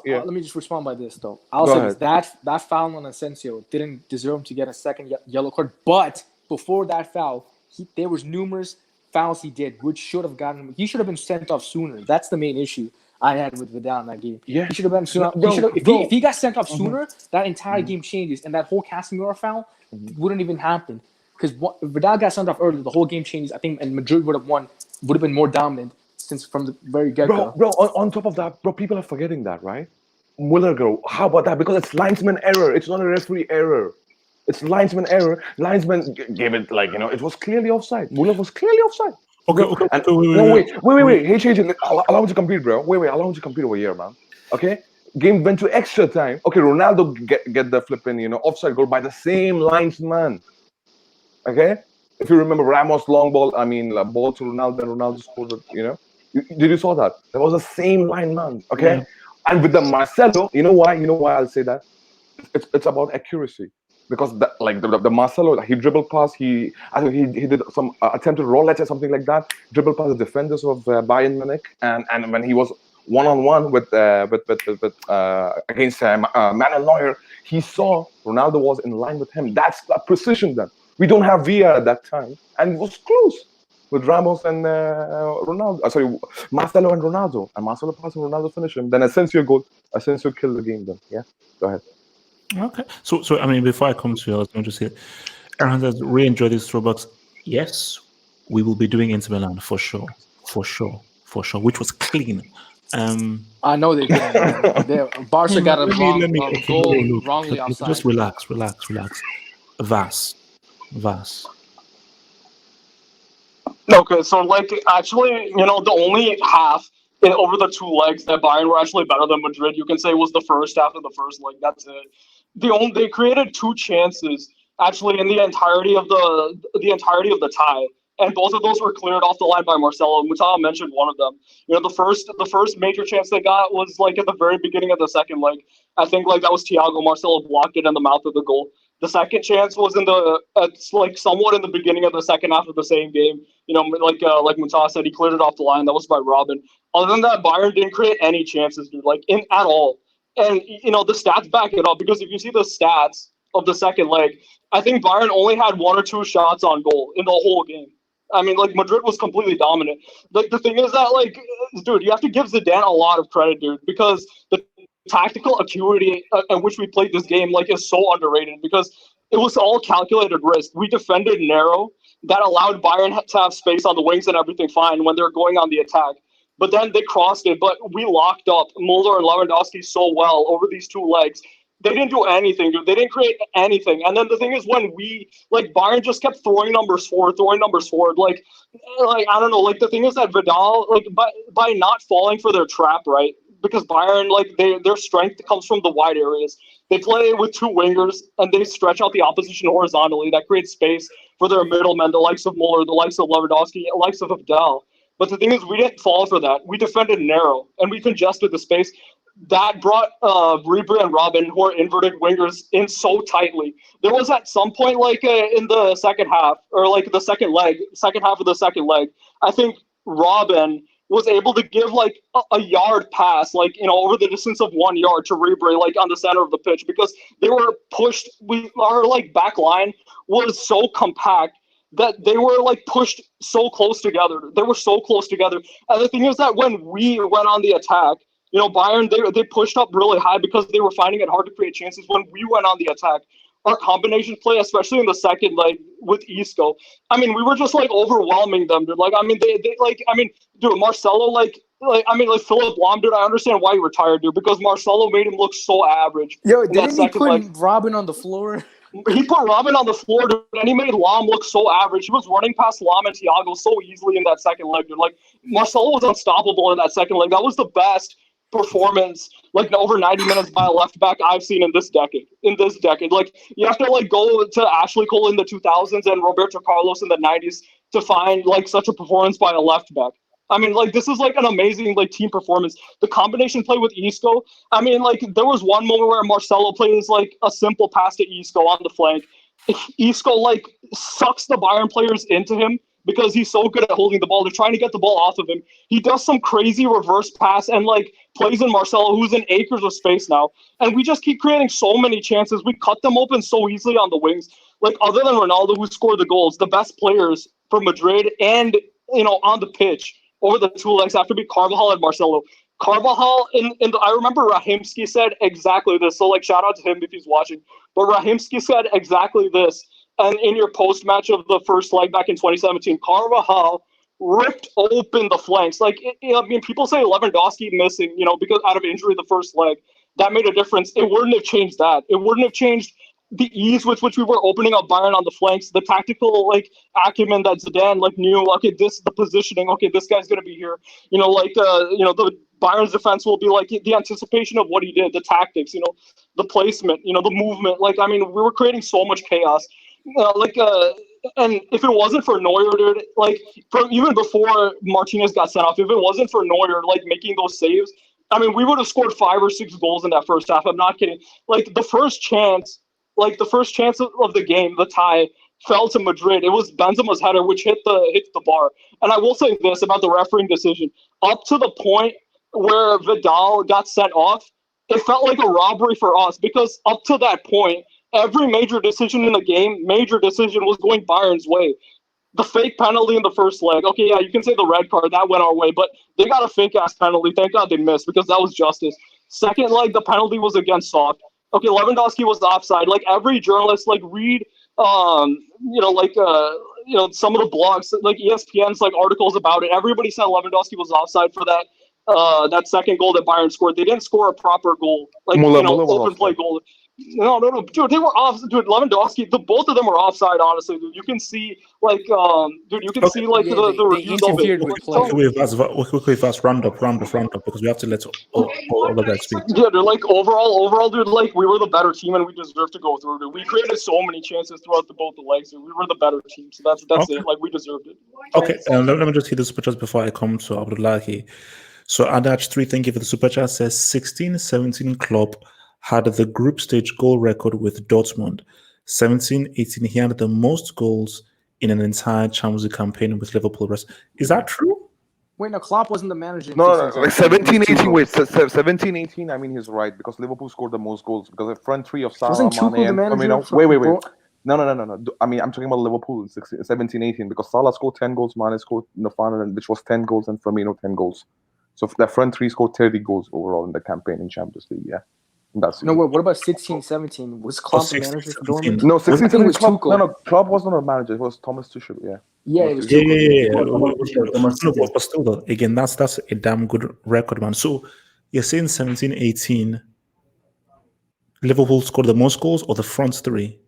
let me just respond by this though. I'll say this, that foul on Asensio didn't deserve him to get a second yellow card, but before that foul, there was numerous fouls he did, which should have gotten him. He should have been sent off sooner. That's the main issue I had with Vidal in that game. Yeah, he should have been. If he got sent off sooner, that entire game changes, and that whole Casemiro foul wouldn't even happen. Because if Vidal got sent off early, the whole game changes. I think, and Madrid would have won, would have been more dominant since from the very get-go. Bro, on top of that, bro, people are forgetting that, right? Muller, girl, how about that? Because it's linesman error. It's not a referee error. It's linesman error. Linesman gave it like, it was clearly offside. Muller was clearly offside. Okay. Wait. Hey, allow me to compete, bro. Wait, allow me to compete over here, man. Okay? Game went to extra time. Okay, Ronaldo get the flipping, offside goal by the same linesman. Okay? If you remember Ramos' long ball, ball to Ronaldo, and Ronaldo scored it, Did you saw that? That was the same lineman, okay? Yeah. And with the Marcelo, you know why I'll say that? It's about accuracy. Because the Marcelo, he dribbled past, he did some attempted roulette or something like that, dribbled past the defenders of Bayern Munich, and when he was one-on-one with against Manuel Neuer, he saw Ronaldo was in line with him. That's the precision then. We don't have VAR at that time, and it was close with Ramos and Ronaldo. Marcelo and Ronaldo. And Marcelo passed and Ronaldo finished him. Then Asensio killed the game then. Yeah, go ahead. Okay. So I mean, before I come to you, I was going to say, Aaron says, really enjoy these throwbacks. Yes, we will be doing Inter Milan for sure, which was clean. I know they did. Barca got a goal wrongly outside. Just relax. Vas. Okay, so actually, the only half over the two legs that Bayern were actually better than Madrid, you can say, was the first half of the first leg. That's it. They created two chances actually in the entirety of the tie, and both of those were cleared off the line by Marcelo. Mutala mentioned one of them. The first major chance they got was at the very beginning of the second leg. I think that was Thiago. Marcelo blocked it in the mouth of the goal. The second chance was in somewhat in the beginning of the second half of the same game. Like Mutala said, he cleared it off the line. That was by Robin. Other than that, Bayern didn't create any chances, dude, at all. And the stats back it up, because if you see the stats of the second leg, I think Bayern only had one or two shots on goal in the whole game. I mean, Madrid was completely dominant. The thing is that, dude, you have to give Zidane a lot of credit, dude, because the tactical acuity at which we played this game, is so underrated, because it was all calculated risk. We defended narrow. That allowed Bayern to have space on the wings and everything fine when they're going on the attack. but then they crossed it. But we locked up Muller and Lewandowski so well over these 2 legs. They didn't do anything, dude. They didn't create anything. And then the thing is, when Bayern just kept throwing numbers forward. Like I don't know. Like the thing is that Vidal, like by not falling for their trap, right? Because Bayern, like their strength comes from the wide areas. They play with 2 wingers and they stretch out the opposition horizontally. That creates space for their middlemen, the likes of Muller, the likes of Lewandowski, the likes of Vidal. But the thing is, we didn't fall for that. We defended narrow and we congested the space. That brought Ribery and Robin, who are inverted wingers, in so tightly. There was at some point, like in the second half, or like the second half of the second leg, I think Robin was able to give like a yard pass, like, you know, over the distance of 1 yard to Ribery, like on the center of the pitch, because they were pushed. Our like back line was so compact that they were like pushed so close together. They were so close together. And the thing is that when we went on the attack, you know, Bayern, they pushed up really high because they were finding it hard to create chances. When we went on the attack, our combination play, especially in the second leg with Isco, I mean, we were just like overwhelming them, dude. Like, I mean, dude, Marcelo, Philip Lahm, dude, I understand why he retired, dude, because Marcelo made him look so average. Yo, didn't he put Robin on the floor? He put Robin on the floor, dude, and he made Lahm look so average. He was running past Lahm and Thiago so easily in that second leg, dude. Like, Marcelo was unstoppable in that second leg. That was the best performance, like over 90 minutes by a left back I've seen in this decade. Like, you have to like go to Ashley Cole in the 2000s and Roberto Carlos in the 90s to find like such a performance by a left back. I mean, like, this is like an amazing like team performance. The combination play with Isco, I mean, like, there was one moment where Marcelo plays like a simple pass to Isco on the flank. Isco like sucks the Bayern players into him because he's so good at holding the ball. They're trying to get the ball off of him. He does some crazy reverse pass and like plays in Marcelo, who's in acres of space now. And we just keep creating so many chances. We cut them open so easily on the wings. Like, other than Ronaldo, who scored the goals, the best players for Madrid and, you know, on the pitch over the 2 legs have to be Carvajal and Marcelo. Carvajal, I remember Rahimski said exactly this. So, like, shout out to him if he's watching. But Rahimski said exactly this. And in your post-match of the first leg back in 2017, Carvajal ripped open the flanks. Like, I mean, people say Lewandowski missing, you know, because out of injury the first leg. That made a difference. It wouldn't have changed that. It wouldn't have changed the ease with which we were opening up Bayern on the flanks, the tactical, like, acumen that Zidane, like, knew, okay, the positioning, okay, this guy's going to be here. You know, like, you know, the Bayern's defense will be, like, the anticipation of what he did, the tactics, you know, the placement, you know, the movement. Like, I mean, we were creating so much chaos. And if it wasn't for Neuer, dude, like, from even before Martinez got sent off, if it wasn't for Neuer, like, making those saves, I mean, we would have scored 5 or 6 goals in that first half. I'm not kidding. Like, the first chance of the game, the tie, fell to Madrid. It was Benzema's header, which hit the bar. And I will say this about the refereeing decision. Up to the point where Vidal got sent off, it felt like a robbery for us, because up to that point, every major decision in the game, was going Bayern's way. The fake penalty in the first leg, okay, yeah, you can say the red card, that went our way, but they got a fake-ass penalty. Thank God they missed, because that was justice. Second leg, the penalty was against Soft. Okay, Lewandowski was offside. Like, every journalist, like, read, you know, like, you know, some of the blogs, like ESPN's, like, articles about it. Everybody said Lewandowski was offside for that second goal that Bayern scored. They didn't score a proper goal, like, open play goal. No, dude, they were off. Dude, Lewandowski, both of them were offside. Honestly, dude, you can see, like, see, like, the reviews of it. Quickly, fast, round up, because we have to let all of that speak. Yeah, dude, like, overall, dude, like, we were the better team and we deserved to go through, dude. We created so many chances throughout both the legs, dude. We were the better team, so that's Okay. it. Like, we deserved it. Okay, let me just hit the super chat before I come to Abdullahi. So Adach3, thank you for the super chat, says 16-17 club had the group stage goal record with Dortmund. 17-18, he had the most goals in an entire Champions League campaign with Liverpool. Is that true? Wait, no, Klopp wasn't the manager. No, like 17-18. Wait, 17-18. I mean, he's right, because Liverpool scored the most goals, because the front three of Salah, Mane, and Firmino. Wait. No. I mean, I'm talking about Liverpool in 17-18, because Salah scored 10 goals, Mane scored in the final, which was 10 goals, and Firmino 10 goals. So the front three scored 30 goals overall in the campaign in Champions League. Yeah. No, what about 16-17? Was Klopp the manager for Dortmund? No, 16-17 was Klopp. No, Klopp wasn't a manager. It was Thomas Tuchel. Yeah. Yeah, it was Yeah, Tuchel. yeah, yeah, yeah. Thomas Tuchel, Thomas No, Tuchel. but still, though, again, that's a damn good record, man. So you're saying 17-18, Liverpool scored the most goals or the front three?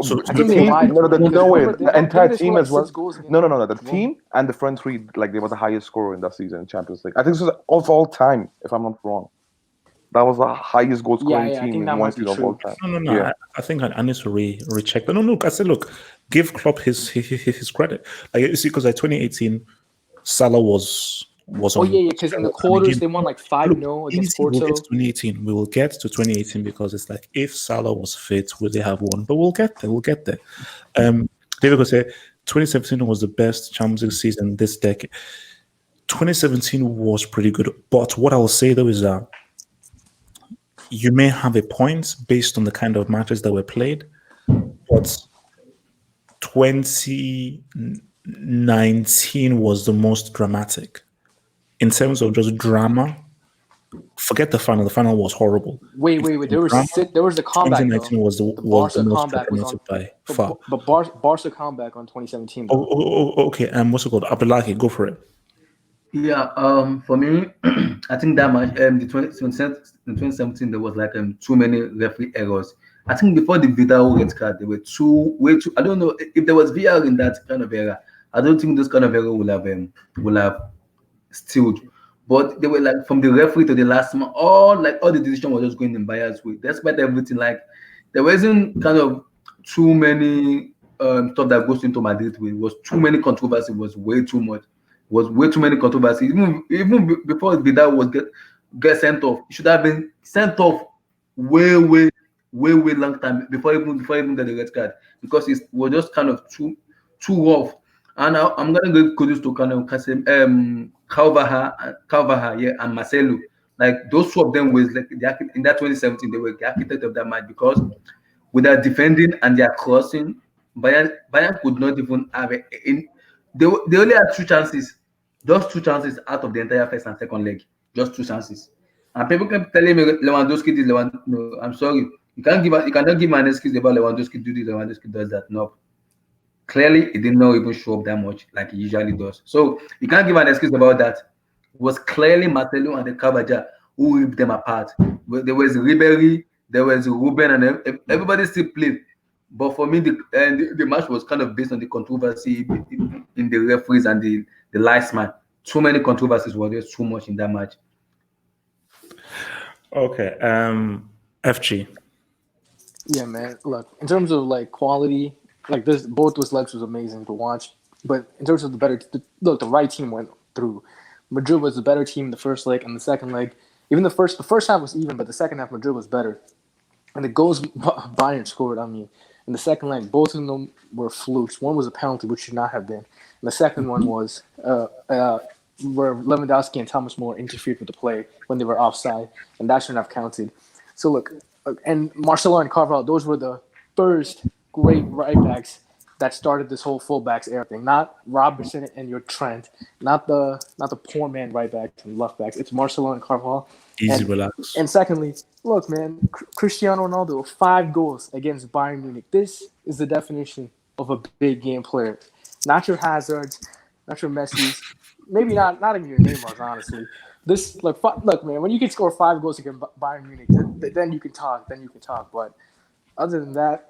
So I The think they team, lied. no, Because no way. remember, The entire didn't they score team like as well. 6 goals against No. The Roma? team and the front three, like they were the highest scorer in that season in Champions League. I think this was of all time, if I'm not wrong. That was the highest goal scoring Yeah, I team think in that one might be season of all true. time. no. Yeah. I think I need to recheck. But no, look, I said, look, give Klopp his credit. Like you see, because like 2018, Salah was Oh on. yeah, because in the And quarters again, they won like look, 5-0 against easy. We'll get to Porto. 2018. We will get to 2018 because it's like if Salah was fit, would they have won? But we'll get there. We'll get there. David could say 2017 was the best Champions League season this decade. 2017 was pretty good, but what I will say though is that you may have a point based on the kind of matches that were played, but 2019 was the most dramatic in terms of just drama. Forget the final. The final was horrible. Wait. There was the comeback though. 2019 was The the Barca most comeback was on, dramatic by far. but Barca comeback on 2017 though. Okay. What's it called? Abdullahi, go for it. Yeah, for me, I think that much. The 2017, there was like too many referee errors. I think before the Vidal red card, there were way too. I don't know if there was VR in that kind of era. I don't think this kind of error will have stilled. But they were like from the referee to the last man, all the decision was just going in bias way. Despite everything, like there wasn't kind of too many stuff that goes into Madrid with. It was too many controversy. Was way too much. Was way too many controversy. Before Vidal was get sent off, he should have been sent off way long time before even get the red card because it was just kind of too rough. And I'm gonna give kudos to kind of Kasim, Calvaha, yeah, and Marcelo. Like those two of them was like in that 2017 they were the architect of that match because with their defending and their crossing, Bayern could not even have it. They only had two chances, just two chances out of the entire first and second leg, just two chances. And people kept telling me Lewandowski did Lewandowski. No, I'm sorry, you cannot give me an excuse about Lewandowski do this, Lewandowski does that. No, clearly he did not even show up that much like he usually does. So you can't give an excuse about that. It was clearly Marcelo and the Cavaja who ripped them apart. There was Ribery, there was Ruben, and everybody still played. But for me, the match was kind of based on the controversy in the referees and the linesman. Too many controversies were just too much in that match. Okay. FG. Yeah, man. Look, in terms of like quality, like this, both those legs was amazing to watch. But in terms of the right team went through. Madrid was the better team in the first leg, and the second leg, even the first half was even, but the second half Madrid was better. And the goals Bayern scored, in the second leg, both of them were flukes. One was a penalty, which should not have been. And the second one was where Lewandowski and Thomas Muller interfered with the play when they were offside, and that shouldn't have counted. So look, and Marcelo and Carvalho, those were the first great right backs that started this whole fullbacks era thing. Not Robertson and your Trent, not the poor man right backs and left backs. It's Marcelo and Carvalho. Easy, relax. And secondly, look, man, Cristiano Ronaldo, 5 goals against Bayern Munich. This is the definition of a big game player. Not your Hazards, not your Messi's, maybe not even your Neymars, honestly. Look, man, when you can score 5 goals against Bayern Munich, then you can talk. But other than that,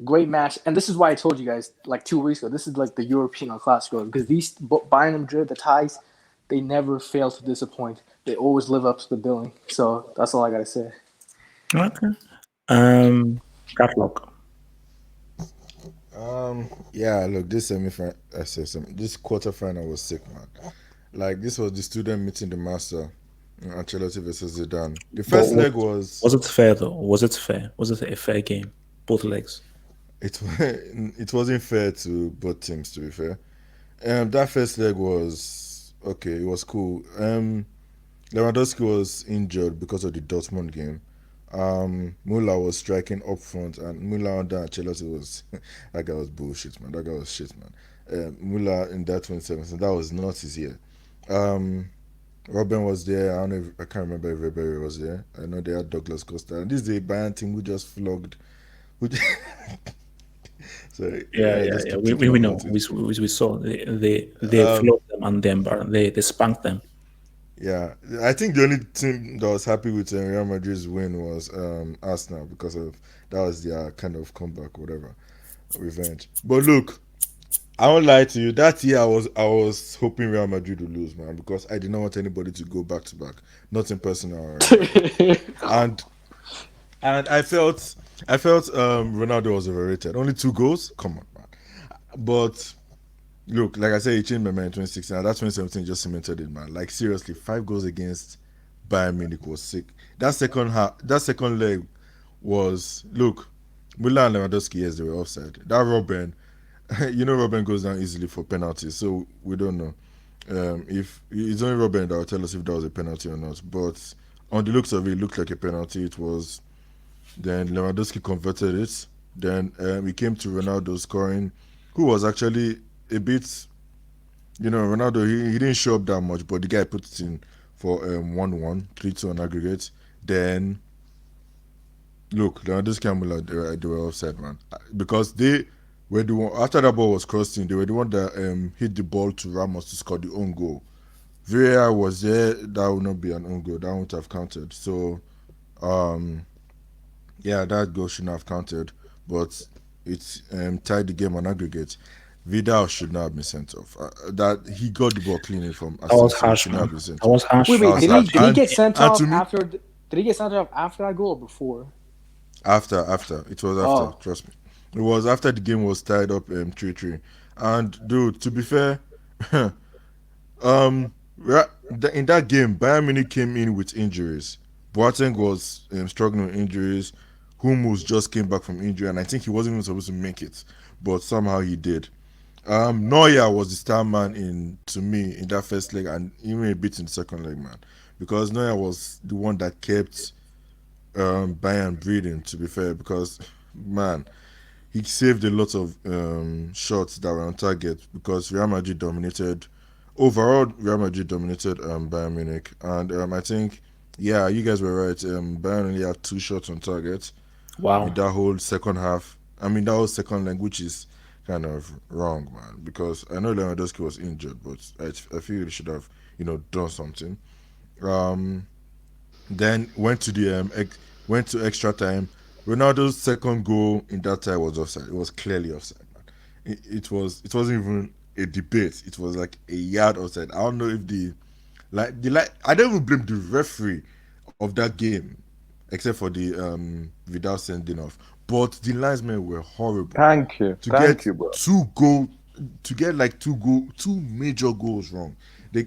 great match. And this is why I told you guys like 2 weeks ago, this is like the European El Clasico because these Bayern and Madrid, the ties, they never fail to disappoint. They always live up to the billing. So that's all I gotta say. Okay. Catalog. Yeah, look, this this quarterfinal was sick, man. Like this was the student meeting the master. Ancelotti versus Zidane. The first leg was it fair though? Was it fair? Was it a fair game? Both legs. It wasn't fair to both teams, to be fair. That first leg was okay. It was cool. Lewandowski was injured because of the Dortmund game. Müller was striking up front, and Müller under Ancelotti was that guy was bullshit, man. That guy was shit, man. Müller in that 2017, that was not his year. Robin was there. I can't remember if Ribery was there. I know they had Douglas Costa, and this is the Bayern team who just flogged. So Yeah. just keep We thinking know. about it. We saw they Um, floored them and they spanked them. yeah, I think the only team that was happy with Real Madrid's win was Arsenal because of that was their kind of comeback, whatever, revenge. But look, I won't lie to you. That year, I was hoping Real Madrid would lose, man, because I did not want anybody to go back to back, nothing personal or anything. And I felt Ronaldo was overrated. Only 2 goals, come on, man. But look, like I said, he changed my mind in 2016. And that 2017 just cemented it, man. Like seriously, 5 goals against Bayern Munich was sick. That second leg was look. Muller and Lewandowski, yes, they were offside. That Robben, Robben goes down easily for penalties, so we don't know. If it's only Robben that will tell us if that was a penalty or not. But on the looks of it, it looked like a penalty. It was. Then Lewandowski converted it. Then we came to Ronaldo scoring, who was actually a bit. Ronaldo, he didn't show up that much, but the guy put it in for 1-1, 3-2 on aggregate. Then, look, Lewandowski and Muller, they were offside, man. Because they were the one, after that ball was crossing, they were the one that hit the ball to Ramos to score the own goal. VAR was there, that would not be an own goal, that wouldn't have counted. So, yeah, that goal shouldn't have counted, but it tied the game on aggregate. Vidal should not have been sent off. That he got the ball cleanly from That was Asensio, harsh, should not man. have been sent That was off. harsh. Wait, That was did harsh. he get sent off to me, after? Did he get sent off after that goal or before? After. It was after, Oh. trust me. It was after the game was tied up 3-3. And dude, to be fair, in that game, Bayern Munich came in with injuries. Boateng was struggling with injuries. Hummels just came back from injury, and I think he wasn't even supposed to make it, but somehow he did. Neuer was the star man to me in that first leg, and even a bit in the second leg, man, because Neuer was the one that kept Bayern breathing. To be fair, because man, he saved a lot of shots that were on target because Real Madrid dominated. Overall, Real Madrid dominated Bayern Munich, and I think, yeah, you guys were right. Bayern only had 2 shots on target. Wow. In that whole second half. I mean, that whole second leg, which is kind of wrong, man. Because I know Lewandowski was injured, but I feel he should have, done something. Then went to extra time. Ronaldo's second goal in that time was offside. It was clearly offside, man. It wasn't even a debate. It was like a yard offside. I don't know if I don't even blame the referee of that game, except for the Vidal sending off. But the linesmen were horrible. Thank you, bro. To get like two major goals wrong. They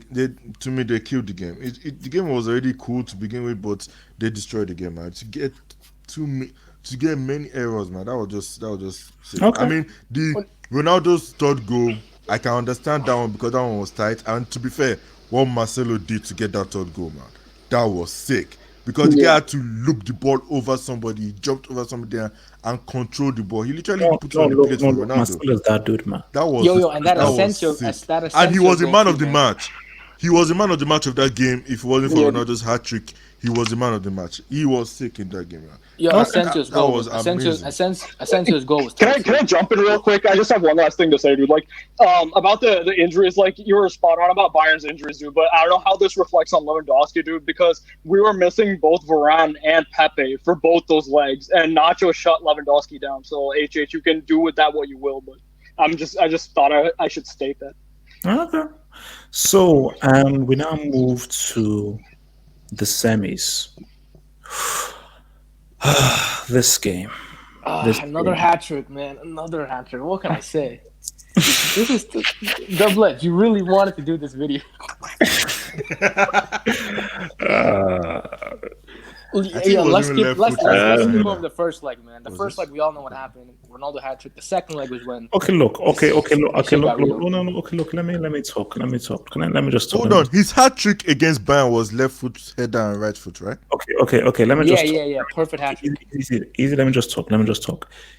to me they killed the game. The game was already cool to begin with, but they destroyed the game, man. To get many errors, man. That was just sick. Okay. I mean, the Ronaldo's third goal, I can understand that one because that one was tight. And to be fair, what Marcelo did to get that third goal, man, that was sick. Because the guy had to loop the ball over somebody, he jumped over somebody there and controlled the ball. He literally put it on the plate for Ronaldo. Marcelo's that dude, man. That was and that Asensio, sick. And he was the man of the match. He was the man of the match of that game. If it wasn't for Ronaldo's hat trick, he was the man of the match. He was sick in that game, man. Asensio's goal was amazing. Asensio's goal was. Can I jump in real quick? I just have one last thing to say, dude. Like, about the injuries. Like, you were spot on about Bayern's injuries, dude. But I don't know how this reflects on Lewandowski, dude, because we were missing both Varane and Pepe for both those legs, and Nacho shut Lewandowski down. So, HH, you can do with that what you will. But I just thought I should state that. Okay. So, we now move to the semis. This game. Another hat trick, man. Another hat trick. What can I say? This is Doublet. You really wanted to do this video. Let's skip over the first leg, man. The first leg, we all know what happened. Ronaldo hat trick. The second leg was when. Okay, look. No. Okay, look. Let me talk. Let me just talk. Hold on. His hat trick against Bayern was left foot header and right foot, right? Okay. Let me just. Yeah. Perfect hat trick. Easy. Let me just talk.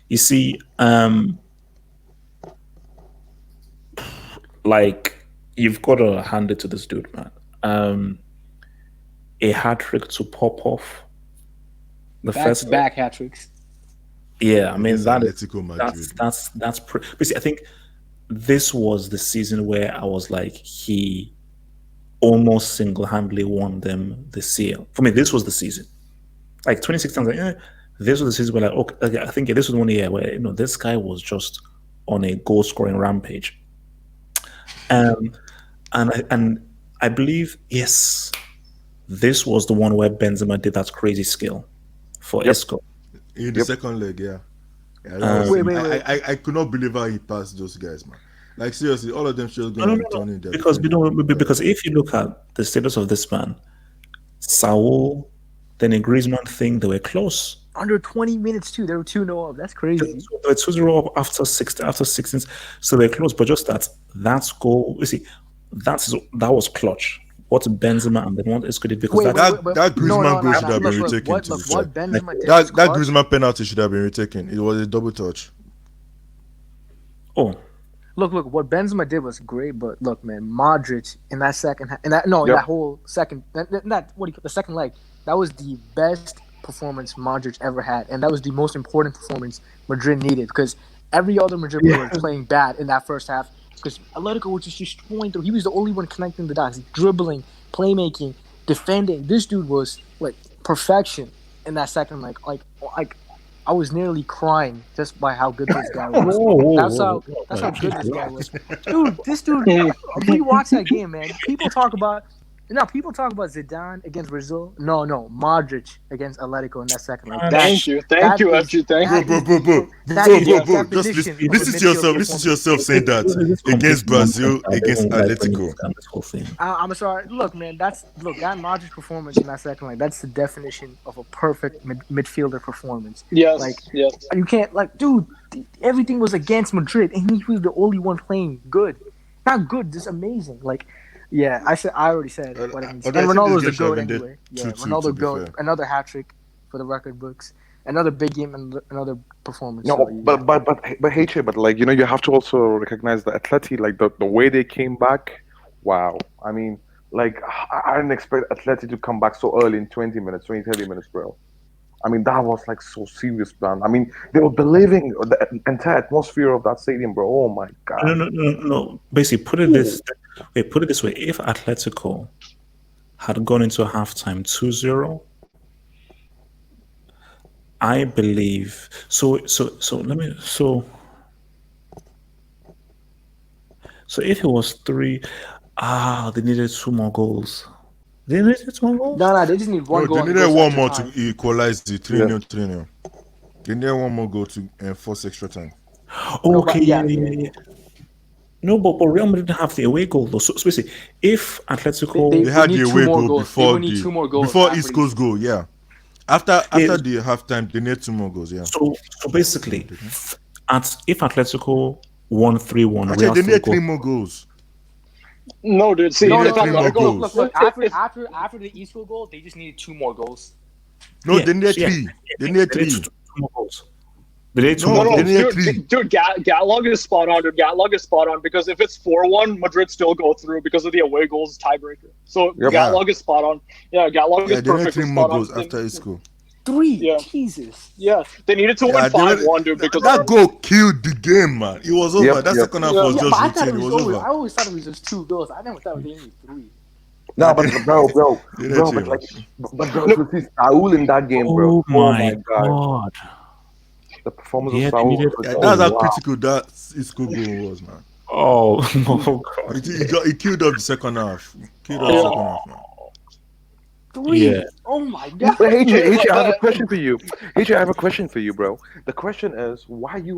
You see, like, you've got to hand it to this dude, man. A hat trick to pop off the first back hat tricks. Yeah, I mean against that is Atletico Madrid. but see, I think this was the season where I was like, he almost single-handedly won them the CL. For me, this was the season. Like 2016, I was like, this was the season where like, okay, I think this was one year where this guy was just on a goal-scoring rampage. And I believe, yes, this was the one where Benzema did that crazy skill for Isco. In the second leg, yeah. That was, I could not believe how he passed those guys, man. Like seriously, all of them should go and turn in there. Because if you look at the status of this man, Saul, then a Griezmann thing, they were close. Under 20 minutes too. They were 2-0 up. That's crazy. They were 2-0 up after 16, so they're close. But just that goal, you see, that was clutch. What Benzema and then what Isco did, because that Griezmann goal should have been retaken. What Benzema did that Griezmann penalty should have been retaken. It was a double touch. Oh. Look, what Benzema did was great, but look, man, Modric in that second half, in that whole second, the second leg, that was the best performance Modric ever had, and that was the most important performance Madrid needed, because every other Madrid player was playing bad in that first half, because Atletico was just destroying through. He was the only one connecting the dots, dribbling, playmaking, defending. This dude was like perfection in that second leg. Like I was nearly crying just by how good this guy was. That's how good this guy was. Dude, this dude, rewatch that game, man. People talk about Zidane against Brazil. No, Modric against Atletico in that second leg. Thank you, FG. Thank you. Bro. Just listen to yourself. Listen to yourself saying that against Brazil, against Atletico. I'm sorry. Look, man, that Modric performance in that second leg, that's the definition of a perfect midfielder performance. Yes, yes. You can't, dude, everything was against Madrid, and he was the only one playing good. Not good, just amazing. Yeah, I already said what it means. And Ronaldo's the GOAT anyway. Yeah, Ronaldo GOAT. Another hat-trick for the record books. Another big game and another performance. No, but HJ, but you have to also recognize the Atleti, the way they came back. Wow. I mean, I didn't expect Atleti to come back so early in 20 minutes, 30 minutes, bro. I mean, that was so serious, man. I mean, they were believing the entire atmosphere of that stadium, bro. Oh my god. No. Basically, put it this way: if Atletico had gone into halftime 2-0, I believe. So if it was 3, they needed 2 more goals. They needed 2 more goals? No, they just need one goal. They needed one more to equalize the 3-0, 3-0. They needed one more goal to enforce extra time. Oh, okay, yeah. No, but Real Madrid didn't have the away goal though. So basically, if Atletico they had the away goal before Isco's goal, yeah. After the halftime, they need 2 more goals, yeah. So basically, if Atletico won 3-1, actually, they need 3 more goals. No, dude. See, look. After the Isco goal, they just needed 2 more goals. No, they need 3. They need 3 more goals. They need 2 more goals. Dude, Gatlog is spot on, dude. Gatlog is spot on, because if it's 4-1, Madrid still go through because of the away goals tiebreaker. So Gatlog is spot on. Yeah, Gatlog is perfect. They need 3 more goals after Isco. 3? Yeah. Jesus. Yeah, they needed to win 5-1, dude. Because that goal killed the game, man. It was over. That second half was just routine. It was over. I always thought it was just 2 goals. I never thought they needed 3. No, but bro, to see Saul in that game, bro. Oh my god. The performance of Saul. That's how critical that Isco goal was, man. Oh god. It killed up the second half. Killed up the second half, man. 3. Yeah. Oh my god. But HJ, I have a question for you. HJ, I have a question for you, bro. The question is, why you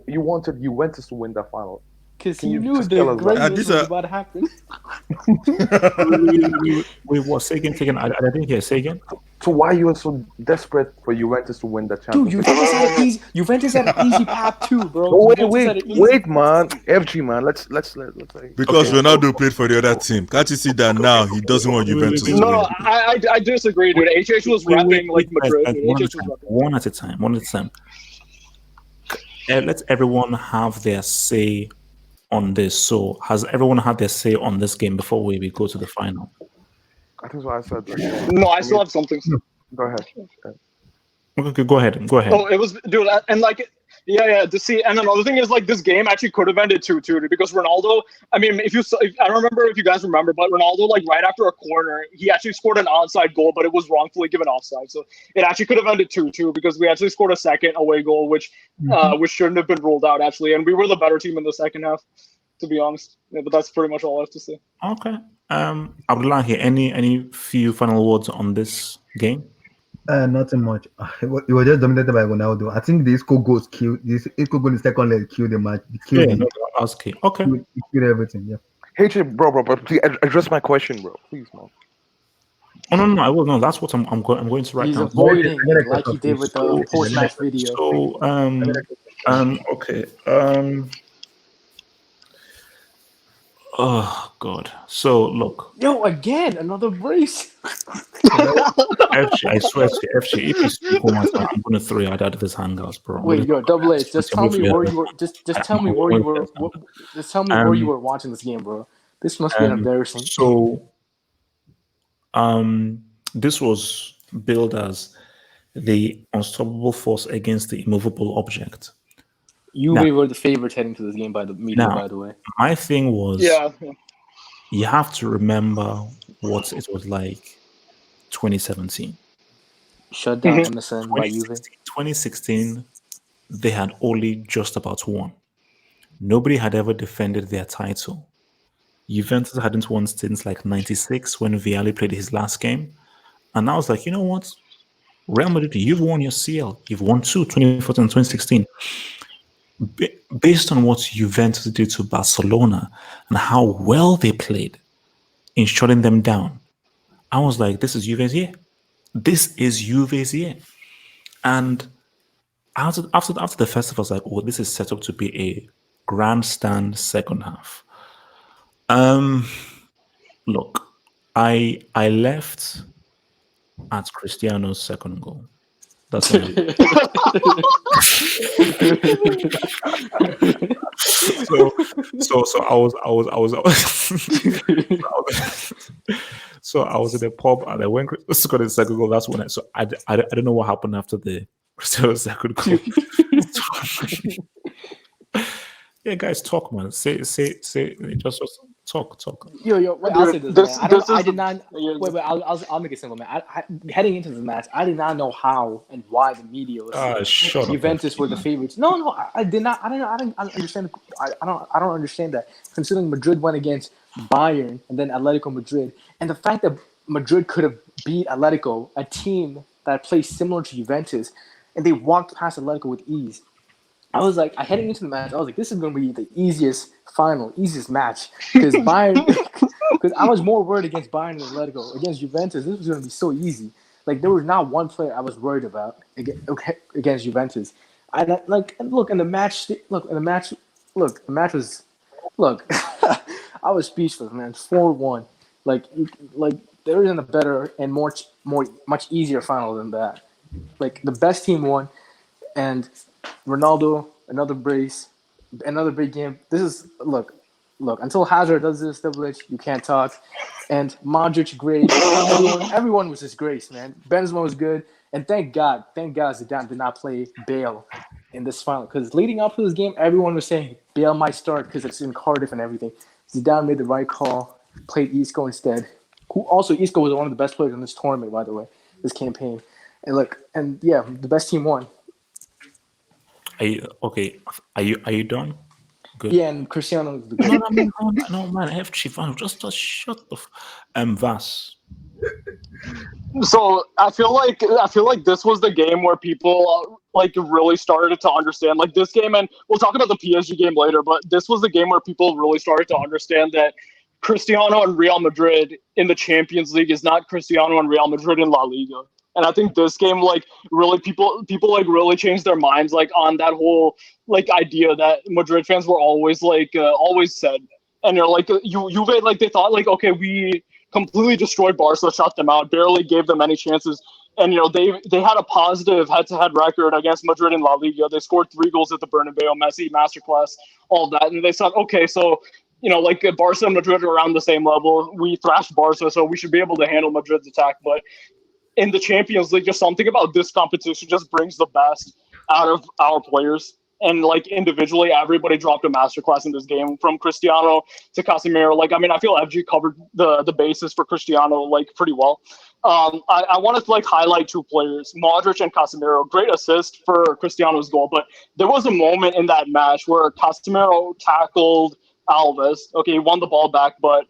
wanted Juventus to win that final? Because you knew the greatness was about to happen. Wait, what? Say again. I didn't hear. Say again. So why you were so desperate for Juventus to win the championship? Dude, Juventus had an easy path too, bro. Oh, wait, man. FG, man. Let's because Ronaldo played for the other team. Can't you see that now? He doesn't want Juventus to win. No, I disagree, dude. HH was rapping like Madrid. One at a time. Let everyone have their say on this. So, has everyone had their say on this game before we go to the final? I think what I said. No, I still have something. Go ahead. Okay, go ahead. Go ahead. Oh, it was, dude, and like, yeah. To see, and another thing is like this game actually could have ended 2-2 because Ronaldo. I mean, I don't remember if you guys remember, but Ronaldo, like right after a corner, he actually scored an onside goal, but it was wrongfully given offside. So it actually could have ended 2-2 because we actually scored a second away goal, which shouldn't have been ruled out actually, and we were the better team in the second half, to be honest. Yeah, but that's pretty much all I have to say. Okay. Abdullah here. Any few final words on this game? Nothing much. It was just dominated by Ronaldo. I think the Isco goals killed. This Isco goal in the second leg killed the match. Yeah, no, I was key. Okay. It killed everything. Yeah. Hey, bro, please address my question, bro. Please, man. Oh no, I will. No, that's what I'm going to right He's now. avoiding like he did with the post-match video. So okay. Oh God. So look, Yo, again, another brace. FG, I swear to you, FG, if you speak one more time, I'm gonna throw you out of this Hangouts, bro. Wait, yo, Double H, just tell me where you were. Just tell me where you were. Just tell me where you were watching this game, bro. This must be embarrassing. So, this was billed as the unstoppable force against the immovable object. You were the favorites heading to this game by the media, by the way. My thing was, Yeah. you have to remember what it was like 2017. Shut down MSN by Juve. 2016, they had only just about won. Nobody had ever defended their title. Juventus hadn't won since like 96 when Vialli played his last game. And I was like, you know what? Real Madrid, you've won your CL. You've won 2014 and 2016. Based on what Juventus did to Barcelona and how well they played in shutting them down, I was like, this is Juve's year. This is Juve's year. And after the festival, I was like, oh, this is set up to be a grandstand second half. Look, I left at Cristiano's second goal. That's what so I was in the pub and I went to score the second goal. That's when I don't know what happened after the second goal. Yeah, guys, talk, man. Say, just talk. Yo, wait, I'll say this, man. I did not. Wait, I'll make it simple, man. Heading into the match, I did not know how and why the media was saying Juventus were the favorites. No, I did not. I don't understand. I don't understand that. Considering Madrid went against Bayern and then Atletico Madrid, and the fact that Madrid could have beat Atletico, a team that plays similar to Juventus, and they walked past Atletico with ease. I was like, heading into the match, I was like, this is going to be the easiest match. Because Bayern, because I was more worried against Bayern and Atletico. Against Juventus, this was going to be so easy. Like, there was not one player I was worried about against Juventus. Look, the match was, I was speechless, man. 4-1. Like, there isn't a better and much easier final than that. Like, the best team won, and Ronaldo, another brace, another big game. This is look. Until Hazard does this, you can't talk. And Modric, great. Everyone was just grace, man. Benzema was good, and thank God Zidane did not play Bale in this final. Because leading up to this game, everyone was saying Bale might start because it's in Cardiff and everything. Zidane made the right call, played Isco instead. Isco was one of the best players in this tournament, by the way, this campaign. And the best team won. Are you done? Good. Yeah, and Cristiano. No, man. FG, just shut the Vas. So I feel like this was the game where people really started to understand this game, and we'll talk about the PSG game later. But this was the game where people really started to understand that Cristiano and Real Madrid in the Champions League is not Cristiano and Real Madrid in La Liga. And I think this game, really people really changed their minds, on that whole, idea that Madrid fans were always, always said. And they're Juve, they thought, okay, we completely destroyed Barca, shut them out, barely gave them any chances. And, they had a positive head-to-head record against Madrid in La Liga. They scored 3 goals at the Bernabeu, Messi, masterclass, all that. And they thought, okay, so, Barca and Madrid are around the same level. We thrashed Barca, so we should be able to handle Madrid's attack. But in the Champions League, just something about this competition just brings the best out of our players. And like individually, everybody dropped a masterclass in this game, from Cristiano to Casemiro. Like, I mean, I feel FG covered the basis for Cristiano like pretty well. I wanted to like highlight two players, Modric and Casemiro. Great assist for Cristiano's goal, but there was a moment in that match where Casemiro tackled Alves. Okay, he won the ball back, but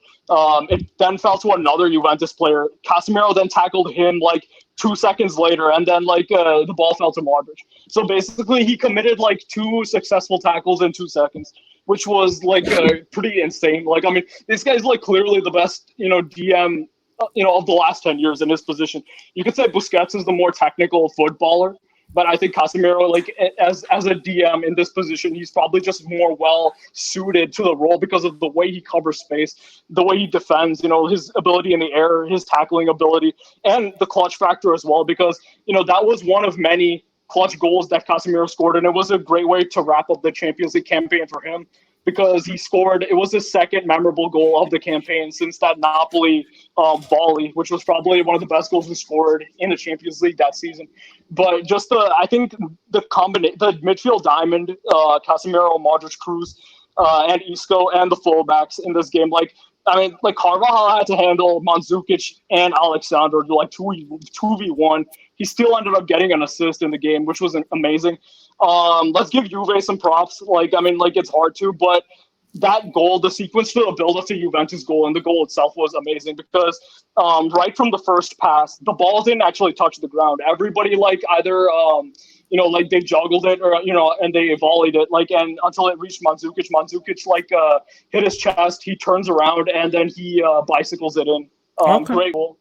it then fell to another Juventus player. Casemiro then tackled him like 2 seconds later, and then like the ball fell to Modric. So basically, he committed like 2 successful tackles in 2 seconds, which was like pretty insane. Like, I mean, this guy's like clearly the best, DM, of the last 10 years in his position. You could say Busquets is the more technical footballer, but I think Casemiro, like as a DM in this position, he's probably just more well suited to the role because of the way he covers space, the way he defends, his ability in the air, his tackling ability, and the clutch factor as well. Because that was one of many clutch goals that Casemiro scored, and it was a great way to wrap up the Champions League campaign for him, because he scored. It was his second memorable goal of the campaign since that Napoli volley, which was probably one of the best goals he scored in the Champions League that season. But just I think the midfield diamond, Casemiro, Modric, Cruz, and Isco, and the fullbacks in this game, like Carvajal had to handle Mandzukic and Alexander like 2v1. He still ended up getting an assist in the game, which was amazing. Let's give Juve some props. It's hard to, but that goal, the sequence to the build-up to Juventus goal, and the goal itself was amazing because right from the first pass, the ball didn't actually touch the ground. Everybody either they juggled it or and they volleyed it and until it reached Mandzukic. Mandzukic hit his chest. He turns around and then he bicycles it in. Okay. Great goal.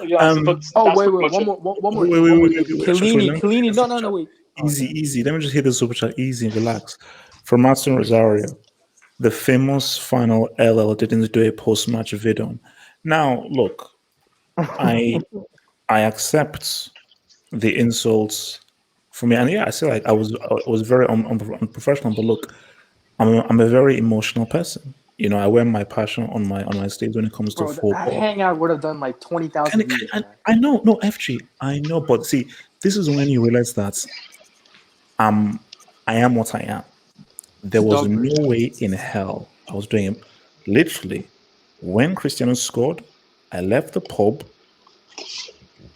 Yeah. Wait, one more. Chiellini. No, wait. Easy. Let me just hit the super chat. Easy, relax. From Martin Rosario, the famous final LL didn't do a post-match video. Now, look, I accept the insults for me, and yeah, I feel like I was very unprofessional. But look, I'm a very emotional person. I wear my passion on my sleeve when it comes to football. That hangout would have done like 20,000 views. I know, no, FG, I know, but see, this is when you realize that I am what I am. There was no way in hell I was doing it. Literally, when Cristiano scored, I left the pub.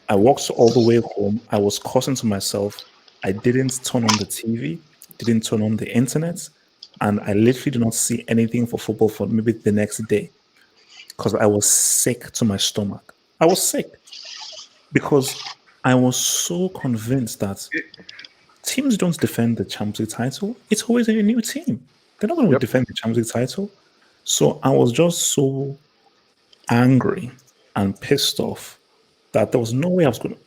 I walked all the way home. I was cursing to myself. I didn't turn on the TV, didn't turn on the internet, and I literally did not see anything for football for maybe the next day because I was sick to my stomach. I was sick because I was so convinced that teams don't defend the Champions League title. It's always a new team. They're not going to defend the Champions League title. So I was just so angry and pissed off that there was no way I was going to.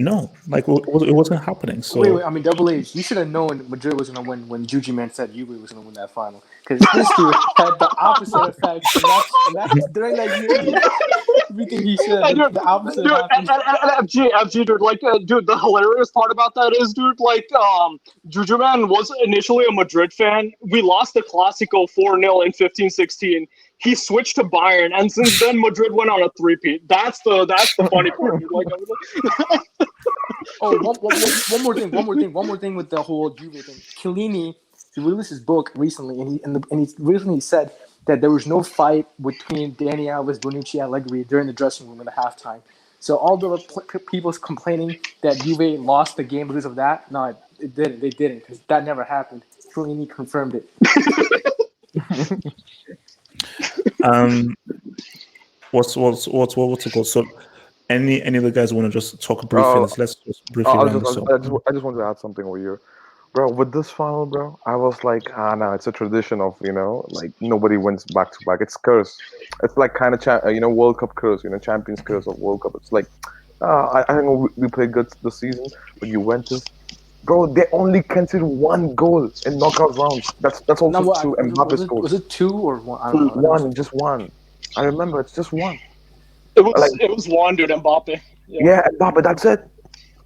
No, it wasn't happening. So wait, I mean, Double H, you should have known Madrid was going to win when Juju Man said Juve was going to win that final, because this dude had the opposite effect. And that's during that year, everything he said, the opposite happened. FG, dude, the hilarious part about that is, Juju Man was initially a Madrid fan. We lost the Clásico 4-0 in 15-16. He switched to Bayern, and since then Madrid went on a three-peat. That's the funny part. One more thing with the whole Juve thing. Chiellini, he released his book recently, and he recently said that there was no fight between Dani Alves, Bonucci, Allegri during the dressing room in the halftime. So all the people complaining that Juve lost the game because of that, no, it didn't. They didn't, because that never happened. Chiellini confirmed it. What's it called? So, any of the guys want to just talk briefly? Let's just briefly round this up. I just want to add something over here, bro. With this final, bro, I was like, no, it's a tradition of nobody wins back to back. It's curse. It's like kind of World Cup curse, Champions curse of World Cup. It's like, I think we played good this season, but Juventus. Bro, they only conceded one goal in knockout rounds. That's also two Mbappe's goals. Was it 2 or 1? I don't know. One, just one. I remember it's just one. It was one, dude, Mbappe. Yeah, Mbappe, that's it.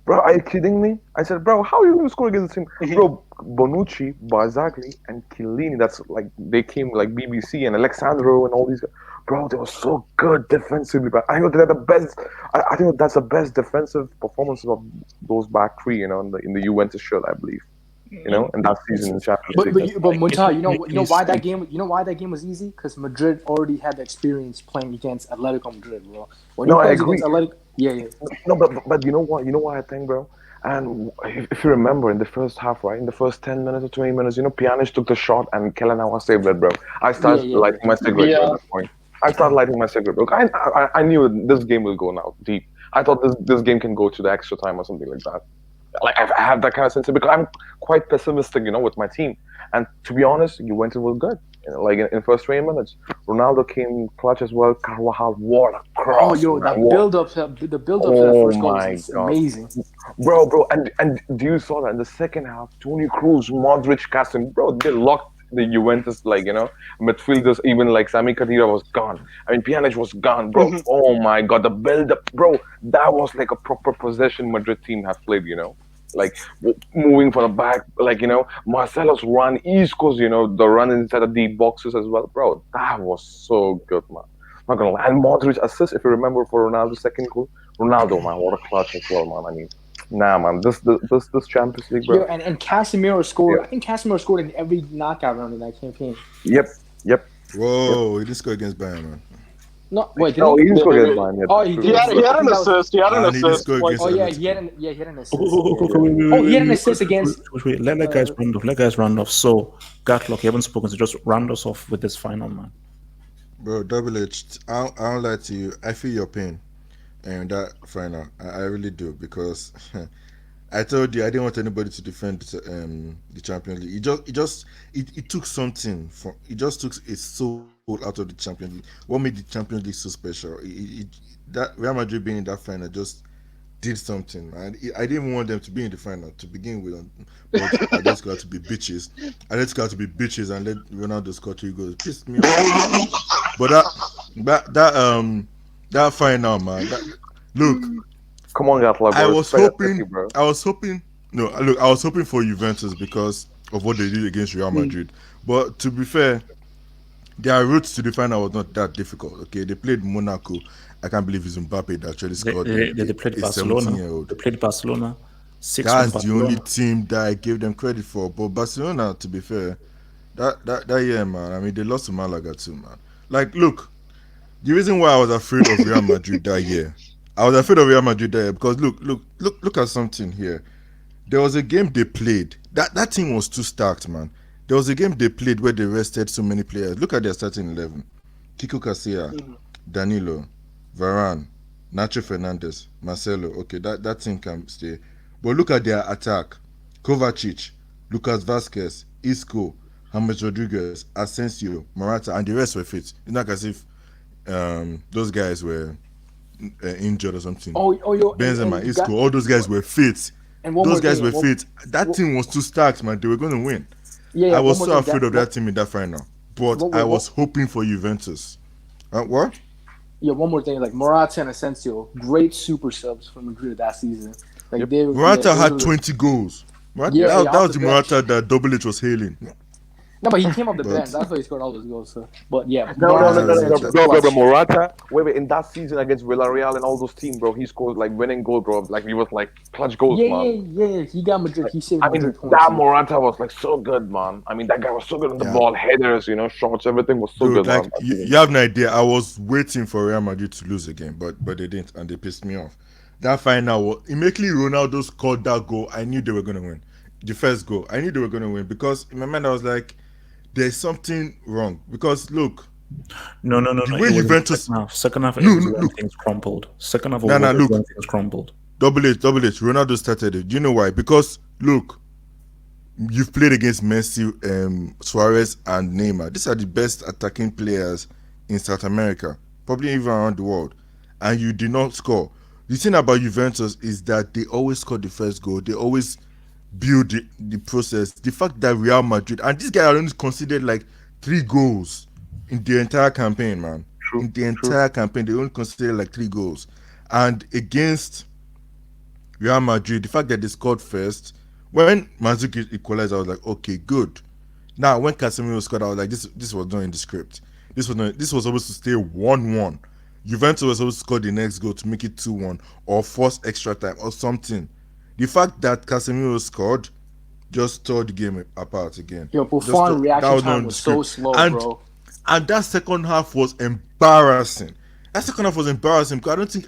Bro, are you kidding me? I said, bro, how are you going to score against this team? Bro, Bonucci, Barzagli, and Chiellini. That's like they came like BBC and Alexandro and all these. Bro, they were so good defensively. But I know they're the best. I think that's the best defensive performances of those back three. In the Juventus shirt, I believe. In that season in Champions League. But Munta, you know why that game was easy? Because Madrid already had the experience playing against Atletico Madrid, bro. When No, you I play agree. against Atletico, yeah. No, but you know what? You know what I think, bro. And if you remember, in the first half, right, in the first 10 minutes or 20 minutes, Pjanic took the shot and Kelleher saved it, bro. I started Yeah. lighting my cigarette bro, Yeah. at that point. I started lighting my cigarette, bro. I knew this game will go now deep. I thought this game can go to the extra time or something like that. Like I have that kind of sense because I'm quite pessimistic, with my team. And to be honest, Juventus was good. Like in first 20 minutes, Ronaldo came clutch as well. Carvajal, what a cross! Oh, yo, man. the build up to that first goal my was God. amazing. Bro, and do you saw that in the second half? Toni Kroos, Modric, Casemiro, bro, they locked the Juventus midfielders. Even like Sami Khedira was gone. I mean, Pjanic was gone, bro. Oh my God, the build up, bro. That was like a proper possession Madrid team has played. Like moving for the back, Marcelo's run, Isco's, the run inside the deep boxes as well, bro. That was so good, man. Not gonna lie. And Modric assist, if you remember, for Ronaldo's second goal. Ronaldo, man, what a clutch as well, man. I mean, nah, man, this Champions League, bro. Yo, and Casemiro scored. Yeah. I think Casemiro scored in every knockout round in that campaign. Yep. Whoa, he didn't score against Bayern, man. No, wait, No, he didn't didn't score against Bayern yet. Oh, he did. He had I an think that was- assist. He had an And he did assist. score Like, against Oh yeah, Atletico. he had an assist. He had an assist against- Wait, let guys round off. Let guys round off. So, Gatlock, you haven't spoken, so just round us off with this final, man. Bro, Double H, I don't lie to you. I feel your pain and that final. I really do because I told you I didn't want anybody to defend the Champions League. It took something from. It just took a soul out of the Champions League. What made the Champions League so special? That Real Madrid being in that final just did something, man. I didn't want them to be in the final to begin with, but I just got to be bitches. I just got to be bitches and let Ronaldo score 3 goals. Pissed me off. But that final, man. Look, Come on, Gatla, I bro. was Respect hoping. City, bro. I was hoping. No, look, I was hoping for Juventus because of what they did against Real Madrid. But to be fair, their routes to the final was not that difficult. Okay, they played Monaco. I can't believe it's Mbappe that actually scored. They played a Barcelona. 17-year-old. They played Barcelona. 6-1 That's the Barcelona. only team that I gave them credit for. But Barcelona, to be fair, that year, man. I mean, they lost to Malaga too, man. Like, look, the reason why I was afraid of Real Madrid that year, because look at something here. There was a game they played. That team was too stacked, man. There was a game they played where they rested so many players. Look at their starting 11: Kiko Casilla, Danilo, Varane, Nacho Fernandez, Marcelo. Okay, that team can stay. But look at their attack: Kovacic, Lucas Vasquez, Isco, James Rodriguez, Asensio, Morata, and the rest were fit. It's not as if those guys were injured or something. Yo, Benzema, and Isco, all those guys were fit. And one Those more guys thing, were fit. That team was too stacked, man. They were going to win. Yeah, I was one so more thing, afraid of that team in that final. But I was hoping for Juventus. What? Yeah, one more thing. Like Morata and Asensio, great super subs for Madrid that season. Like Morata had 20 goals. That was the Morata that Double H was hailing. No, but he came off the bench. That's why he scored all those goals. So. But yeah, No, Morata, Morata. Wait, in that season against Villarreal and all those teams, bro, he scored like winning goal, bro. Like he was like clutch goals, man. Yeah. He got Madrid. He saved Madrid points. That Morata was like so good, man. I mean, that guy was so good on the ball, headers, shots, everything was so good, like, man. You have no idea. I was waiting for Real Madrid to lose again, but they didn't, and they pissed me off. That final, immediately Ronaldo scored that goal, I knew they were going to win. The first goal, I knew they were going to win because in my mind I was like, there's something wrong because look. No. When Juventus second half, things crumbled. Second half, look, things crumbled. Double H. Ronaldo started it. Do you know why? Because look, you've played against Messi, Suarez, and Neymar. These are the best attacking players in South America, probably even around the world, and you did not score. The thing about Juventus is that they always score the first goal. They always build the process. The fact that Real Madrid and this guy only considered like 3 goals in the entire campaign, man. In the entire campaign, they only considered like 3 goals. And against Real Madrid, the fact that they scored first when Mandzukic equalized, I was like, okay, good. Now when Casemiro scored, I was like, this was not in the script. This was supposed to stay 1-1. Juventus was supposed to score the next goal to make it 2-1 or force extra time or something. The fact that Casemiro scored just tore the game apart again. Yo, Buffon reaction time was so slow, bro. And that second half was embarrassing. That second half was embarrassing because I don't think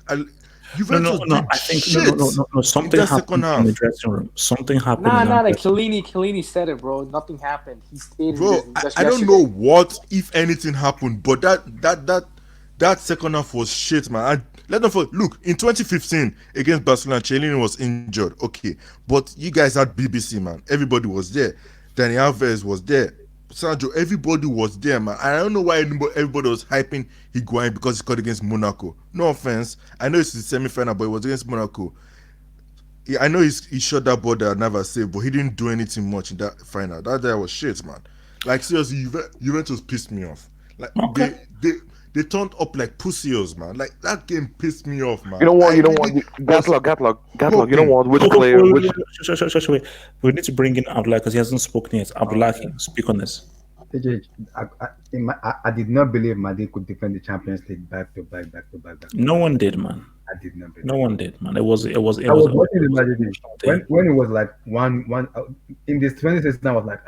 Juventus did I think shit no. Something in that second happened in the half. dressing room. Something happened. Nah, like Chiellini said it, bro. Nothing happened. He stayed. Bro, I don't know what, if anything, happened, but that second half was shit, man. Let them look, in 2015 against Barcelona, Chiellini was injured, okay, but you guys had BBC, man. Everybody was there. Dani Alves was there. Sancho, everybody was there, man. I don't know why everybody was hyping Higuain because he scored against Monaco. No offense. I know it's the semi-final, but it was against Monaco. Yeah, I know he shot that ball that Navas saved, but he didn't do anything much in that final. That guy was shit, man. Like, seriously, Juventus pissed me off. Like, they turned up like pussies, man. Like, that game pissed me off, man. You know what? Gatlock. You know what? Which player? Wait. We need to bring in Abdullah because he hasn't spoken yet. Abdullah, speak on this. I did not believe Madrid could defend the Champions League back to back. No one did, man. I did not believe. No one did, man. It was. I was watching the Madrid game when it was like one in this 2016. I was like,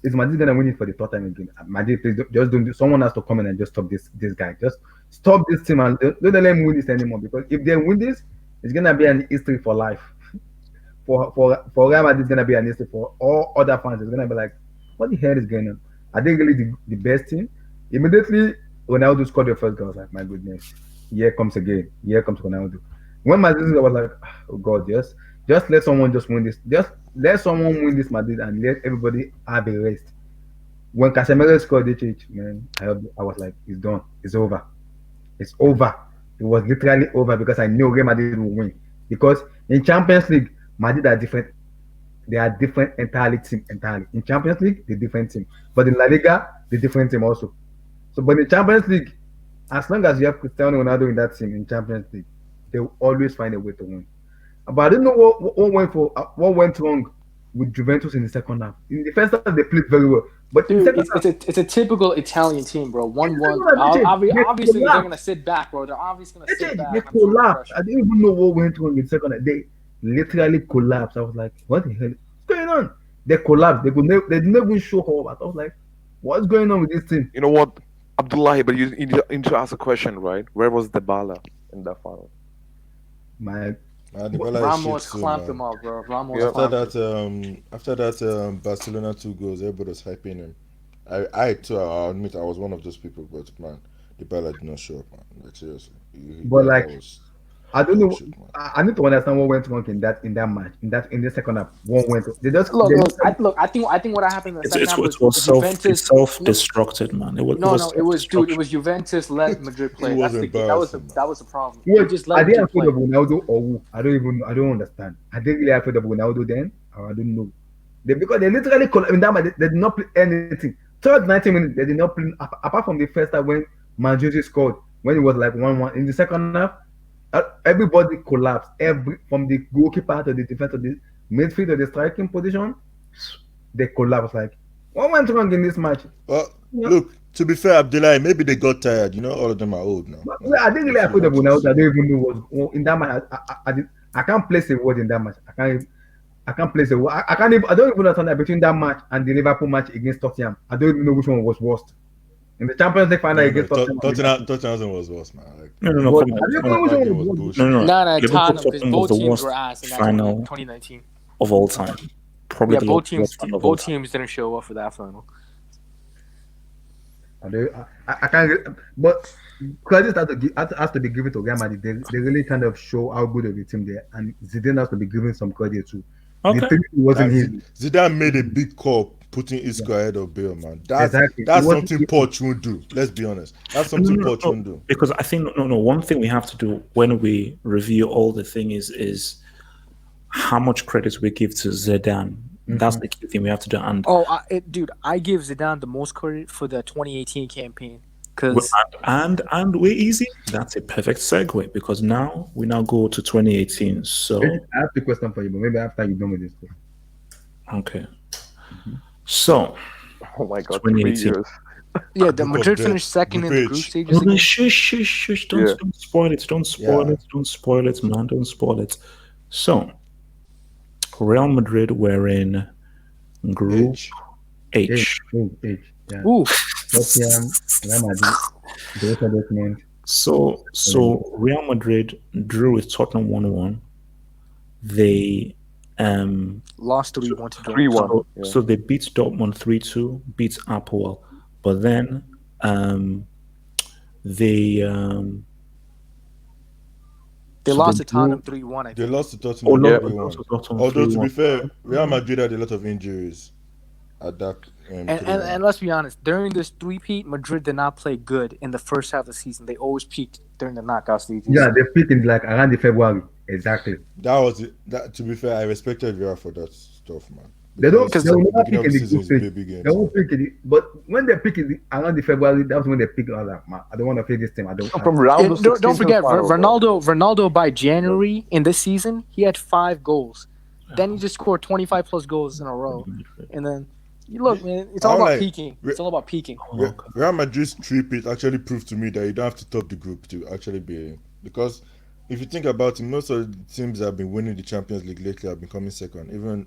is Madrid gonna win it for the third time again? Madrid, please just don't. Someone has to come in and just stop this guy. Just stop this team and don't let them win this anymore. Because if they win this, it's gonna be an history for life. For Real Madrid, it's gonna be an history for all other fans. It's gonna be like, what the hell is going on? Are they really the best team? Immediately, Ronaldo scored the first goal. I was like, my goodness, here comes again. Here comes Ronaldo. When Madrid, I was like, oh God, just let someone just win this. Just let someone win this Madrid and let everybody have a rest. When Casemiro scored the change, man, I was like, it's done. It's over. It's over. It was literally over because I knew Real Madrid would win. Because in Champions League, Madrid are different. They are different entirely. In Champions League, they're different team. But in La Liga, they're different team also. So, but in Champions League, as long as you have Cristiano Ronaldo in that team in Champions League, they will always find a way to win. But I don't know what went wrong with Juventus in the second half. In the first half, they played very well. But dude, it's a typical Italian team, bro. 1-1. Obviously, they're gonna sit back, bro. They're obviously gonna sit back. They collapsed. I didn't even know what went wrong in the second half. They literally collapsed. I was like, what the hell is going on? They collapsed. They didn't even show up. I was like, what's going on with this team? You know what, Abdullahi? But you need to ask a question, right? Where was Dybala in that final? Ramos clamped him up, bro. After that Barcelona 2 goals, everybody was hyping him. I too, I'll admit I was one of those people, but man, Dybala did not show up, man. Like seriously. I don't know. I need to understand what went wrong in that match. In the second half, what went wrong? They just I think what happened in the second half was self-destructed, man. It was Juventus let Madrid play. That was the problem. Just let Madrid play. Of Ronaldo or who? I don't understand. I didn't really afraid of Ronaldo then, or I don't know. Because they literally in that match, they did not play anything. Third 90 minutes, they did not play apart from the first half when Mandzukic scored, when it was like 1-1. In the second half, everybody collapsed. From the goalkeeper to the defense to the midfield to the striking position, they collapsed. Like, what went wrong in this match? Well, look, to be fair, Abdullahi, maybe they got tired. You know, all of them are old now. I didn't really afraid of Ronaldo. I don't even know what in that match. I can't place a word in that match. I can't place a word. I don't even understand between that match and the Liverpool match against Tottenham. I don't even know which one was worst. In the Champions League final against Tottenham was worse, man. Like, no. Tottenham, because both teams were ass in that final 2019 of all time. Probably both teams didn't show up for that final. I can't, but credit has to be given to Real Madrid. They really kind of show how good of a team they are, and Zidane has to be given some credit too. Okay. Zidane made a big call putting Isco ahead of Bale, man. That's something Poch won't do. Let's be honest. That's something Poch won't do. Because I think one thing we have to do when we review all the thing is how much credit we give to Zidane. Mm-hmm. That's the key thing we have to do. And dude, I give Zidane the most credit for the 2018 campaign. And we're easy. That's a perfect segue because we now go to 2018. So I have the question for you, but maybe after you're done with this. Okay. So Oh my God, 3 2018. years. Yeah, the Group of Madrid death. finished second in the group Groupage. stages Oh, no, again. shush, shush, shush! Don't, Yeah. don't spoil it! Don't spoil Yeah. it! Don't spoil it, man! Don't spoil it. So Real Madrid were in Group H. H. Yeah. Ooh, Tottenham, Real Madrid, Borussia Dortmund. So Real Madrid drew with Tottenham 1-1. They lost 3-1 to 3-1. so, Yeah. so they beat Dortmund 3-2, beat Apoel, but then they They so lost they to Tottenham drew- 3-1. I They think. lost to Oh Tottenham no, Yeah. 3-1. also Tottenham Although to be 3-1. fair, Real Madrid had a lot of injuries at that. And let's be honest, during this three-peat, Madrid did not play good in the first half of the season. They always peaked during the knockout stages. Yeah, they peaked in like around the February. Exactly. That was it. That, to be fair, I respected Real for that stuff, man. They don't. Because They will the never beginning peak of in the the season group is stage. baby games. They won't peak in it. But when they peak around the February, that's when they peak. I was like, man, I don't want to play this team. I don't. From round of And don't 16 forget, final, bro. Ronaldo by January in this season, he had 5 goals. Then he just scored 25 plus goals in a row. And then, you look, man, it's all I'm about like- peaking. It's all about peaking. Real Madrid's trip actually proved to me that you don't have to top the group to actually be, because if you think about it, most of the teams that have been winning the Champions League lately have been coming second. Even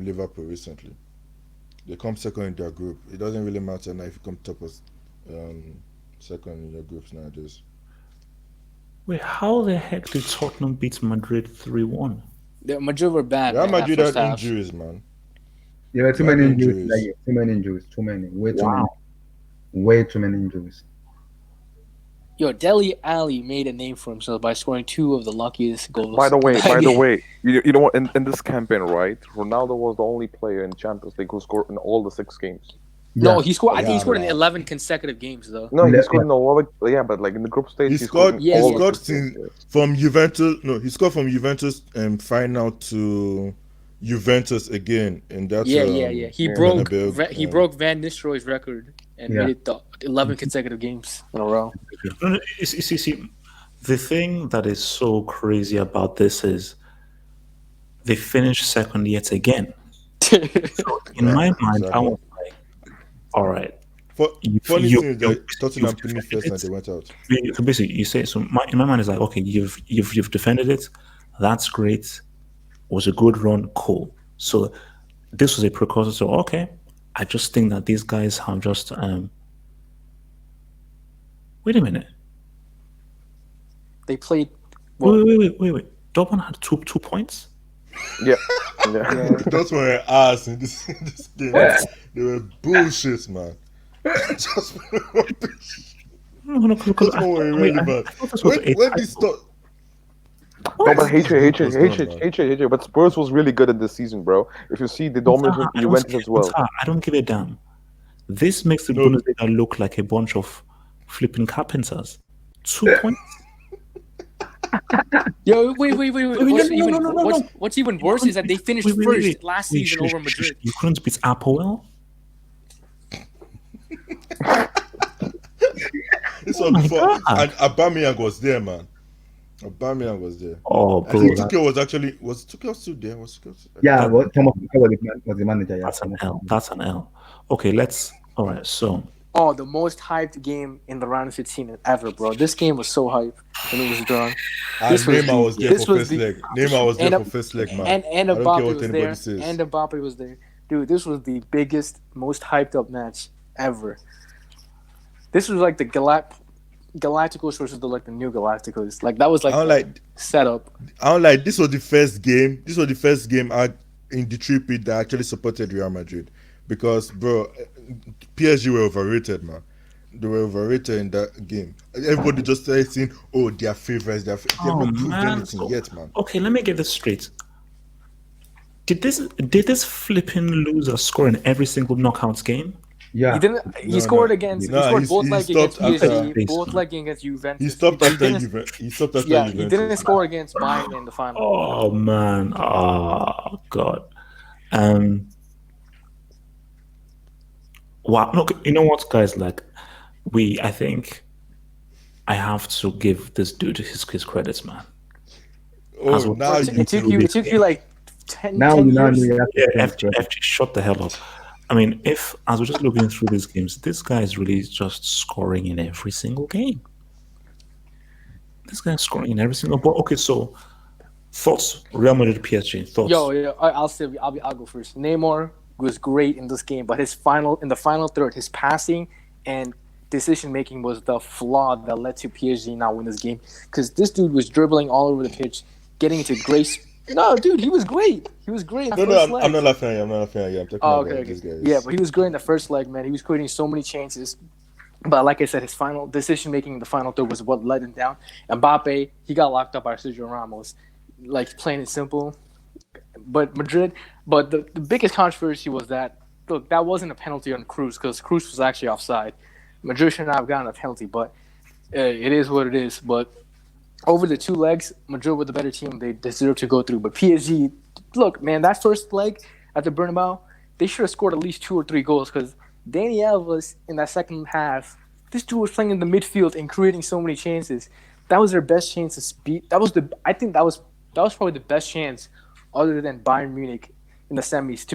Liverpool recently, they come second in their group. It doesn't really matter now if you come top or second in your groups nowadays. Wait, how the heck did Tottenham beat Madrid 3-1? Madrid were bad. Real man, that Madrid first had half. injuries, man. There were too Bad many injuries. injuries. That year. Too many injuries. Too many. Way too Wow. many. Way too many injuries. Yo, Dele Alli made a name for himself by scoring 2 of the luckiest goals. By the way, that game. you know what? In this campaign, right? Ronaldo was the only player in Champions League who scored in all the 6 games. No, Yeah. he scored. I think he Yeah, scored in man. 11 consecutive games, though. No, he Yeah. scored in a lot of, yeah, but like in the group stage, He he scored. in Yeah, He all yeah. of scored the games, yeah. from Juventus. No, he scored from Juventus final to Juventus again, and that's Yeah. He broke Bernabeu, broke Van Nistelrooy's record and Yeah. made it the 11 consecutive games in a row. No, see, the thing that is so crazy about this is they finished second yet again. In my mind, I exactly. was like, all right. Funny you- thing is you- that Tottenham you've finished first and defended they went out. So basically, you say so. In my mind, is like, okay, you've defended it. That's great. It was a good run. Cool. So this was a precursor. So okay, I just think that these guys have just Wait a minute. They played. Well, Wait. Dortmund had two points. Yeah. Yeah. Those were ass in this game. They were bullshit, man. Just rubbish. No, Those were really bad. When this start, No, but This was done, man. but Spurs was really good in this season, bro. If you see the dominant Juventus as well. I don't give a damn. This makes the No. Bundesliga look like a bunch of flipping carpenters. 2 points. yo, wait. What's even You worse couldn't is that they beat- finished wait, first last Wait, season over Madrid. You couldn't beat Apoel? This Oh was my before, God. and Aubameyang was there, man. Aubameyang was there. Oh, I bro, think Tuchel was actually Tuchel still there? Was Tuchel still there? Yeah, but Thomas Tuchel was the manager. Yeah, that's an L. That's an L. Okay, all right, so Oh, the most hyped game in the round of 16 ever, bro. This game was so hyped when it was drawn. And This was Neymar was there this for was first the- leg. Neymar was there and for first leg, man. And I don't care Mbappe what was anybody there. says. And Mbappe was there. Dude, this was the biggest, most hyped up match ever. This was like the Galacticos versus the New Galacticos. Like that was like I don't the like. setup. I don't like. This was the first game. This was the first game in the trip that actually supported Real Madrid, because bro, PSG were overrated, man. They were overrated in that game. Everybody just started saying, "Oh, they are favorites. They have not proved anything yet, man." okay, let me get this straight. Did this flipping loser score in every single knockouts game? Yeah. He didn't. He No, scored no. against. No, he scored he's- both he leg against stopped after- PSG, both leg against Juventus. He stopped He after didn't- Juventus. He stopped after Yeah, Juventus. he didn't score against Bayern in the final. Oh man, oh god. Wow. Look, you know what, guys? Like, I think I have to give this dude his credits, man. Oh, now It you took you like 10, Now 10 you now know years. you have Yeah, to think, bro. FG, shut the hell up. I mean, if as we're just looking through these games, this guy is really just scoring in every single game. This guy's scoring in every single ball. Okay, so thoughts, Real Madrid, PSG, thoughts. I'll go first. Neymar was great in this game, but in the final third, his passing and decision making was the flaw that led to PSG not win this game. Because this dude was dribbling all over the pitch, getting into grace. No, dude, he was great. He was great in the first leg. I'm not laughing at you. I'm talking about this guy. Yeah, but he was great in the first leg, man. He was creating so many chances. But like I said, his final decision making in the final third was what let him down. Mbappe, he got locked up by Sergio Ramos. Like, plain and simple. But the biggest controversy was that, look, that wasn't a penalty on Cruz because Cruz was actually offside. Madrid should not have gotten a penalty, but it is what it is. But over the two legs, Madrid were the better team. They deserve to go through. But PSG, look, man, that first leg at the Bernabeu, they should have scored at least 2 or 3 goals because Dani Alves in that second half, this dude was playing in the midfield and creating so many chances. That was their best chance to beat. I think that was probably the best chance, other than Bayern Munich in the semis,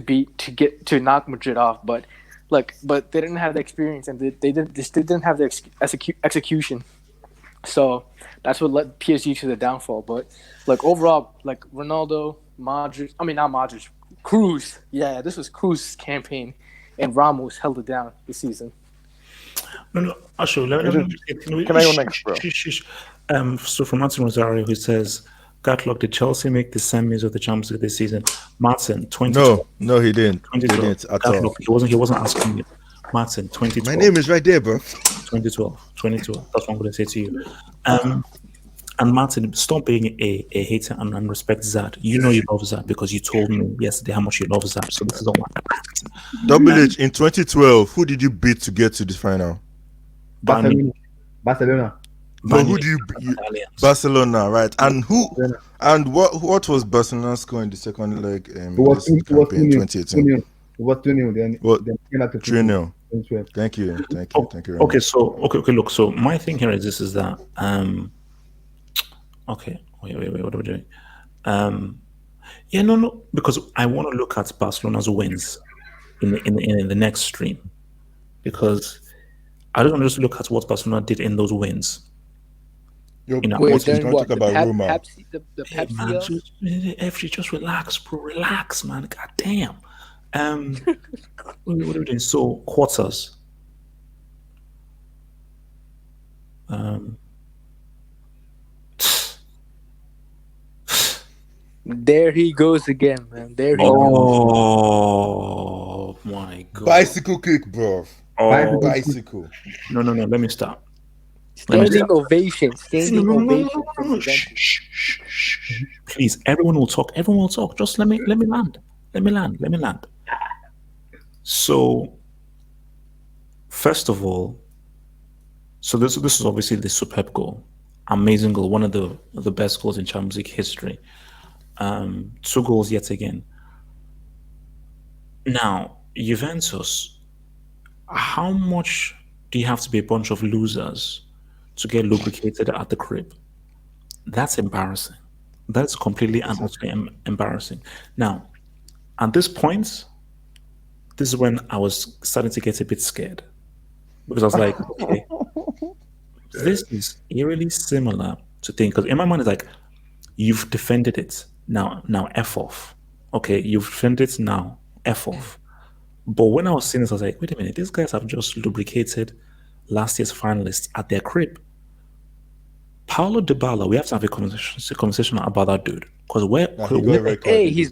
to knock Madrid off. But they didn't have the experience and they didn't have the execution. So that's what led PSG to the downfall. But overall, Ronaldo, Modric, not Modric, Cruz. Yeah, this was Cruz's campaign, and Ramos held it down this season. No, actually, Can I go next, bro? So from Martin Rosario, who says, Gatlock, did Chelsea make the semis of the Champions League this season? Martin, 2012. No, he didn't. He didn't at all. He wasn't asking you. Martin, 2012. My name is right there, bro. 2012. That's what I'm going to say to you. And Martin, stop being a hater and respect Zad. You know you love Zad because you told me yesterday how much you love Zad. So this is all. Double H, in 2012, who did you beat to get to the final? Barcelona. But who do you beat? Barcelona, right? And what was Barcelona's score in the second leg in 2018? It was 2-0. Then came out to 3-0. Thank you. Okay, look. So my thing here is that okay, wait, what are we doing? No, because I want to look at Barcelona's wins in the next stream, because I don't want to just look at what Barcelona did in those wins. Wait, what? About Roma. The Pepsi? Man, just relax, bro. Relax, man. God damn. What are we doing? So quarters. There he goes again, man. There he goes. Oh my god. Bicycle kick, bro. Oh, bicycle. No. Let me stop. Standing ovation. Shh. Please, everyone will talk. Just let me land. So, first of all, this is obviously the superb goal, amazing goal, one of the best goals in Champions League history. 2 goals yet again. Now, Juventus, how much do you have to be a bunch of losers to get lubricated at the crib? That's embarrassing. That's completely and utterly embarrassing. Now, at this point, this is when I was starting to get a bit scared, because I was like, okay, this is eerily similar to things. Because in my mind, it's like, you've defended it. Now F off. Okay, you've defended it, now F off. But when I was seeing this, I was like, wait a minute, these guys have just lubricated last year's finalists at their crib. Paulo Dybala, we have to have a conversation about that dude. Because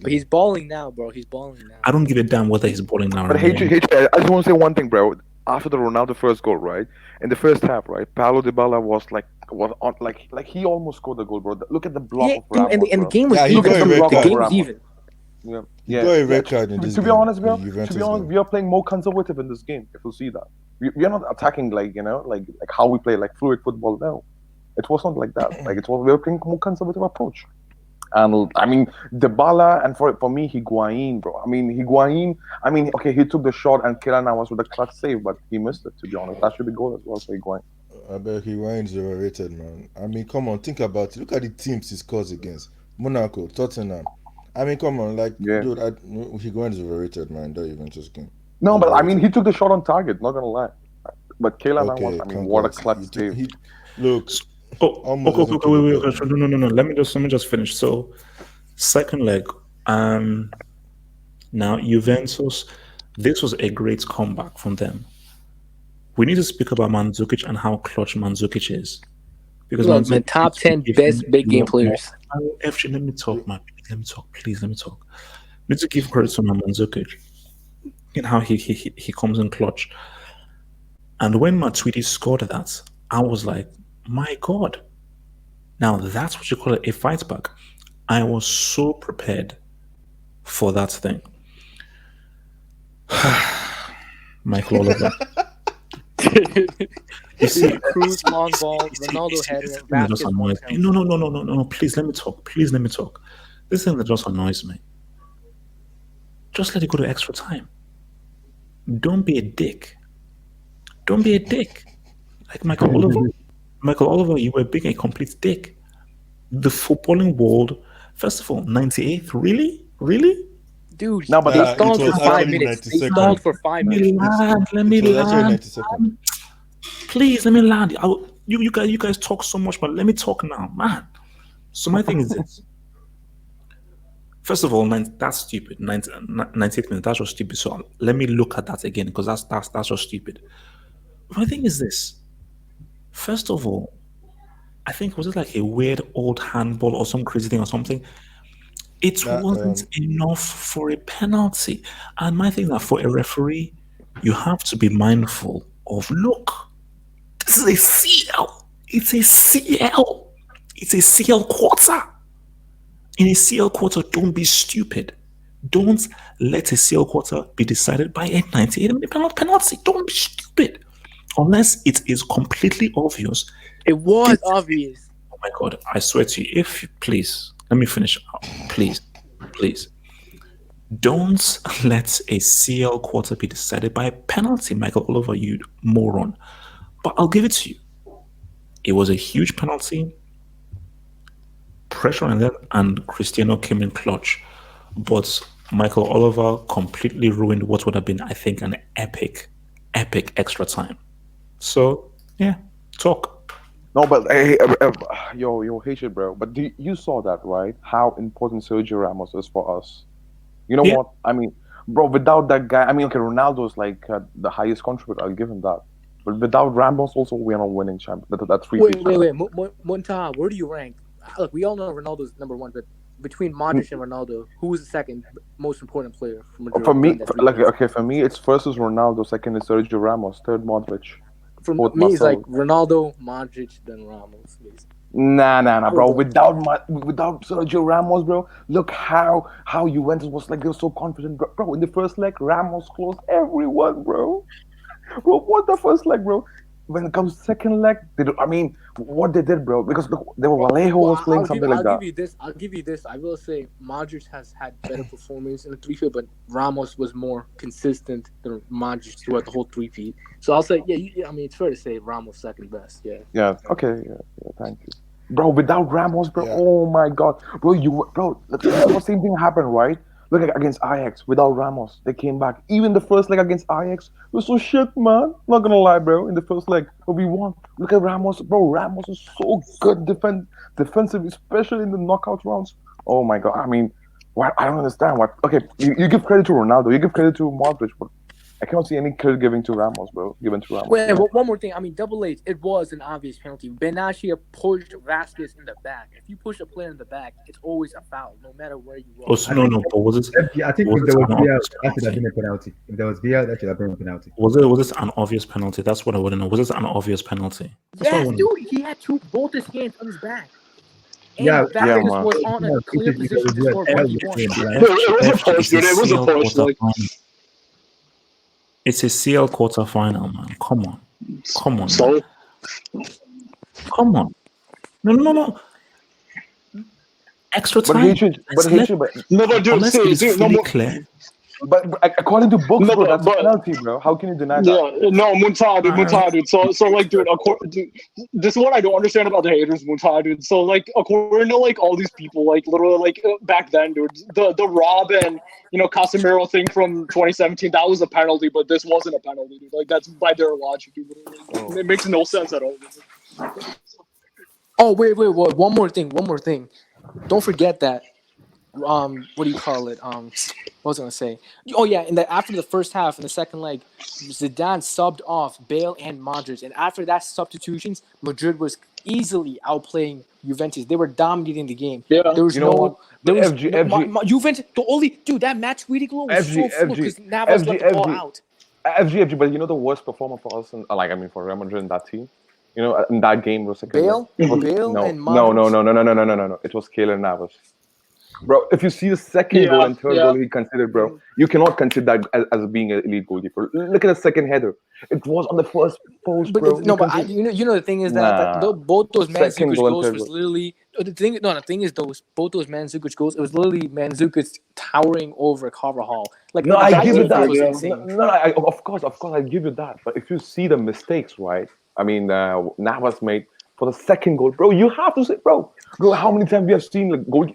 he's balling now, bro. He's balling now. I don't give a damn whether he's balling now. But I just want to say one thing, bro. After the Ronaldo first goal, right? In the first half, right? Paulo Dybala was on he almost scored the goal, bro. Look at the block of Ramos, and the game was even. The game was even. Yeah. Got a red card in this to be game, honest, bro. Juventus To be honest, game. we are playing more conservative in this game. If you see that, we are not attacking like how we play like fluid football now. It wasn't like that. We were playing more conservative approach. And I mean, Dybala and for me, Higuain, bro. Okay, he took the shot and Keylor Navas with a clutch save, but he missed it. To be honest, that should be goal as well for Higuain. I bet Higuain's overrated, man. I mean, come on, think about it. Look at the teams he scores against: Monaco, Tottenham, I mean, come on, like, Yeah. dude, Higuain is overrated, man. That Juventus game. No, but I mean, Overrated. he took the shot on target. Not gonna lie. But Kayla Okay, was. I mean, what a congrats. clutch save. Look, Oh, almost okay, doesn't okay, kill wait, the wait, ball, okay. man. No. Let me just finish. So, second leg. Now Juventus. This was a great comeback from them. We need to speak about Mandzukic and how clutch Mandzukic is. Because Look, man, Mandzukic top needs to 10 give best him big game more- players. FG, let me talk, man. Let me talk. Please, let me talk. Need to give credit to Mandzukic and how he comes in clutch. And when Matuidi scored that, I was like, my God. Now that's what you call a fight back. I was so prepared for that thing. Michael Oliver. You see, Cruz, long ball, Ronaldo header, that Vasquez just one annoys me. penalty. No. Please let me talk. Please let me talk. This thing that just annoys me. Just let it go to extra time. Don't be a dick. Don't be a dick. Like Michael Oliver. Michael Oliver, you were being a complete dick. The footballing world, first of all, 98th? Really? Really? Dude, No, but they Nah, stalled it for was 5 actually minutes. They 92nd. stalled for 5 Let minutes. me land. Let It me was actually land. 92nd. Please, let me land. You guys talk so much, but let me talk now, man. So my thing is this. First of all, that's stupid. 98 minutes, that's just stupid. So let me look at that again because that's just stupid. My thing is this. First of all, I think was it like a weird old handball or some crazy thing or something? It That wasn't enough for a penalty. And my thing that for a referee, you have to be mindful of look, this is a CL. It's a CL. It's a CL quarter. In a CL quarter, don't be stupid. Don't let a CL quarter be decided by a 98-minute penalty. Don't be stupid. Unless it is completely obvious. It was obvious. Oh my God, I swear to you, please, let me finish. Please. Don't let a CL quarter be decided by a penalty, Michael Oliver, you moron. But I'll give it to you. It was a huge penalty. Pressure on them, and Cristiano came in clutch. But Michael Oliver completely ruined what would have been, I think, an epic extra time. So, yeah, talk. No, but hey, yo, hatred, bro. But you saw that, right? How important Sergio Ramos is for us. You know Yeah. what? I mean, bro, without that guy, I mean, okay, Ronaldo's like the highest contributor. I'll give him that. But without Ramos, also, we are not winning champion. That's three. Wait. Monta, where do you rank? Look, we all know Ronaldo's number one, but between Modric and Ronaldo, who is the second most important player for Madrid? For me, in that three like, players? okay, for me, it's first is Ronaldo, second is Sergio Ramos, third Modric. For fourth me, it's like Marcelo. Ronaldo, Modric, then Ramos. Basically. Nah, bro. Hold on. Without Sergio Ramos, bro. Look how Juventus was like they were so confident, bro. In the first leg, Ramos closed everyone, bro. Bro, what the first leg, bro? When it comes to second leg, what they did, bro? Because look, they were Vallejo was playing something like that. I'll give you this. I will say Modric has had better performance in the three-peat, but Ramos was more consistent than Modric throughout the whole three-peat. So I'll say, I mean, it's fair to say Ramos second best. Yeah. Yeah. Okay. Yeah. Thank you, bro. Without Ramos, bro. Yeah. Oh my God, bro. The same thing happened, right? Look against Ajax. Without Ramos, they came back. Even the first leg against Ajax was so shit, man. Not gonna lie, bro. In the first leg, but we won. Look at Ramos, bro. Ramos is so good defensive, especially in the knockout rounds. Oh my God. I mean, what? I don't understand. What? Okay, you give credit to Ronaldo. You give credit to Modric, but I cannot see any credit given to Ramos, bro. Given to Ramos. Wait, one more thing. I mean, Double H, it was an obvious penalty. Benatia pushed Vasquez in the back. If you push a player in the back, it's always a foul, no matter where you go. No. But was it? I think Was if there it was an VAR, obvious that should have penalty? been a penalty. If there was VAR, that should have been a penalty. Was it an obvious penalty? That's what I want to know. Was it an obvious penalty? That's what I Yes, want to know. dude, he had both his hands on his back. And Yeah, Vasquez man. was on a clear position to score 1v1. It was a push, dude. It was a push. Like, It's a CL quarter final, man. Come on. so Come on. No. Extra But time. hatred, no, but dude, Unless see, it is dude, no fully more. clear. But according to books, No, bro, that's a but penalty, bro. How can you deny that? yeah, no, Munta, dude. So, like, dude, this is what I don't understand about the haters, Munta, dude. So, like, according to like all these people, like literally, like back then, dude, the Rob and Casemiro thing from 2017, that was a penalty, but this wasn't a penalty, dude. Like, that's by their logic, dude. It makes no sense at all. Oh wait, one more thing. Don't forget that. What do you call it? What was I gonna say? Oh yeah, after the first half in the second leg, Zidane subbed off Bale and Madrid, and after that substitutions, Madrid was easily outplaying Juventus. They were dominating the game. Yeah. There was You know what? there was FG. Juventus. The only dude that match Weedy goal was so full because Navas let the ball out. FG, but you know the worst performer for us, for Real Madrid in that team, in that game was Bale and Madrid. No. It was Keylor Navas. Bro, if you see the second goal and third goal he considered, bro, you cannot consider that as being an elite goalkeeper. Look at the second header; it was on the first post, bro. The thing is that both those Mandzukic goals was literally the thing. No, the thing is both those Mandzukic goals. It was literally Mandzukic towering over Carvajal. Like, no, I give you that. Yeah. Of course, I give you that. But if you see the mistakes, right? I mean, Navas made for the second goal, bro. You have to say, bro, how many times we have seen like goal,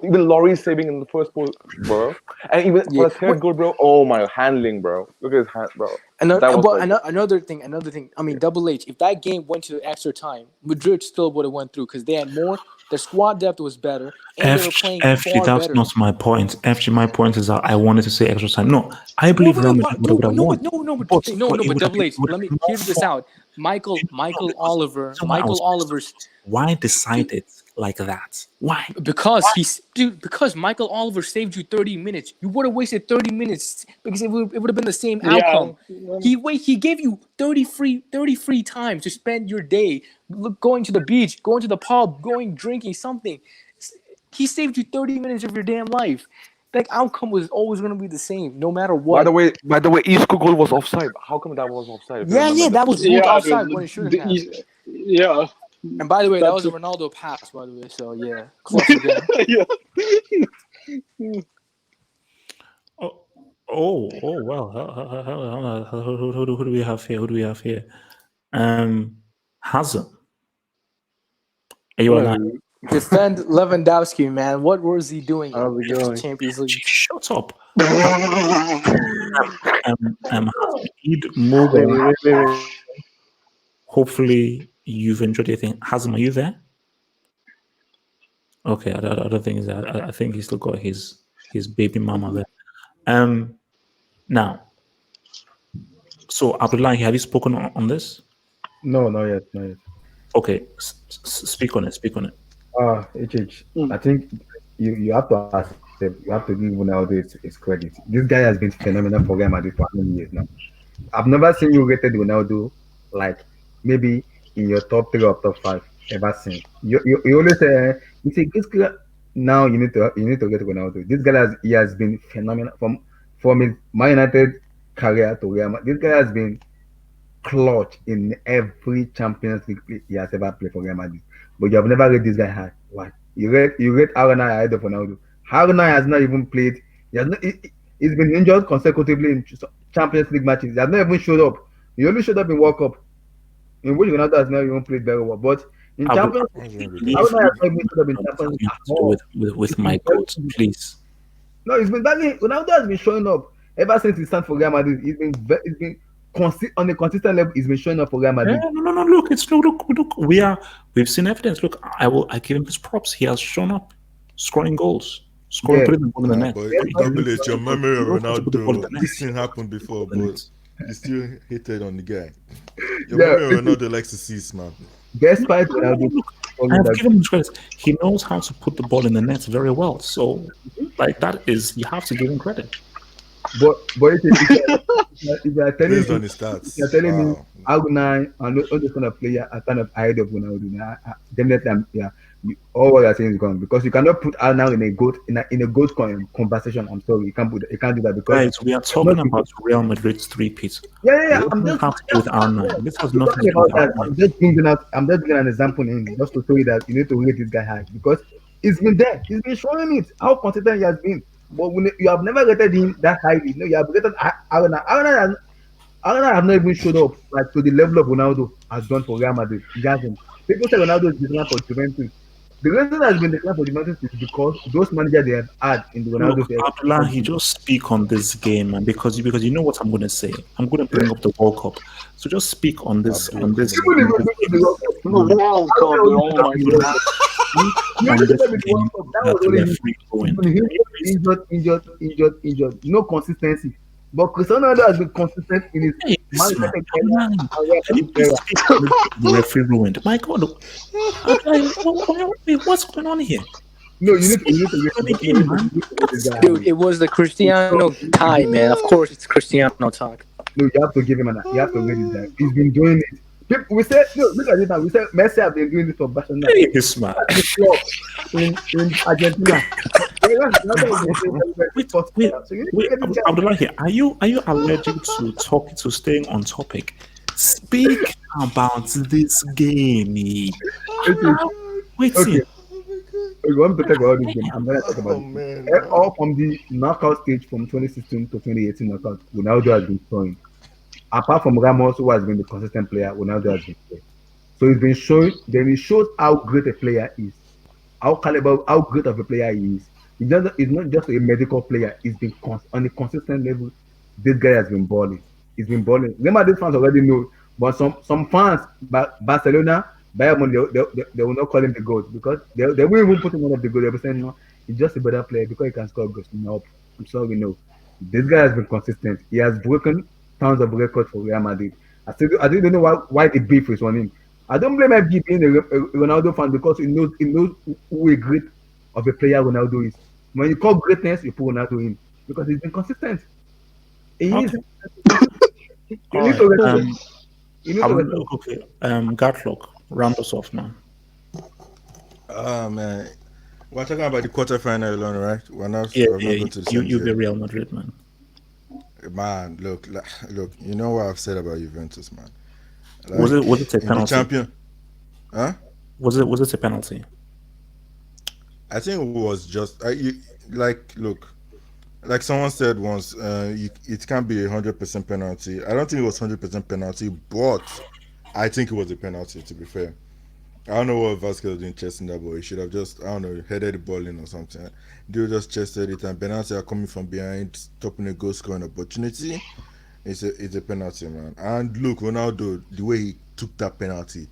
even Laurie saving in the first goal, bro, and even for the third goal, bro. Oh my handling, bro. Look at his hand, bro. Another thing. I mean, Double H. If that game went to extra time, Madrid still would have went through because they had more. Their squad depth was better, and they were playing FG, far that's better. not my point. FG, my point is that I wanted to say extra time. No, I believe Real Madrid would have won. But Double H. Let me hear this out. Michael Oliver's. Why decide it like that? Why? Because Michael Oliver saved you 30 minutes. You would have wasted 30 minutes because it would have been the same outcome. He gave you 30 free time to spend your day going to the beach, going to the pub, going drinking something. He saved you 30 minutes of your damn life. That outcome was always going to be the same, no matter what. By the way, Isco goal was offside. How come that was offside? Yeah, that was ruled offside when it shouldn't have. Yeah. And by the way, that was a Ronaldo pass, by the way. So yeah, close again. Oh well. Who do we have here? Hazard. Are you alive? Defend Lewandowski, man. What was he doing in the Champions League? Shut up. Mobile. Hopefully you've enjoyed your thing. Hazem, are you there? Okay, I don't think he's there. I think he's still got his baby mama there. Now, so Abdullahi, have you spoken on this? No, not yet. Okay, speak on it. HH, I think you have to accept, you have to give Ronaldo his credit. This guy has been phenomenal for Real Madrid for how many years now? I've never seen you rated Ronaldo like maybe in your top 3 or top 5 ever since. You always say this guy, now you need to get Ronaldo. This guy has been phenomenal from his Man United career to Real Madrid. This guy has been clutch in every Champions League he has ever played for Real Madrid. But you have never rated this guy high. Why? You rate Arana ahead of Ronaldo. Arana has not even played. He's been injured consecutively in Champions League matches. He has not even showed up. He only showed up in World Cup, in which Ronaldo has not even played very well. But in Champions League, Arana has not even showed up in Champions League. With my quotes, please. No, Ronaldo has been showing up ever since he signed for Real Madrid. He's been on a consistent level. He's been showing up for Real Madrid. No. Look. We've seen evidence. Look, I give him his props. He has shown up, scoring goals, putting the ball in the net. But your memory of Ronaldo. This thing happened before, but you still hated on the guy. Your memory of Ronaldo likes to see this, man. Despite Ronaldo, I have given him credit. He knows how to put the ball in the net very well. So, like you have to give him credit. But if you are telling Based on his stats, you're telling me Agunai and all this kind of player are kind of ahead of Ronaldo, definitely, all what you're saying is wrong because you cannot put Arnold in a goat conversation. I'm sorry, you can't do that because guys, we are talking about Real Madrid's three-peat. Yeah. I'm just have to do with Arnold. This has nothing to do with Arnold. I'm just giving an example just to show you that you need to rate this guy high because he's been there. He's been showing it how consistent he has been. But when you have never rated him that highly. No, you have rated Aruna. Aruna have not even showed up like to the level of Ronaldo has done for Real Madrid. He hasn't. People say Ronaldo is declined for Juventus. The reason has been declined for Juventus is because those managers they have had in the Ronaldo Look, era. Abdullah, he just speak on this game, man, because you know what I'm gonna say. I'm gonna bring up the World Cup. So just speak on this Abdul on this coming Even up. if on you this go to game. the World The Cup, World Cup, Aruna dude. only Oh got my to the World god. Cup. You On only this got to the game World Cup. That that was the only him. referee ruined. When he injured. No consistency. But Cristiano Ronaldo has been consistent in his Hey, Man this man, United era Abdullah, and Real can you Madrid please era. speak on the referee ruined? My God, Abdullah, wait, what's going on here? No, Speak you need to on rate the game, man. this guy. Dude, it was the Cristiano tie, man. Of course, it's Cristiano talk. No, you have to give him you have to rate this guy. He's been doing it. People, we said no. Look at this now. We said Messi have been doing this for Barcelona. Hey, this man. At the club in Argentina. Wait, So wait, you need to wait, get this guy. Abdullah here. Are you allergic to staying on topic? Speak about this game. Wait, Okay, see. we want to talk about this game. I'm gonna talk about Oh it. man. All from the knockout stage from 2016 to 2018 knockout, Ronaldo has been showing. Apart from Ramos, who has been the consistent player, Ronaldo has been there. So he's been showing. Then he shows how great a player is, how caliber, how great of a player he is. He's not just a medical player. He's been on a consistent level. This guy has been balling. He's been balling. Real Madrid fans already know, but some fans, Barcelona, Bayern Munich, they will not call him the goat because they will even put him one of the goals. They'll be saying no, he's just a better player because he can score goals. No, I'm sorry, no. This guy has been consistent. He has broken tons of records for Real Madrid. I still don't know why the beef is on him. I don't blame FG being a Ronaldo fan because he knows who a great of a player Ronaldo is. When you call greatness, you put Ronaldo in because he's been consistent. He is. Okay. You All need to right. respect. You need to respect. Okay. Gatlock, round us off now. Oh man. We're talking about the quarterfinal alone, right? We're not Yeah, we're not going to the you semis be yet. Real Madrid, man. Man, look, you know what I've said about Juventus, man. Was it a In the penalty? champion, huh? Was it a penalty? I think it was just look, like someone said once, it can't be 100% penalty. I don't think it was 100% penalty, but I think it was a penalty. To be fair, I don't know what Vasquez was doing chesting that ball. He should have just, I don't know, headed the ball in or something. They just chested it, and penalty are coming from behind, stopping a goal scoring opportunity. It's a penalty, man. And look, Ronaldo, the way he took that penalty,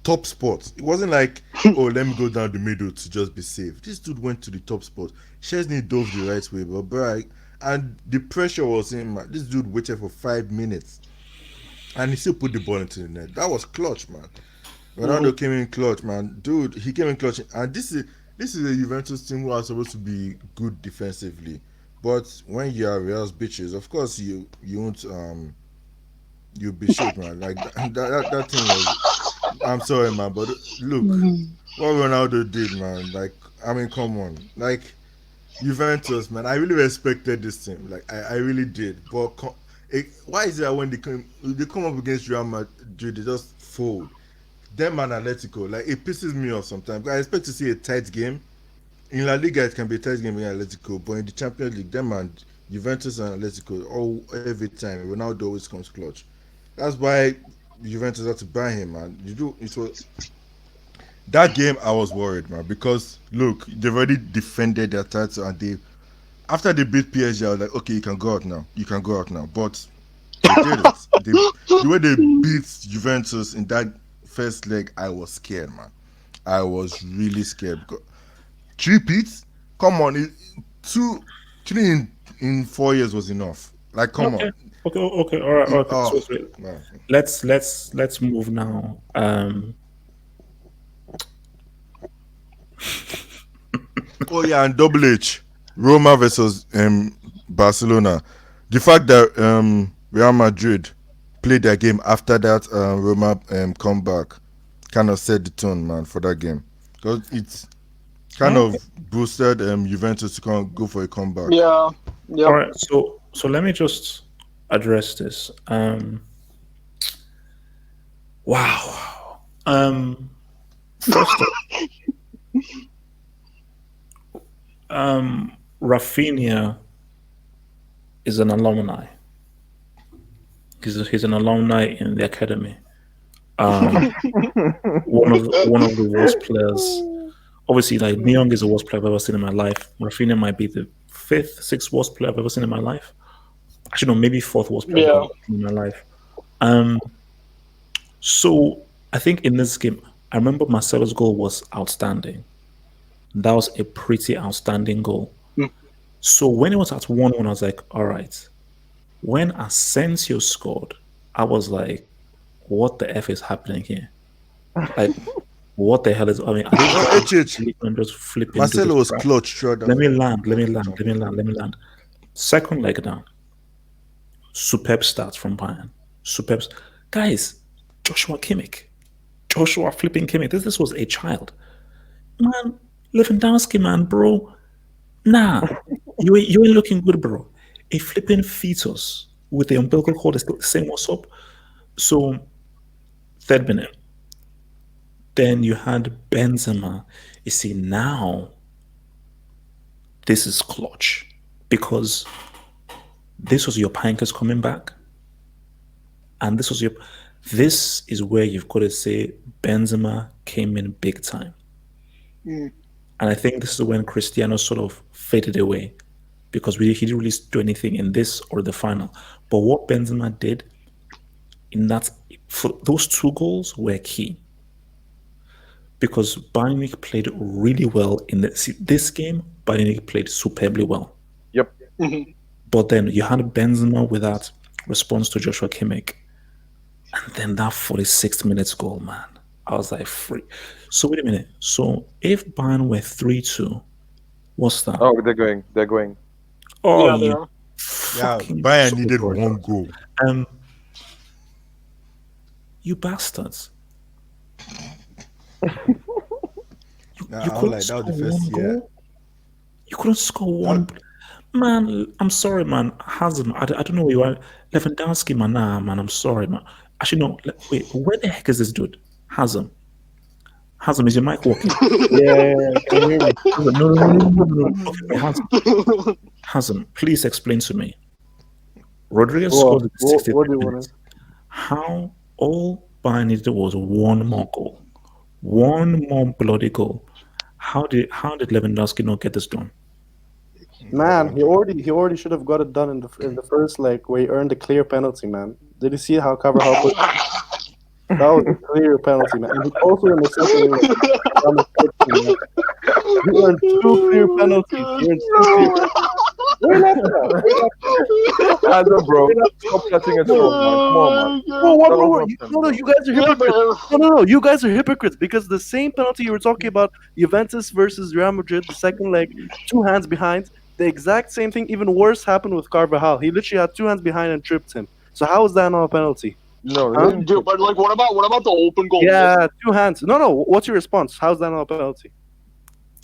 top spot. It wasn't like, oh, let me go down the middle to just be safe. This dude went to the top spot. Chesney dove the right way, but bro, and the pressure was in, man. This dude waited for 5 minutes, and he still put the ball into the net. That was clutch, man. Ronaldo came in clutch, man. Dude, he came in clutch, and this is a Juventus team who are supposed to be good defensively. But when you are Real's bitches, of course you won't you'll be shit, man. Like that thing was. I'm sorry, man, but look what Ronaldo did, man. Like, I mean, come on, like Juventus, man. I really respected this team. Like, I really did. But why is it that when they come up against Real Madrid, they just fold? Them and Atletico, like it pisses me off sometimes. I expect to see a tight game. In La Liga, it can be a tight game against Atletico, but in the Champions League, them and Juventus and Atletico, every time Ronaldo always comes clutch. That's why Juventus had to buy him, man. It was that game. I was worried, man, because look, they've already defended their title, and after they beat PSG, I was like, okay, you can go out now. You can go out now. But they did it. The way they beat Juventus in that first leg, I was scared, man. I was really scared because 3 peats. Come on, 3 in 4 years was enough. Like, come on. Okay. All right. Oh, So, man. let's move now. Oh yeah, and Double H, Roma versus Barcelona. The fact that Real Madrid played their game after that Roma comeback kind of set the tone, man, for that game, because it's kind of boosted Juventus to go for a comeback. Yeah. Yep. All right. So let me just address this. Wow. First off, Rafinha is an alumni. He's an alumni in the academy. One of the worst players. Obviously, like Neong is the worst player I've ever seen in my life. Rafinha might be the fifth, sixth worst player I've ever seen in my life. Actually, no, maybe fourth worst player I've ever seen in my life. So I think in this game, I remember Marcelo's goal was outstanding. That was a pretty outstanding goal. So when it was at 1-1, I was like, all right. When Asensio scored, I was like, what the F is happening here? Like, what the hell is, I mean, I think just flipping. Marcelo was clutch. Sure, Let me land. Second leg down. Superb starts from Bayern. Superb. Guys, Joshua flipping Kimmich. This was a child. Man, Lewandowski, man, bro. Nah, you ain't looking good, bro. A flipping fetus with the umbilical cord is still saying what's up. So, third minute. Then you had Benzema. You see, now this is clutch because this was your Pankers coming back, and this is where you've got to say Benzema came in big time. And I think this is when Cristiano sort of faded away because he didn't really do anything in this or the final. But what Benzema did in that, for those two goals were key. Because Bayern Munich played really well in this game. Bayern Munich played superbly well. Yep. But then you had Benzema with that response to Joshua Kimmich. And then that 46th minutes goal, man. I was like, free. So wait a minute. So if Bayern were 3-2, what's that? Oh, they're going. Oh, Yeah, they you are. Yeah, fucking Bayern needed super. one goal. You bastards. Nah, You I'm couldn't like, that score was the first one year. goal? You couldn't score one. Man, I'm sorry, man. Hazem, I don't know where you are. Lewandowski, man, nah, man, I'm sorry, man. Actually, no, wait, where the heck is this dude? Hazem, is your mic working? Yeah, can you hear me? No. Okay, Hazem, please explain to me. Rodriguez scored in the 60th What do you minute. want? How all Bayern needed was one more goal. One more bloody goal. How did Lewandowski not get this done? Man, he already should have got it done in the first leg where he earned a clear penalty, man. Did you see how Carvajal put? That was a clear penalty, man. And also in the second leg, he earned two clear penalties. Bro, stop cutting it short, man. Come on, man. No, you guys are hypocrites. No, you guys are hypocrites because the same penalty you were talking about, Juventus versus Real Madrid, the second leg, 2 hands behind. The exact same thing, even worse, happened with Carvajal. He literally had 2 hands behind and tripped him. So how is that not a penalty? No, Dude, but like, what about the open goal? Yeah, 2 hands. No. What's your response? How's that not a penalty?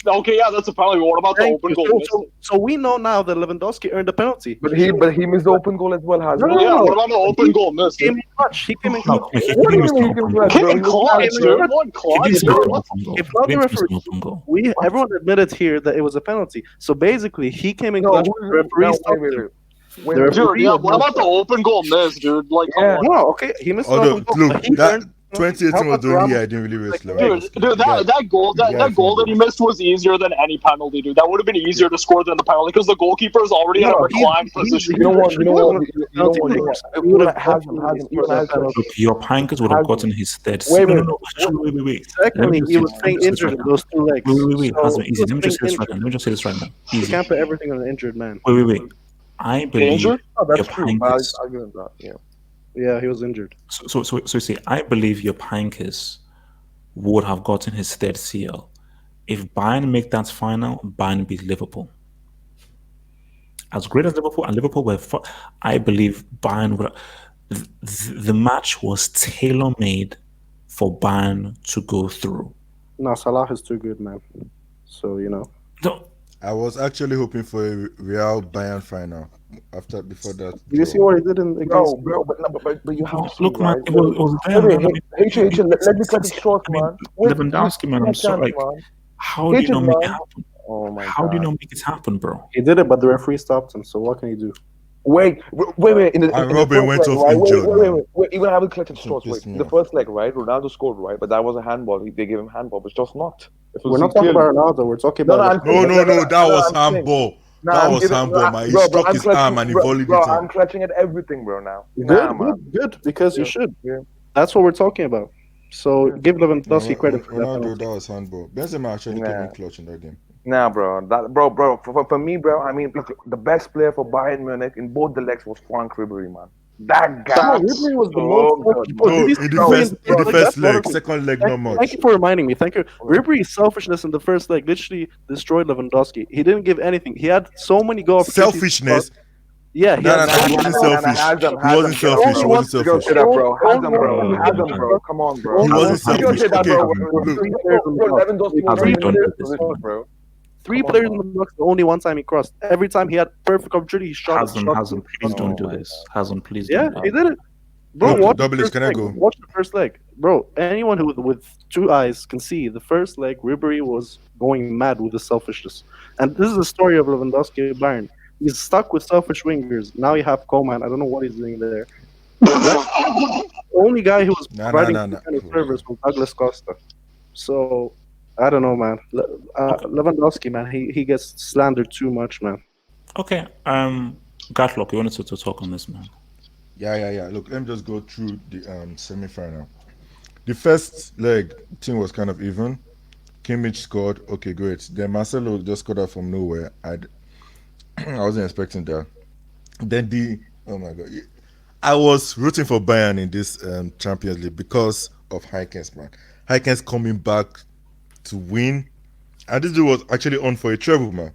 Okay, yeah, that's a penalty. What about the open goal? So we know now that Lewandowski earned a penalty. But he missed the open goal as well, has No. Yeah, what about the open goal miss? He came in clutch. He came in clutch. What do you mean he can clutch, bro? Came clutch, dude. What clutch, bro? If not the referee, everyone admitted here that it was a penalty. So basically, he came in clutch. The referee stopped him. Dude, yeah, what about the open goal miss, dude? Like, come on. No, okay, he missed the Although, open goal. look, but he that earned- 2018 was the only year I didn't really waste Lewandowski. Dude, that goal that he missed was easier than any penalty, dude. That would have been easier to score than the penalty because the goalkeeper is already in a reclined position. You know what? Look, your Pankers would have gotten his third. Wait. Secondly, he was playing injured in those 2 legs. Wait. So Hazem, easy. Let me just say injured. this right now. You Easy. can't put everything on an injured man. Wait. I believe Injured? Oh, your that's true. But Pankers. I'll give him that. Yeah. Yeah, he was injured. So see, I believe your Pankers would have gotten his third CL. If Bayern make that final, Bayern beat Liverpool. As great as Liverpool were, I believe Bayern would. The match was tailor-made for Bayern to go through. No, Salah is too good, man. So, No, I was actually hoping for a Real Bayern final before that. Did you see what he did against? No, bro, but you have to look, see, man, right? it was there. Wait, Man. let me cut it short, man. Lewandowski, man, I'm sorry. How do you not make it happen? Oh my How do you god. not make it happen, bro? He did it, but the referee stopped him. So what can he do? Wait. In the, And in the Robin first went leg, off right? injured, man. Wait. Even having collected That straws. Wait. pissed me In the off. first leg, right? Ronaldo scored, right? But that was a handball. They gave him handball, but just not. If We're you not see talking clearly. about Ronaldo. We're talking No, about. no, I'm No, saying, that was I'm saying. handball. No, That I'm was giving, handball, no, man. He bro, struck I'm his clutching, arm and he volleyed bro, it I'm in. clutching at everything, bro. Now, Good, man. good, because you Yeah, should. yeah. That's what we're talking about. So Yeah. give Lewandowski credit for that Ronaldo, penalty. that was handball. Benzema actually came in Nah. clutch in that game. Nah, bro. For me, bro. I mean, look, the best player for Bayern Munich in both the legs was Frank Ribery, man. That guy. No, Ribery was the so most. good, Bro, man. No, did you in see the Ribery first in the leg? first That's another leg, thing. second leg, not Thank much. you for reminding me. Thank you. Ribery's selfishness in the first leg literally destroyed Lewandowski. He didn't give anything. He had so many goal opportunities. Selfishness. Yeah, he had Nah, he wasn't selfish. He wasn't Get up, selfish. He bro. wasn't You don't selfish. say that, bro. The only Hasn't, bro. one time Hasn't, he bro. Come on, bro. He The wasn't only You don't selfish. say that, Okay, bro. look, three players in the box. Lewandowski was Hasn't three done players this, for man. bro. Three Come on, players man. in the box. The only one time he crossed. Every time he had perfect opportunity, he shot. Hasn't, please don't do my this. Hasn't, please Yeah, don't do he this. did it. Bro, Look, watch the Double H, first can I leg. go? Watch the first leg. Bro, anyone who with two eyes can see the first leg, Ribery was going mad with the selfishness. And this is the story of Lewandowski at Bayern. He's stuck with selfish wingers. Now you have Coman. I don't know what he's doing there. The only guy who was Nah. providing some kind of service was Douglas Costa. So, I don't know, man. Lewandowski, man, he gets slandered too much, man. Okay. Gatlock, you wanted to talk on this, man. Yeah. Look, let me just go through the semi-final. The first leg, team was kind of even. Kimmich scored. Okay, great. Then Marcelo just scored out from nowhere. I wasn't expecting that. Then oh my god, I was rooting for Bayern in this Champions League because of Heikens, man. Heikens coming back to win, and this dude was actually on for a treble, man.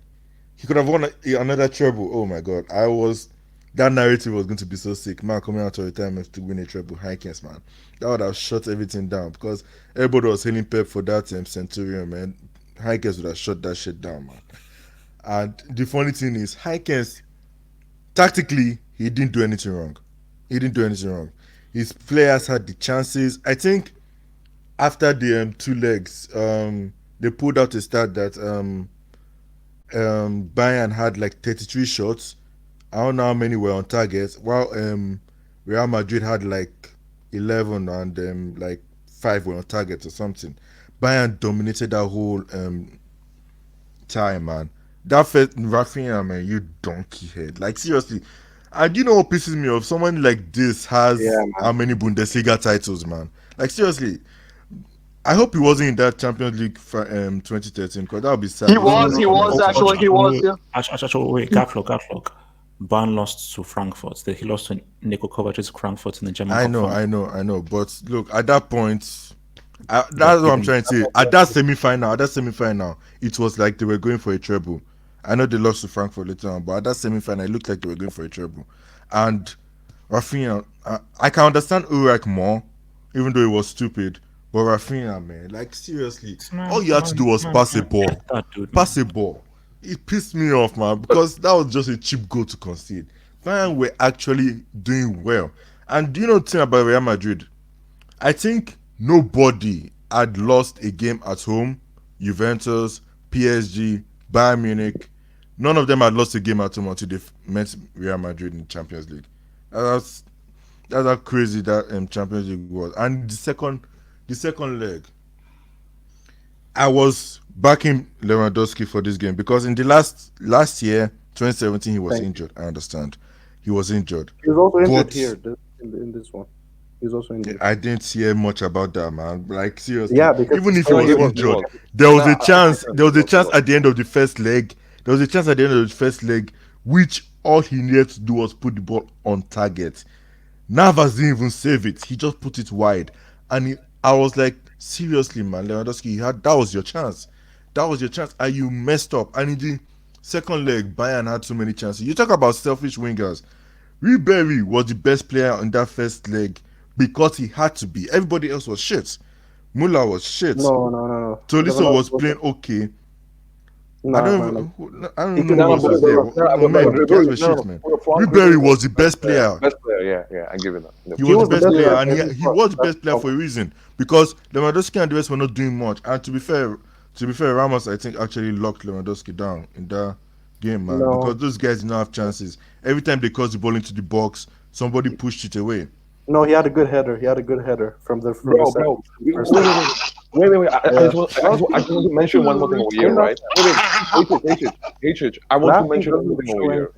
He could have won another treble. Oh my god, that narrative was going to be so sick, man. Coming out of retirement to win a treble, Heikens, man. That would have shut everything down because everybody was hailing Pep for that Centurion, man. Heikens would have shut that shit down, man. And the funny thing is, Heikens, tactically, he didn't do anything wrong. His players had the chances. I think after the 2 legs, they pulled out a stat that Bayern had like 33 shots. I don't know how many were on target, while Real Madrid had like 11 and like 5 were on target or something. Bayern dominated that whole time, man. That first Rafinha, man, you donkey head. Like seriously. And you know what pisses me off? Someone like this has how many Bundesliga titles, man? Like seriously. I hope he wasn't in that Champions League for 2013 because that would be sad. He was actually, yeah. Actually, wait, Gatlock. Bayern lost to Frankfurt. He lost to Niko Kovac's Frankfurt in the German I Cup know. final. But look, at that point, that's what I'm trying to say. At that semi-final, it was like they were going for a treble. I know they lost to Frankfurt later on, but at that semi-final, it looked like they were going for a treble. And Rafinha, I can understand Urek more, even though it was stupid. But Rafinha, man, like seriously, all you had to do was pass a ball. Pass a ball. It pissed me off, man, because that was just a cheap goal to concede. Bayern were actually doing well. And do you know the thing about Real Madrid? I think nobody had lost a game at home. Juventus, PSG, Bayern Munich. None of them had lost a game at home until they met Real Madrid in the Champions League. That's how crazy that Champions League was. And the second leg, I was backing Lewandowski for this game because in the last year, 2017, he was injured. I understand. He was injured. He was also injured here in this one. He was also injured. I didn't hear much about that, man. Like seriously, Yeah, because even if he was injured, there was a chance. There was a chance at the end of the first leg. Which all he needed to do was put the ball on target. Navas didn't even save it. He just put it wide, and I was like, seriously, man, Lewandowski, that was your chance. And you messed up. And in the second leg, Bayern had so many chances. You talk about selfish wingers. Ribery was the best player in that first leg because he had to be. Everybody else was shit. Muller was shit. No. Tolisso was playing okay. No, I don't no. know who else was there. Ribery was the best player. Best player, yeah, I give it that. He was the best player, and he was the best player for a reason because Lewandowski and the rest were not doing much. And to be fair, To be fair, Ramos, I think, actually locked Lewandowski down in that game, man, No. because those guys did not have chances. Every time they crossed the ball into the box, somebody pushed it away. No, he had a good header. He had a good header from the Bro, side. bro, wait. I just want to mention one more thing over here, right? H. I want to mention one more thing over here.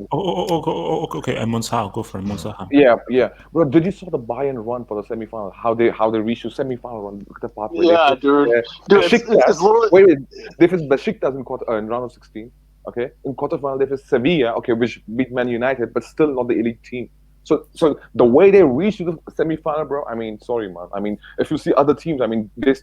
Okay. Monsa, go for it. Monsa. Yeah. Bro, did you saw the Bayern run for the semifinal? How they reached the semifinal run? Look at the part where Yeah, dude. Dude, it's literally. Wait. They faced Besiktas in round of 16. Okay, in quarterfinal they faced Sevilla. Okay, which beat Man United, but still not the elite team. So the way they reached the semi-final, bro. I mean, sorry, man. I mean, if you see other teams, I mean, they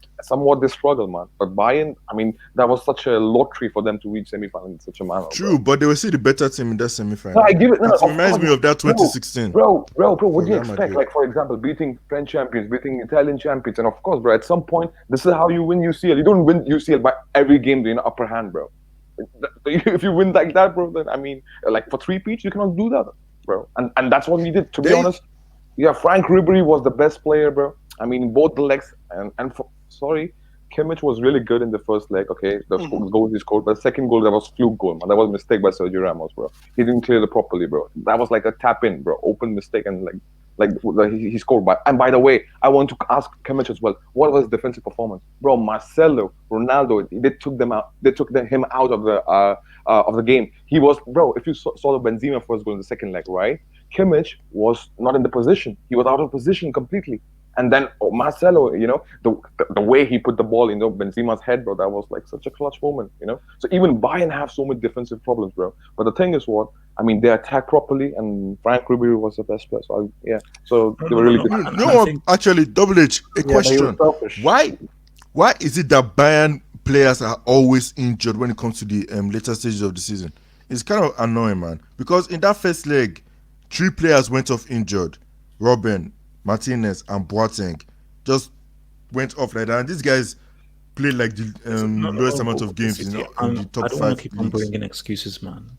struggle, man. But Bayern, I mean, that was such a lottery for them to reach semi-final in such a manner. True, but they were still the better team in that semi-final. No, I give it. No, it reminds me of that 2016. Bro. What do you Real expect? Madrid. Like, for example, beating French champions, beating Italian champions, and of course, bro, at some point, this is how you win UCL. You don't win UCL by every game being upper hand, bro. If you win like that, bro, then I mean, like for 3-peat, you cannot do that, bro. And that's what we did. To be honest, yeah, Frank Ribery was the best player, bro. I mean, both the legs sorry, Kimmich was really good in the first leg. Okay, the goal he scored, but the second goal that was fluke goal, man. That was a mistake by Sergio Ramos, bro. He didn't clear it properly, bro. That was like a tap in, bro. Open mistake and he scored by. And by the way, I want to ask Kimmich as well. What was his defensive performance, bro? Marcelo, Ronaldo, they took them out. They took him out of the game. He was, bro. If you saw the Benzema first goal in the second leg, right? Kimmich was not in the position. He was out of position completely. And then Marcelo, you know, the way he put the ball in Benzema's head, bro, that was like such a clutch moment, you know. So even Bayern have so many defensive problems, bro. But the thing is, what I mean, they attack properly, and Frank Ribery was the best player. So they were really good. No, actually, Double H, a question. Why is it that Bayern players are always injured when it comes to the later stages of the season? It's kind of annoying, man. Because in that first leg, 3 players went off injured. Robben, Martinez, and Boateng just went off like that. And these guys played like the lowest amount of games in the top 5 leagues. I don't want to keep on bringing excuses, man.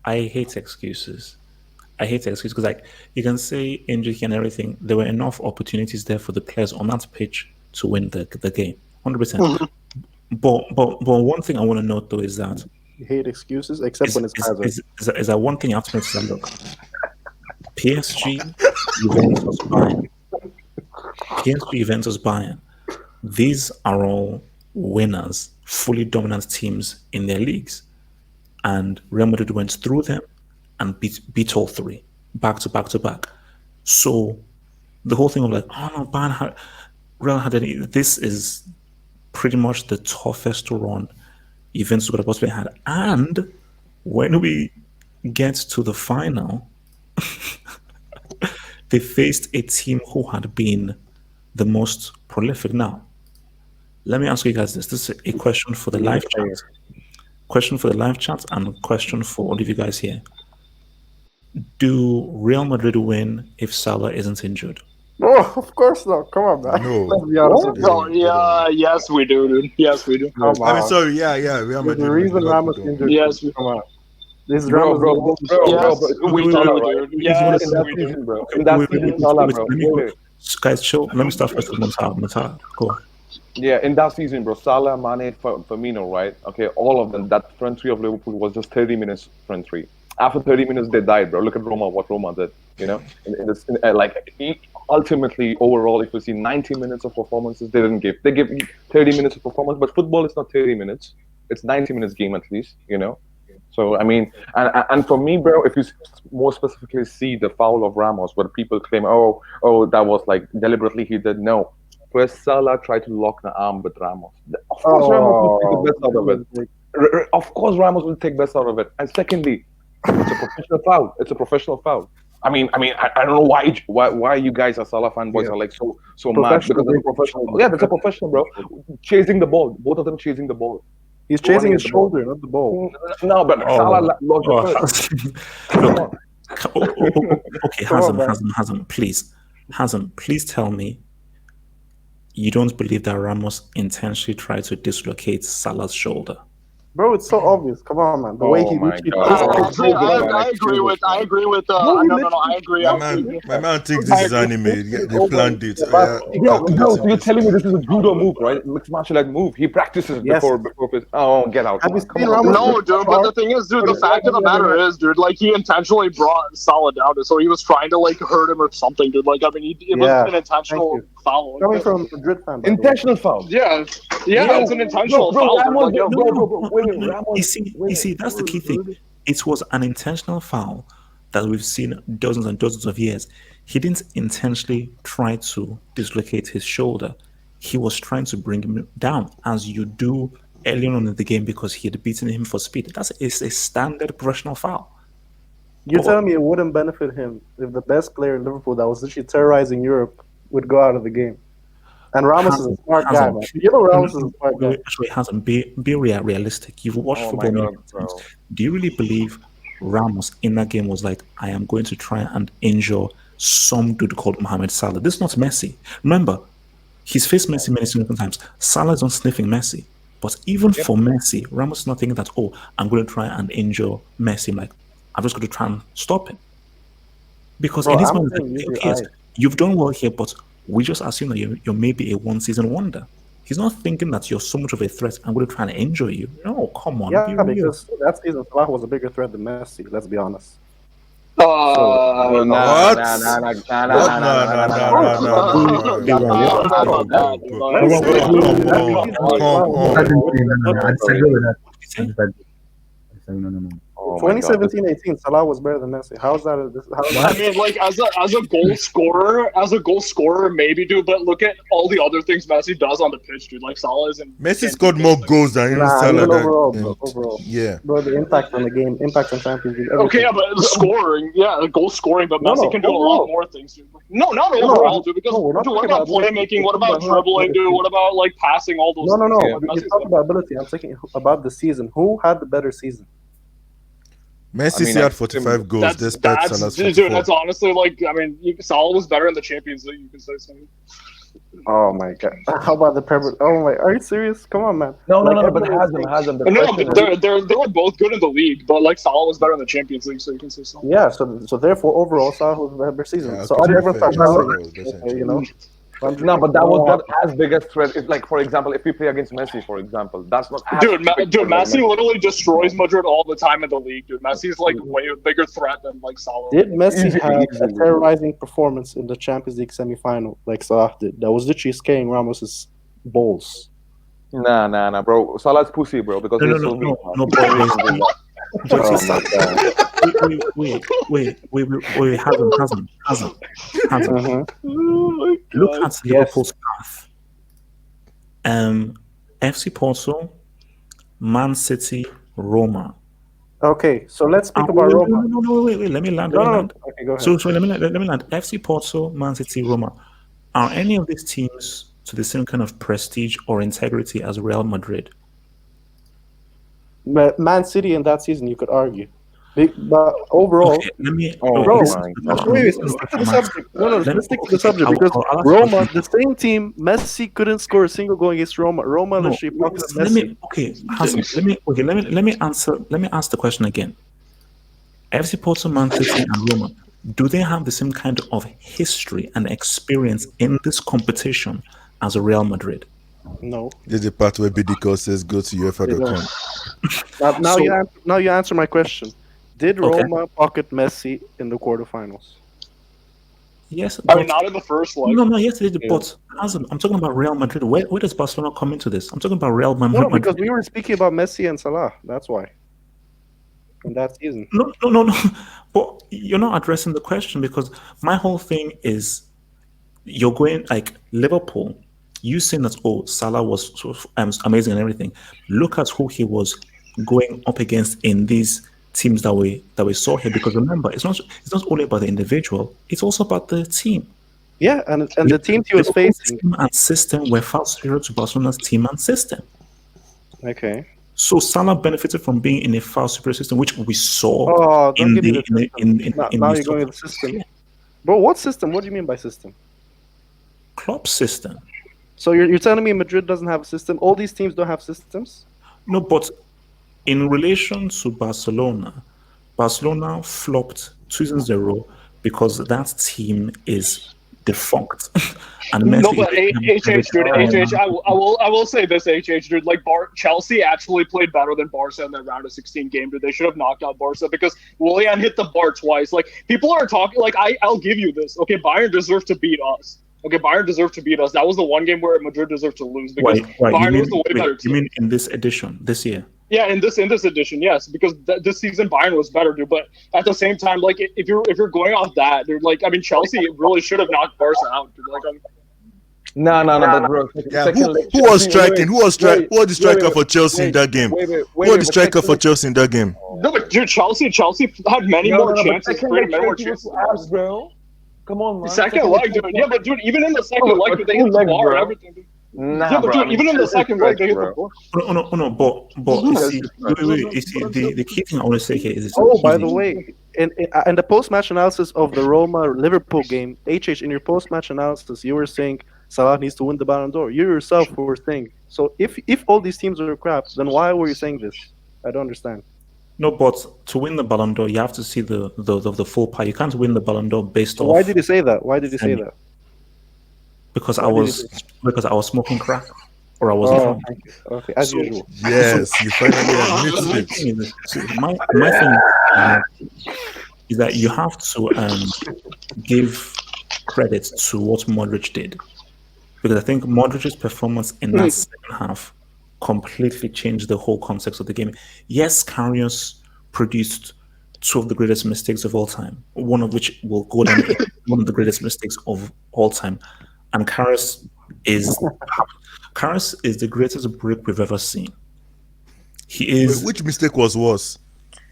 I hate excuses. I hate excuses because, like, you can say injury and everything. There were enough opportunities there for the players on that pitch to win the game, 100%. But one thing I want to note though is that You hate excuses, except when it's Hazard. is that one thing you have to notice that look, PSG, Juventus, Bayern. PSG, Juventus, Bayern. These are all winners, fully dominant teams in their leagues. And Real Madrid went through them and beat all 3, back to back to back. So the whole thing of like, oh no, Bayern Real had any. This is pretty much the toughest run Juventus could have possibly had. And when we get to the final, they faced a team who had been the most prolific. Now, let me ask you guys this. This is a question for the live chat. Question for the live chat and a question for all of you guys here. Do Real Madrid win if Salah isn't injured? Oh, of course not. Come on, man. No. Let's be honest. Yes, we do, dude. Yes, we do. Come on. I mean, sorry, yeah. Real There's Madrid. a reason Ramos injured. Yes, Come on. This is Bro, Ramos. Yes, we do, Salah, dude. in Yes, that we do. season, bro. In that season, Salah, bro. Wait. Guys, chill. Let me start first with Monta. Go on. Yeah, in that season, bro, Salah, Mane, Firmino, right? Okay, all of them. That front 3 of Liverpool was just 30 minutes front 3. After 30 minutes, they died, bro. Look at Roma, what Roma did. You know, ultimately, overall, if you see 90 minutes of performances, they didn't give. They give 30 minutes of performance, but football is not 30 minutes. It's 90 minutes game at least, you know. So I mean, and for me, bro, if you more specifically see the foul of Ramos, where people claim, oh, that was like deliberately he did. No, first Salah tried to lock the arm with Ramos. Of course, Ramos will take the best out of it. Of course, Ramos will take best out of it. And secondly, it's a professional foul. It's a professional foul. I mean, I don't know why you guys as Salah fanboys are like so mad because it's a professional. Yeah, that's a professional, bro. Chasing the ball, both of them chasing the ball. He's chasing his shoulder, not the ball. No, but Salah lost the first. Okay, Hazem, please. Hazem, please tell me you don't believe that Ramos intentionally tried to dislocate Salah's shoulder. Bro, it's so obvious. Come on, man. The way Oh he my literally God. plays I agree with. I agree with. No, he I agree. My I agree. man thinks this is anime. They planned it. Bro, Calculating so you're this. telling me this is a judo move, right? Mixed martial art move. He practices Yes. before. Oh, get out! Have you Come seen on. Ramos? No, dude, but the thing is, dude, the fact of the matter is, dude, like, he intentionally brought Salah down, so he was trying to, like, hurt him or something, dude. Like, I mean, it was Yeah, an intentional thank foul. Coming from a Madrid fan, by the way. Intentional foul. Yeah, it's an intentional Bro, foul. Ramos, Dude. Like, bro, wait, No, Ramos. you see, that's the key thing. It was an intentional foul that we've seen dozens and dozens of years. He didn't intentionally try to dislocate his shoulder. He was trying to bring him down, as you do early on in the game, because he had beaten him for speed. That's a standard professional foul. You're telling me it wouldn't benefit him if the best player in Liverpool that was literally terrorizing Europe would go out of the game? And Ramos is a smart guy, man. You know Ramos is a smart guy. Actually, hasn't. Be realistic. You've watched Oh football my many God, times. bro. Do you really believe Ramos in that game was like, I am going to try and injure some dude called Mohamed Salah? This is not Messi. Remember, he's faced Messi many single times. Salah's not sniffing Messi. But even for Messi, Ramos is not thinking that, oh, I'm going to try and injure Messi. I'm like, I'm just going to try and stop him. Because Bro, in his I'm mind, saying use your okay, yes, eyes. you've done well here, but we just assume that you're maybe a one-season wonder. He's not thinking that you're so much of a threat. I'm going to try and injure you. No, come on. Yeah, be real. because that season Salah was a bigger threat than Messi. Let's be honest. Well, What? nah. I disagree with that. I disagree. No. Oh my God. 2017-18, Salah was better than Messi. How's that? I mean, like, as a goal scorer, maybe, dude. But look at all the other things Messi does on the pitch, dude. Like, Salah isn't. Messi scored more goals than even Nah, Salah. even that- overall, and- bro. Overall. Yeah. Bro, the impact on the game, impact on Champions League. Okay, everything. yeah, but scoring, goal scoring, but No, Messi no, can do a overall. lot more things, dude. No, not overall, dude. Because no, we're not dude, what talking about about playmaking? What we're talking about about dribbling, dude? What about like passing? All those. No. things? You're Messi's talking about ability. I'm thinking about the season. Who had the better season? Messi I mean, still I- had 45 goals despite Salah's dude, 44. that's honestly like, I mean, Salah was better in the Champions League. You can say something. Oh my god! How about the Premier? Oh my! Are you serious? Come on, man. No, Like, but everyone was Hazem. No, but they were both good in the league, but like Salah was better in the Champions League, so you can say something. Yeah, so therefore overall Salah was the better season. Yeah, so to I be never fair, thought Salah Salah, was better in you know. No, but that was not as big a threat. It's like, for example, if we play against Messi, for example, that's not as Dude, big dude, a threat Messi literally destroys Madrid all the time in the league, dude. Messi's like way a bigger threat than like Salah. Did Messi Easily, have a easily. terrorizing performance in the Champions League semi-final like Salah did? That was literally scaring Ramos's balls. Nah, bro. Salah's pussy, bro, because he's so weak. No, man. but Oh my god! wait, hasn't. Mhm. Look at Liverpool's path. FC Porto, Man City, Roma. Okay, so let's speak about Roma. No, wait. Let me land. No. Okay, go ahead. So let me land. FC Porto, Man City, Roma. Are any of these teams to the same kind of prestige or integrity as Real Madrid? Man City in that season, you could argue, but overall, Okay, let me. Oh, bro, this is my the God. question. wait, This is let's the stick to the question. subject. No, Let let's me- stick to the subject I'll- because I'll ask Roma, you- the same team, Messi couldn't score a single goal against Roma. Roma No, literally pocketed let Messi. me. Okay, Hassan, let me answer. Let me ask the question again. FC Porto, Man City, and Roma, do they have the same kind of history and experience in this competition as Real Madrid? No. There's a part where BDK says go to UEFA.com. Now So- you answer my question. Did Okay. Roma pocket Messi in the quarterfinals? Yes, I mean, not in the first leg. no, yes, they did. But Hassan, I'm talking about Real Madrid. Where does Barcelona come into this? I'm talking about Real Madrid. No, because we were speaking about Messi and Salah. That's why. In that season. No. But you're not addressing the question, because my whole thing is you're going like Liverpool. You saying that Salah was so amazing and everything. Look at who he was going up against in these teams that we saw here. Because remember, it's not only about the individual; it's also about the team. Yeah, and the team he was Liverpool's facing. team and system were far superior to Barcelona's team and system. Okay. So Salah benefited from being in a far superior system, which we saw Oh, don't in give me the the system. Now you're going with the system. Yeah. Bro, what system? What do you mean by system? Klopp system. So you're telling me Madrid doesn't have a system? All these teams don't have systems? No, but in relation to Barcelona, Barcelona flopped 2-0 because that team is defunct. And No, Messi but HH, dude, HH, I will say this, HH, dude. Like, Chelsea actually played better than Barca in that round of 16 game, dude. They should have knocked out Barca because Willian hit the bar twice. Like, people are talking. Like, I'll give you this. Okay, Bayern deserved to beat us. Okay, Bayern deserved to beat us. That was the one game where Madrid deserved to lose because Bayern was the way better team. You mean in this edition, this year? Yeah, in this edition, yes, because this season Bayern was better, dude. But at the same time, like if you're going off that, dude, like I mean Chelsea really should have knocked Barca out, dude. Like No, but bro. Yeah, who was striking? Who was the striker for Chelsea in that game? Who was the striker for Chelsea in that game? No, but dude, Chelsea had many more chances, created many more chances, bro. Come on, man. Second leg, dude. Yeah, but dude, even in the second leg, dude, they hit the bar and everything. Dude. Nah, yeah, but bro, dude, even in the second leg, they hit the bar. No, but you see, the key thing I want to say here is this. Oh, by the way, in the post-match analysis of the Roma-Liverpool game, HH, in your post-match analysis, you were saying Salah needs to win the Ballon d'Or. You yourself were saying. So if all these teams are crap, then why were you saying this? I don't understand. No, but to win the Ballon d'Or, you have to see the full pie. You can't win the Ballon d'Or based off. Why did you say that? Why did you say that? Because I was smoking crack, or I was. Okay, as usual. Yes, you finally admitted it. My thing is that you have to give credit to what Modric did, because I think Modric's performance in that second half completely changed the whole context of the game. Yes, Karius produced two of the greatest mistakes of all time, one of which will go down as one of the greatest mistakes of all time. And Karius is the greatest brick we've ever seen. He is. Wait, which mistake was worse?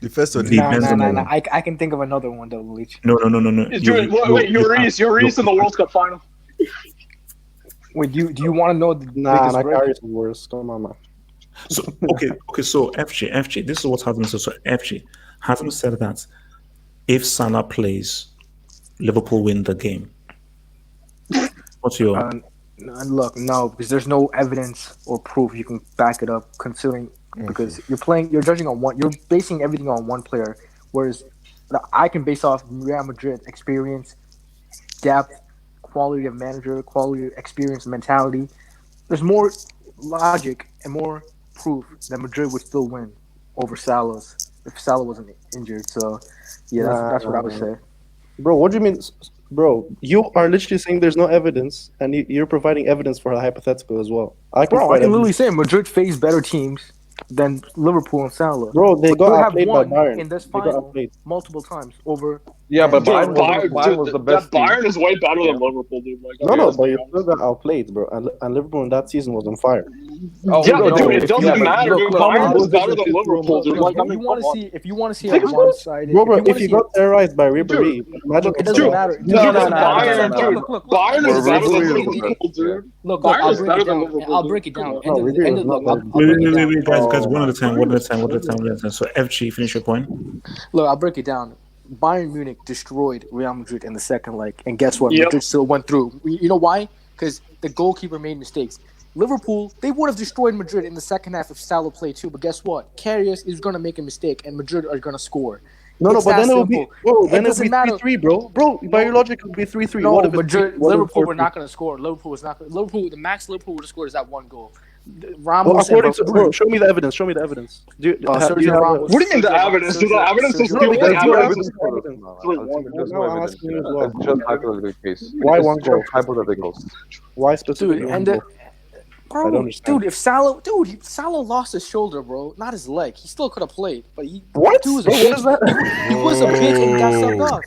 The first or the No. I can think of another one though, Leach. No. Wait, Lloris in the World Cup final. Wait, do you want to know the biggest break? Karius is worse. Come on, man. So okay. So FG, this is what Hazem said. So FG, Hazem said that if Salah plays, Liverpool win the game. What's your? Look, no, because there's no evidence or proof you can back it up. Considering because you're judging on one, you're basing everything on one player, whereas I can base off Real Madrid experience, depth, quality of manager, quality of experience, mentality. There's more logic and more proof that Madrid would still win over Salah's if Salah wasn't injured. So, yeah, that's what I would say. Bro, what do you mean? Bro, you are literally saying there's no evidence, and you're providing evidence for a hypothetical as well. I can literally say Madrid faced better teams than Liverpool and Salah. Bro, they got outplayed by Bayern in this final multiple times over. Yeah, but Bayern was the best. Bayern is way better than Liverpool, dude. Like, no, but you still got outplayed, bro. And Liverpool in that season was on fire. It doesn't matter, dude. Bayern was better than Liverpool, dude. Like, if you want to see a one-sided, bro, if you got terrorized by Ribery, imagine it doesn't matter. Bayern is better than Liverpool, dude. Look, I'll break it down. Wait, guys, one at a time. So FG, finish your point. Look, I'll break it down. Bayern Munich destroyed Real Madrid in the second leg, and guess what? Madrid still went through. You know why? Because the goalkeeper made mistakes. Liverpool, they would have destroyed Madrid in the second half if Salah played too, but guess what? Karius is going to make a mistake, and Madrid are going to score. No, but then it will be 3-3, bro. Bro, by your logic, it would be 3-3. No, Madrid, Liverpool were not going to score. Liverpool was not. The max Liverpool would have scored is that one goal. Ramos bro, show me the evidence. Show me the evidence. What do you mean the evidence? Do the evidence is still evidence? No, I'm asking you as well. Just hypothetical case. Why one goal? Hypotheticals. Why specifically? Bro, dude, Salah lost his shoulder, bro, not his leg. He still could have played, but he what is that? He was a bitch and got subbed off.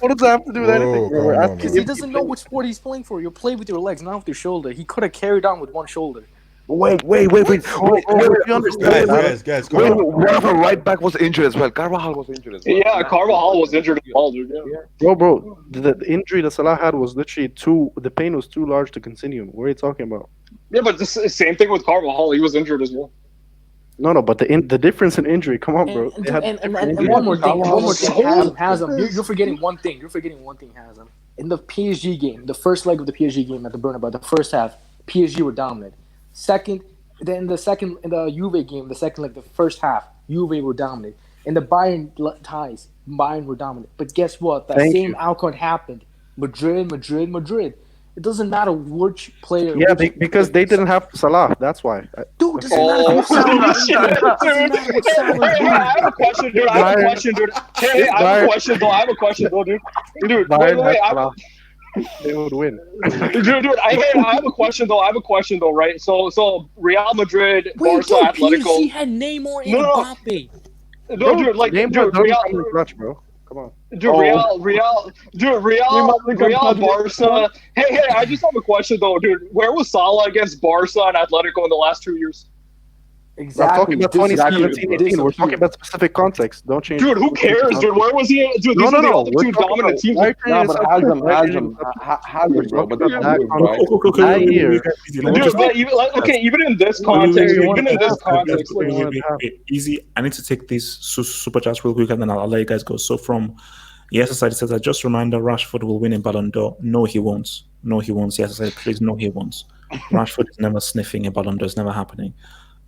What does that have to do with anything? Because he doesn't know which sport he's playing for. You play with your legs, not with your shoulder. He could have carried on with one shoulder. Wait. You understand? Guys, one of our right back was injured as well. Carvajal was injured as well. Yeah, Carvajal was injured as well, dude. Yeah. Bro, the injury that Salah had was literally the pain was too large to continue. What are you talking about? Yeah, but the same thing with Carvajal. He was injured as well. No, but the difference in injury. Come on, bro. And one more thing. Hazem, you're forgetting one thing. Hazem. In the PSG game, the first leg of the PSG game at the Bernabeu, the first half, PSG were dominant. In the Juve game, the second leg, the first half, Juve were dominant. In the ties, Bayern were dominant. But guess what? That Thank same you. outcome happened. Madrid. It doesn't matter which player. Yeah, which, because they didn't have Salah. That's why. Dude, doesn't matter if you have Oh, Salah. shit, Doesn't dude. matter if Hey, Salah, hey, dude. I have a question, dude. Hey, I have a question, though. Dude. Dude, Bayern wait. had Salah. They would win. Dude, I have a question, though. Right? So Real Madrid, Wait, Barca, dude, Atletico. PSG had Neymar and No. Mbappe. No, dude, Neymar doesn't Real. come in clutch, bro. Come on. Dude, Real, Barca. Hey, I just have a question though, dude. Where was Salah against Barca and Atletico in the last 2 years? I'm Exactly. talking about This is 2017, huge, 18. bro. We're talking about specific context. Don't change. Dude, who cares, dude? Where was he? Dude, these are the other We're two talking dominant about- teams. why No, change but the Hazard, subject? Hazard, bro. But that's That not good, right? Dude, but even in this context, Easy. I need to take these super chats real quick and then I'll let you guys go. So from Yes Society says, just reminder, Rashford will win in Ballon d'Or. No, he won't. Yes Society, please, no, he won't. Rashford is never sniffing a Ballon d'Or. It's never happening.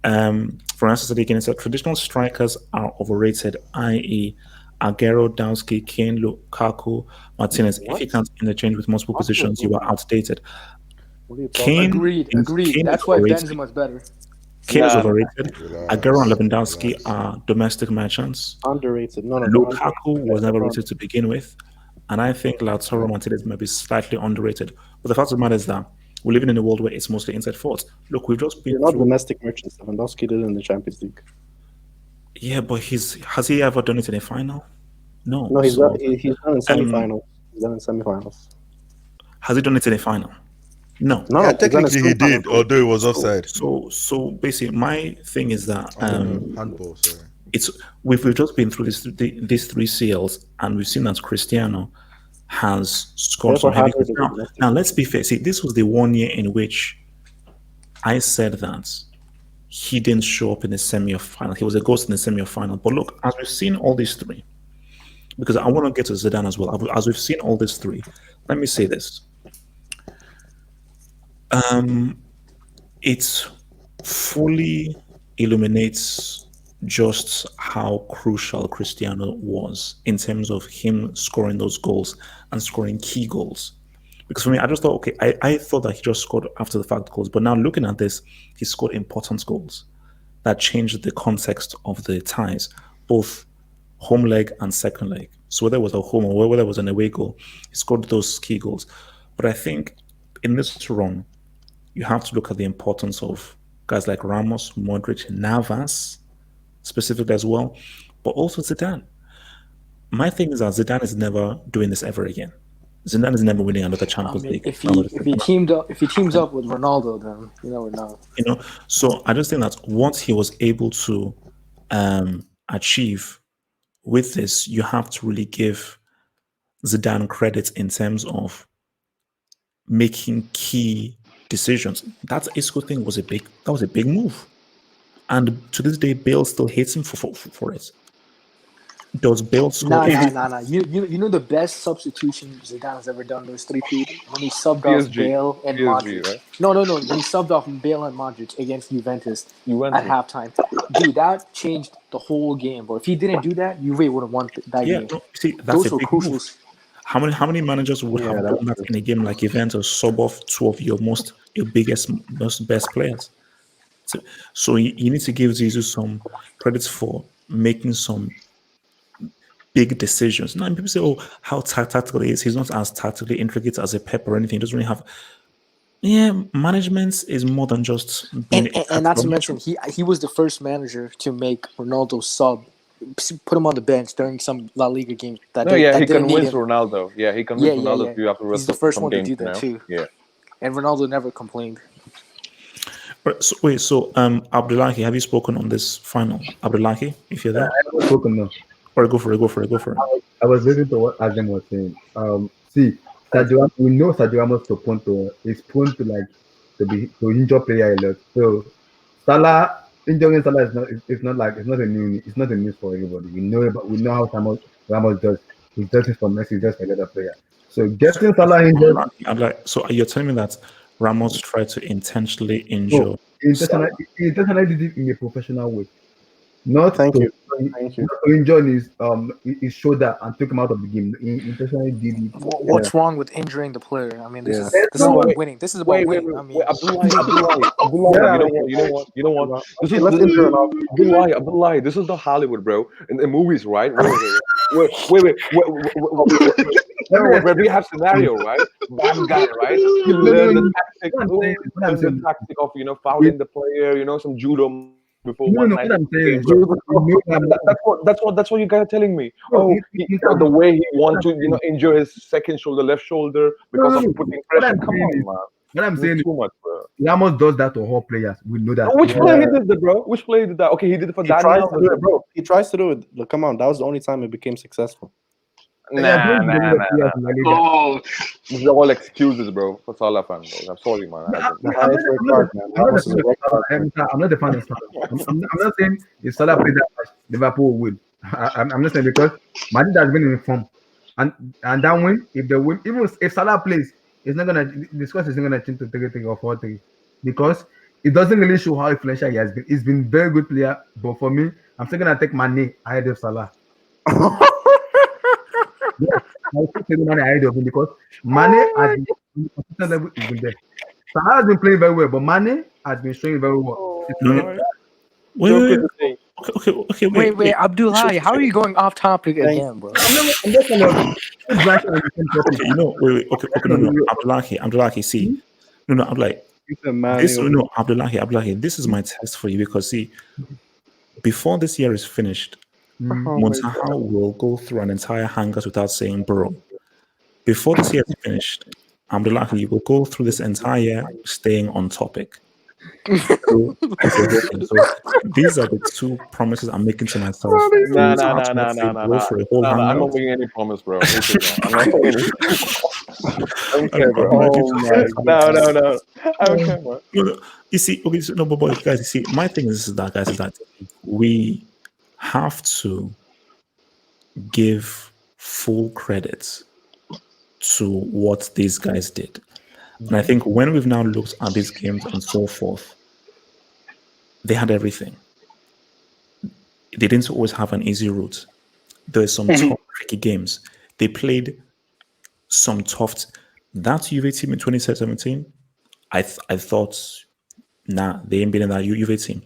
From Yes Society again, it said traditional strikers are overrated, i.e. Aguero, Dowski, Kane, Lukaku, Martinez. If you can't interchange with multiple positions, you are outdated. Kane, Agreed. Kane That's is why overrated. Benzema's better. Kane is Nah. overrated. Relax, Aguero and Lewandowski relax. are domestic merchants. Underrated. No. Lukaku was never rated to begin with. And I think Lautaro Martinez might be slightly underrated. But the fact of the matter is that we're living in a world where it's mostly inside forwards. Look, we've just been You're not through. domestic merchants. Lewandowski did it in the Champions League. Yeah, but has he ever done it in a final? No. No, he's So, done in semifinals. He's done in semifinals. has he done it in a final? No. No, Yeah, he's done in technically he did, semifinals. although it was offside. So basically, my thing is that Handball, sorry. it's we've just been through these three CLs, and we've seen that Cristiano has scored Therefore, some heavy Hazard is goals. domestic. Now, let's be fair. See, this was the 1 year in which I said that he didn't show up in the semi-final. He was a ghost in the semi-final. But look, as we've seen all these three, because I want to get to Zidane as well. As we've seen all these three, let me say this. It fully illuminates just how crucial Cristiano was in terms of him scoring those goals and scoring key goals. Because for me, I just thought, okay, I thought that he just scored after the fact goals, but now looking at this, he scored important goals that changed the context of the ties, both home leg and second leg. So whether it was a home or whether it was an away goal, he scored those key goals. But I think in this run, you have to look at the importance of guys like Ramos, Modric, Navas, specifically as well, but also Zidane. My thing is that Zidane is never doing this ever again. Zidane is never winning another Champions League. If he teams up with Ronaldo, then you never know. So I just think that what he was able to achieve with this, you have to really give Zidane credit in terms of making key decisions. That Isco thing was a big move, and to this day, Bale still hates him for it. Does Bale score? Nah. You know the best substitution Zidane has ever done those 3 feet when he subbed off Bale and Modric. right? No. When he subbed off Bale and Modric against Juventus at halftime, dude, that changed the whole game. But if he didn't do that, Juve would have won that game. No, see, that's Those a were big crucial. move. How many managers would have done that in a game like Juventus, sub off two of your biggest, most best players? So you need to give Zizou some credits for making some big decisions. Now, and people say, "Oh, how tactical he is." He's not as tactically intricate as a Pep or anything. He doesn't really have. Yeah, management is more than just. And not to mention, he was the first manager to make Ronaldo sub, put him on the bench during some La Liga games. He convinced Ronaldo. Yeah, he convinced Ronaldo to have to He's the first one to do that too. Yeah, and Ronaldo never complained. So Abdullahi, have you spoken on this final? Abdullahi, if you're there. I haven't spoken, no. Or go for it. I was listening to what Adam was saying. See, we know Sergio Ramos is prone to injure player a lot. So Salah injuring Salah is not a news for everybody. We know how Ramos does. He does it for Messi, he does for another player. So getting Salah injured. So you're telling me that Ramos tried to intentionally injure? Intentionally did it in a professional way. not Thank to you. Thank you. not to injure his shoulder and took him out of the game. He intentionally did it. What's wrong with injuring the player? I mean, this Yeah. is this is No, about wait, winning. This is about Wait, winning. I mean, Abdullahi, Yeah, you know what? This Okay, is let's injure enough. Abdullahi. This is not Hollywood, bro. In the movies, right? Where we have scenario, right? Bad guy, right? You learn the tactic, what I'm saying, of fouling the player. Some judo before one night what I'm of the saying game, is, bro. you know That's what you guys are telling me. no, Oh, the way he want to, saying- injure his second shoulder, left shoulder because no, of no. putting What pressure. I'm Come saying on, is, man. what I'm This saying is is, too much, bro. Ramos does that to all players. We know that. Which player he did that, bro? Which player did that? Okay, he did it for He tries Daniel. to do it, bro. He tries to do it. Look, come on, that was the only time it became successful. Nah. Players in La Liga. Oh, These are all excuses, bro. For Salah fan, bro. I'm sorry, man. The highest red card, man. I'm not Ramos is a red card. I'm not the fan of Salah. I'm not saying if Salah plays that much, Liverpool will win. I'm not saying because Madrid has been in form, and that win, if they win, even if Salah plays, it's not gonna the score is not gonna change to 3-3 or 4-3 because it doesn't really show how influential he has been. He's been very good player, but for me, I'm still gonna take Mane ahead of Salah. Yes, I'll take Mane ahead of him because Mane has been consistent level has been there. Salah has been playing very well, but Mane has been showing very well. Wait, okay, wait, Abdullahi, how are you going off topic again, bro? I'm just gonna keep branching on the same topic. wait, okay, no, Abdullahi, see, no, I'm like, He's a man. this, no, Abdullahi, this is my test for you because see, before this year is finished, Muntaha will go through an entire Hangout without saying bro. Before this year is finished, Abdullahi, you will go through this entire year staying on topic. So these are the two promises I'm making to myself. Nah. Bro, for a whole I'm Hangout. not making any promise, bro. I'm not making any. Okay, bro. No. I don't care, bro. No, you see, okay, so, no, but boys, guys, you see, my thing is that we have to give full credit to what these guys did. And I think when we've now looked at these games and so forth, they had everything. They didn't always have an easy route. There were some tough, tricky games. They played some tough. That Juve team in 2017, I thought, nah, they ain't been in that Juve team.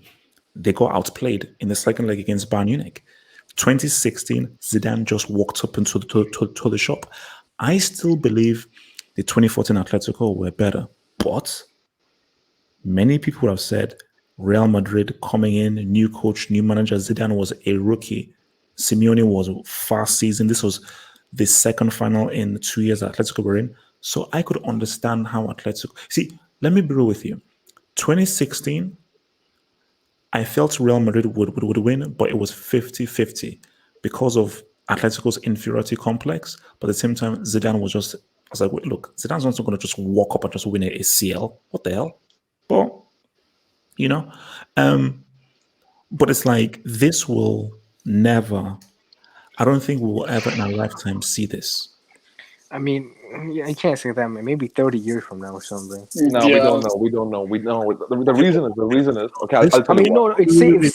They got outplayed in the second leg against Bayern Munich. 2016, Zidane just walked up into the shop. I still believe the 2014 Atletico were better, but many people have said Real Madrid coming in, new coach, new manager. Zidane was a rookie. Simeone was fast seasoned. This was the second final in 2 years that Atletico were in. So I could understand how Atletico. See, let me be real with you. 2016, I felt Real Madrid would win, but it was 50-50 because of Atletico's inferiority complex. But at the same time, Zidane was just, I was like, wait, look, Zidane's not going to just walk up and just win a CL. What the hell? But, but it's like, this will never, I don't think we will ever in our lifetime see this. I mean, yeah, I can't say that, man. Maybe 30 years from now or something. No, Yeah. we don't know. The reason is okay. I'll tell I mean, you no, what. it's safe. Let me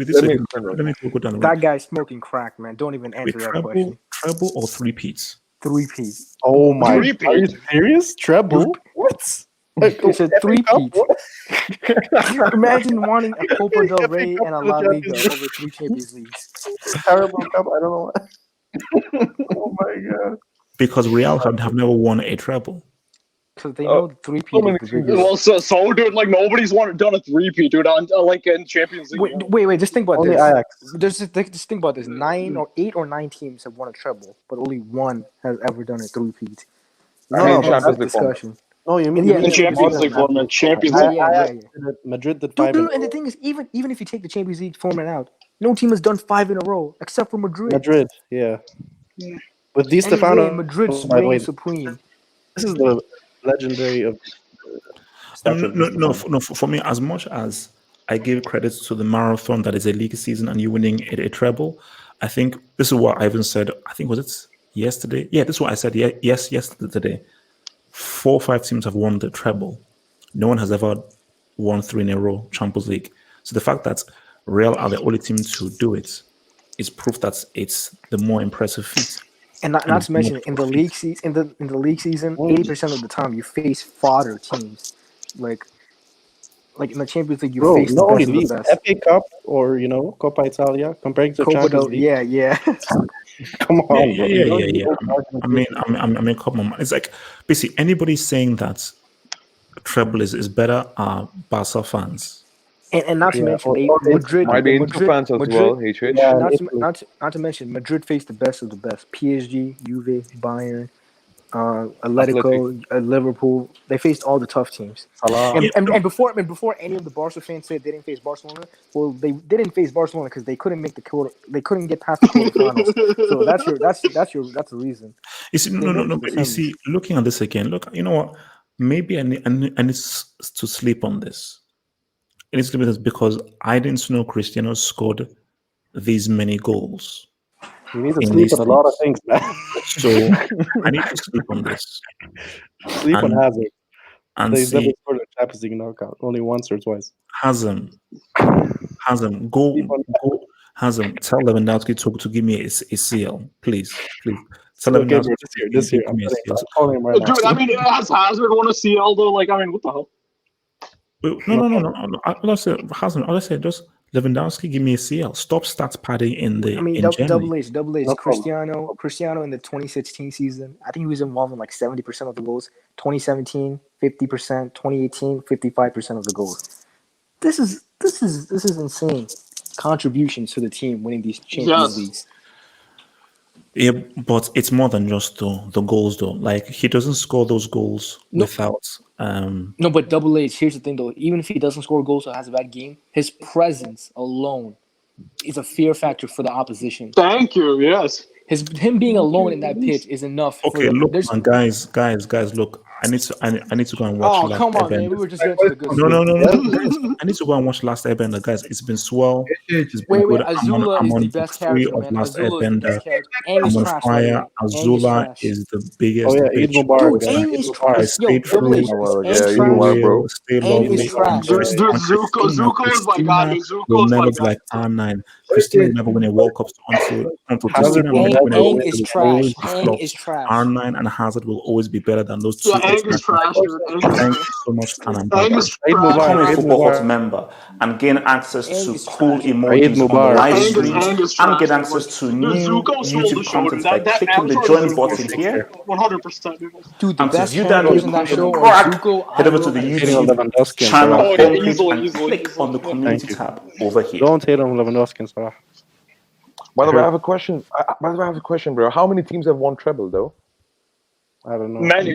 explain. Let me go down the road. That guy's smoking crack, man. Don't even answer that question. Treble or three-peats? 3-peat. Oh my! Three-peat. Are you serious? Treble? What? It's a FA 3-peat. Cup? Imagine wanting a Copa del FA Rey Cup and a to the La Liga Champions over 3 Champions Leagues. Terrible cup. I don't know. Oh my god! Because Real have never won a treble. Because they know the 3-peat so many is the biggest. Well, so dude, like nobody's done a three-peat, dude, on like in Champions League. Wait, just think about Only this. Ajax. Just think about this. 8 or 9 teams have won a treble, but only one has ever done a 3-peat. No, mean, but Champions that's League discussion. No, you mean Yeah, In Champions League format, Champions League. Yeah. Madrid did No, 5 no, and the thing is, even if you take the Champions League format out, no team has done 5 in a row except for Madrid. Madrid, yeah. With Di Anyway, Stefano, Madrid's by the way, reign supreme. this is the legendary of. No. For me, as much as I give credit to the marathon that is a league season and you winning a treble, I think this is what I even said. I think was it yesterday? Yeah, this is what I said. Yesterday. 4 or 5 teams have won the treble. No one has ever won 3 in a row Champions League. So the fact that Real are the only team to do it. It's proof that it's the more impressive feat. And not, And not it's to the more mention in the feat. league season, in the league season, 80% of the time you face fodder teams. Like in the Champions League, you Bro, face the not only best of the league, best. FA Cup or Coppa Italia, comparing to Champions League. Yeah. Come on, bro. You don't need Yeah. no argument I mean, here. come on. It's like basically anybody saying that treble is better are Barca fans. And not to Yeah, mention or Madrid, Might be into Madrid, fans as Madrid. well, HH. Yeah, Not to, Italy. not to not to mention Madrid faced the best of the best. PSG, Juve, Bayern, Athletic. Atletico, Liverpool. They faced all the tough teams. Salah. And before any of the Barca fans said they didn't face Barcelona, well, they didn't face Barcelona because they couldn't make the quarter. They couldn't get past the quarterfinals. So that's the reason. You see, They no. made it to But the you semis. see, looking at this again, look, you know what? Maybe I need to sleep on this. It needs to be this because I didn't know Cristiano scored these many goals You need to in sleep these on a lot of things. things, man. So I need to sleep on this Sleep on and Hazard. and He's never see scored a Champions League knockout. Only once or twice. Hazem, Sleep on go, Hazem. Tell Lewandowski to give me a CL, please. Tell Okay, bro. Lewandowski This year. give I'm me a CL. calling him right now. Dude, I mean, has Hazard won a CL though? Like, I mean, what the hell? No. All I said, Hazem. All I said, just Lewandowski give me a CL. Stop stats padding in I mean, Germany. double H. No problem. Cristiano in the 2016 season, I think he was involved in like 70% of the goals. 2017, 50%. 2018, 55% of the goals. This is insane. Contributions to the team winning these Champions Yes. Leagues. Yeah, but it's more than just the goals though. Like he doesn't score those goals No. without No, but double H. Here's the thing though. Even if he doesn't score goals or has a bad game, his presence alone is a fear factor for the opposition. Thank you. Yes. Him being alone in that pitch is enough. okay, for look, there's, man, guys, look. I need to go and watch oh Last come on, man. We Airbender. were just getting to the good No. stuff. Guys, I need to go and watch Last Airbender, guys. It's been swell. It's been Wait, good. Azula I'm is on the book best 3 character, of man. Last Azula is the Airbender. best character. And I'm he's on trash, by the fire. way. And he's Azula trash. is the biggest Oh yeah, Eid bitch. Mubarak, Dude, guys. and Eid he's Mubarak. I trash. Yo, stayed double through. H. Mubarak, And yeah, Eid Stay trash. Mubarak, bro. real, stay And lovely. he's trash. Dude, Christina will Zuko's my never be guy. like R9. Christina will never win a World Cup until Hazard Christina will will never never win a Ang World win Cup. is It will trash. always be Ang flops. is trash. R9 and Hazard will always be better than those Yeah, two Ang is international trash, players. dude. Ang is Thank trash. you so much, and I'm Ang back. is Eid trash. Mubarak. Become a Eid Football Hut Mubarak. member and gain access Ang to is cool trash. Eid emojis on the Mubarak. live Ang streams is and trash, get dude. access to Dude, new Zuko stole the YouTube show, dude. content by That clicking the avatar join is button Zuko. here. 100%, dude. Dude, the And to best view that characters new in that show content, are crack, Zuko, head over to Iroh, the and Hating on YouTube Lewandowski and channel Salah. Oh, yeah, homepage easily, and easily, click easily. on the community you. tab over here. Don't hate on Lewandowski and Salah. By the way, I have a question. By the way, I have a question, bro. How many teams have won treble though? I don't know. Many.